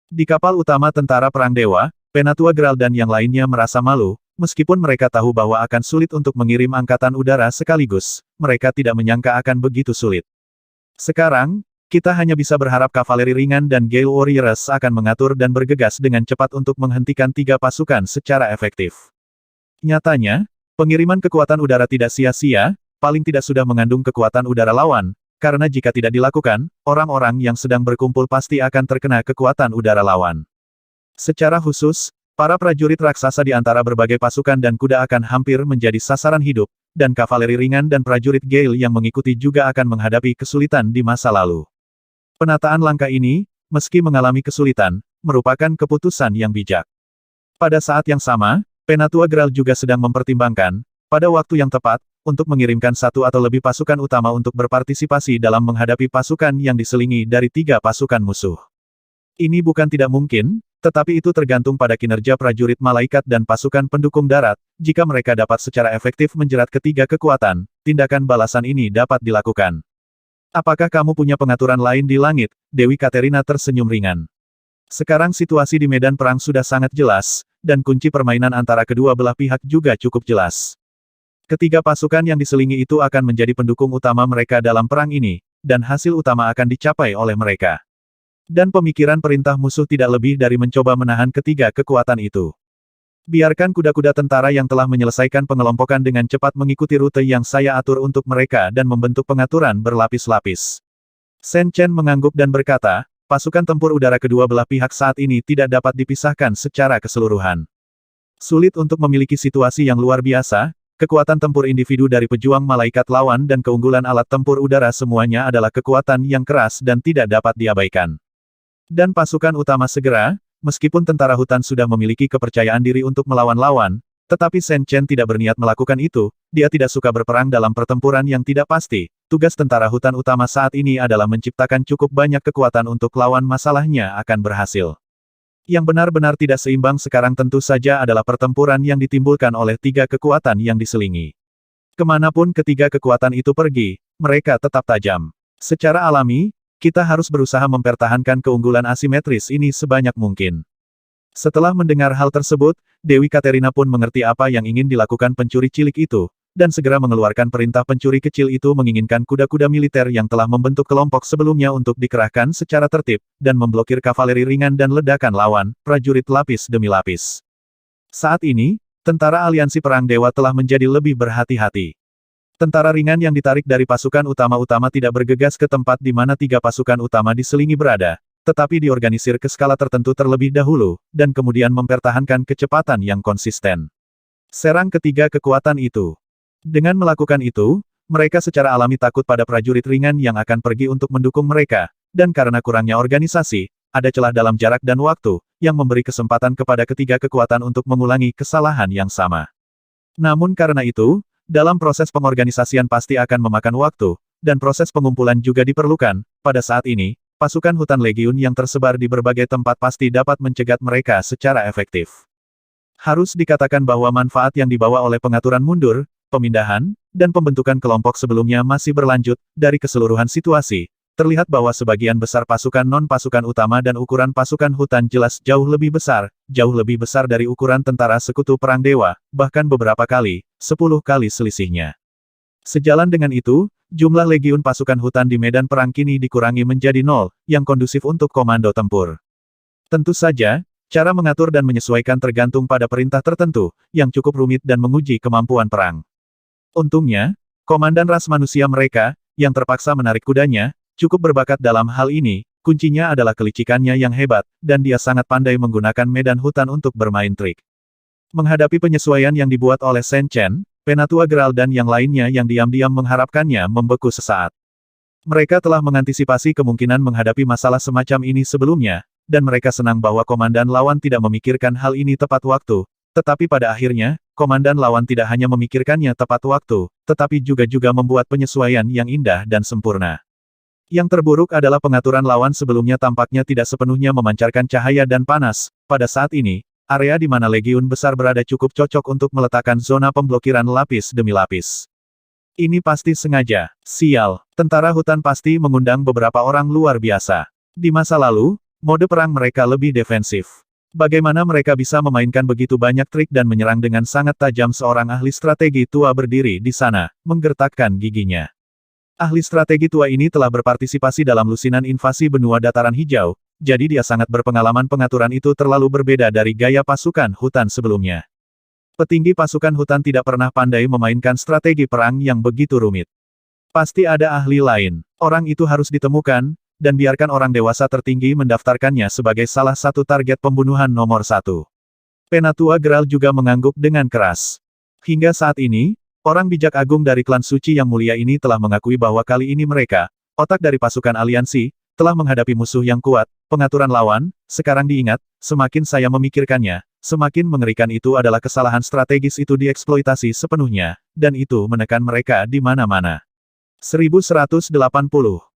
Di kapal utama tentara perang dewa, Penatua Graal dan yang lainnya merasa malu, meskipun mereka tahu bahwa akan sulit untuk mengirim angkatan udara sekaligus, mereka tidak menyangka akan begitu sulit. Sekarang, kita hanya bisa berharap kavaleri ringan dan Gale Warriors akan mengatur dan bergegas dengan cepat untuk menghentikan 3 pasukan secara efektif. Nyatanya, pengiriman kekuatan udara tidak sia-sia, paling tidak sudah mengandung kekuatan udara lawan, karena jika tidak dilakukan, orang-orang yang sedang berkumpul pasti akan terkena kekuatan udara lawan. Secara khusus, para prajurit raksasa di antara berbagai pasukan dan kuda akan hampir menjadi sasaran hidup, dan kavaleri ringan dan prajurit Gale yang mengikuti juga akan menghadapi kesulitan di masa lalu. Penataan langkah ini, meski mengalami kesulitan, merupakan keputusan yang bijak. Pada saat yang sama, Penatua Graal juga sedang mempertimbangkan, pada waktu yang tepat, untuk mengirimkan 1 atau lebih pasukan utama untuk berpartisipasi dalam menghadapi pasukan yang diselingi dari 3 pasukan musuh. Ini bukan tidak mungkin, tetapi itu tergantung pada kinerja prajurit malaikat dan pasukan pendukung darat, jika mereka dapat secara efektif menjerat ketiga kekuatan, tindakan balasan ini dapat dilakukan. Apakah kamu punya pengaturan lain di langit? Dewi Katerina tersenyum ringan. Sekarang situasi di medan perang sudah sangat jelas, dan kunci permainan antara kedua belah pihak juga cukup jelas. Ketiga pasukan yang diselingi itu akan menjadi pendukung utama mereka dalam perang ini, dan hasil utama akan dicapai oleh mereka. Dan pemikiran perintah musuh tidak lebih dari mencoba menahan ketiga kekuatan itu. Biarkan kuda-kuda tentara yang telah menyelesaikan pengelompokan dengan cepat mengikuti rute yang saya atur untuk mereka dan membentuk pengaturan berlapis-lapis. Shen Chen mengangguk dan berkata, pasukan tempur udara kedua belah pihak saat ini tidak dapat dipisahkan secara keseluruhan. Sulit untuk memiliki situasi yang luar biasa, kekuatan tempur individu dari pejuang malaikat lawan dan keunggulan alat tempur udara semuanya adalah kekuatan yang keras dan tidak dapat diabaikan. Dan pasukan utama segera, meskipun tentara hutan sudah memiliki kepercayaan diri untuk melawan lawan, tetapi Shen Chen tidak berniat melakukan itu, dia tidak suka berperang dalam pertempuran yang tidak pasti. Tugas tentara hutan utama saat ini adalah menciptakan cukup banyak kekuatan untuk lawan masalahnya akan berhasil. Yang benar-benar tidak seimbang sekarang tentu saja adalah pertempuran yang ditimbulkan oleh tiga kekuatan yang diselingi. Kemanapun ketiga kekuatan itu pergi, mereka tetap tajam. Secara alami, kita harus berusaha mempertahankan keunggulan asimetris ini sebanyak mungkin. Setelah mendengar hal tersebut, Dewi Katerina pun mengerti apa yang ingin dilakukan pencuri cilik itu, dan segera mengeluarkan perintah pencuri kecil itu menginginkan kuda-kuda militer yang telah membentuk kelompok sebelumnya untuk dikerahkan secara tertib, dan memblokir kavaleri ringan dan ledakan lawan, prajurit lapis demi lapis. Saat ini, tentara aliansi perang dewa telah menjadi lebih berhati-hati. Tentara ringan yang ditarik dari pasukan utama-utama tidak bergegas ke tempat di mana tiga pasukan utama diselingi berada, tetapi diorganisir ke skala tertentu terlebih dahulu, dan kemudian mempertahankan kecepatan yang konsisten. Serang ketiga kekuatan itu. Dengan melakukan itu, mereka secara alami takut pada prajurit ringan yang akan pergi untuk mendukung mereka, dan karena kurangnya organisasi, ada celah dalam jarak dan waktu, yang memberi kesempatan kepada ketiga kekuatan untuk mengulangi kesalahan yang sama. Namun karena itu, dalam proses pengorganisasian pasti akan memakan waktu, dan proses pengumpulan juga diperlukan. Pada saat ini, pasukan hutan legiun yang tersebar di berbagai tempat pasti dapat mencegat mereka secara efektif. Harus dikatakan bahwa manfaat yang dibawa oleh pengaturan mundur, pemindahan, dan pembentukan kelompok sebelumnya masih berlanjut. Dari keseluruhan situasi, terlihat bahwa sebagian besar pasukan non-pasukan utama dan ukuran pasukan hutan jelas jauh lebih besar dari ukuran tentara sekutu perang dewa, bahkan beberapa kali, 10 kali selisihnya. Sejalan dengan itu, jumlah legiun pasukan hutan di medan perang kini dikurangi menjadi 0, yang kondusif untuk komando tempur. Tentu saja, cara mengatur dan menyesuaikan tergantung pada perintah tertentu, yang cukup rumit dan menguji kemampuan perang. Untungnya, komandan ras manusia mereka, yang terpaksa menarik kudanya, cukup berbakat dalam hal ini, kuncinya adalah kelicikannya yang hebat, dan dia sangat pandai menggunakan medan hutan untuk bermain trik. Menghadapi penyesuaian yang dibuat oleh Shen Chen, Penatua Gerald dan yang lainnya yang diam-diam mengharapkannya membeku sesaat. Mereka telah mengantisipasi kemungkinan menghadapi masalah semacam ini sebelumnya, dan mereka senang bahwa komandan lawan tidak memikirkan hal ini tepat waktu, tetapi pada akhirnya, komandan lawan tidak hanya memikirkannya tepat waktu, tetapi juga membuat penyesuaian yang indah dan sempurna. Yang terburuk adalah pengaturan lawan sebelumnya tampaknya tidak sepenuhnya memancarkan cahaya dan panas. Pada saat ini, area di mana legiun besar berada cukup cocok untuk meletakkan zona pemblokiran lapis demi lapis. Ini pasti sengaja. Sial, tentara hutan pasti mengundang beberapa orang luar biasa. Di masa lalu, mode perang mereka lebih defensif. Bagaimana mereka bisa memainkan begitu banyak trik dan menyerang dengan sangat tajam? Seorang ahli strategi tua berdiri di sana, menggertakkan giginya. Ahli strategi tua ini telah berpartisipasi dalam lusinan invasi benua dataran hijau, jadi dia sangat berpengalaman. Pengaturan itu terlalu berbeda dari gaya pasukan hutan sebelumnya. Petinggi pasukan hutan tidak pernah pandai memainkan strategi perang yang begitu rumit. Pasti ada ahli lain. Orang itu harus ditemukan, dan biarkan orang dewasa tertinggi mendaftarkannya sebagai salah satu target pembunuhan nomor 1. Penatua Gerald juga mengangguk dengan keras. Hingga saat ini, orang bijak agung dari klan suci yang mulia ini telah mengakui bahwa kali ini mereka, otak dari pasukan aliansi, telah menghadapi musuh yang kuat. Pengaturan lawan, sekarang diingat, semakin saya memikirkannya, semakin mengerikan. Itu adalah kesalahan strategis itu dieksploitasi sepenuhnya, dan itu menekan mereka di mana-mana. 1180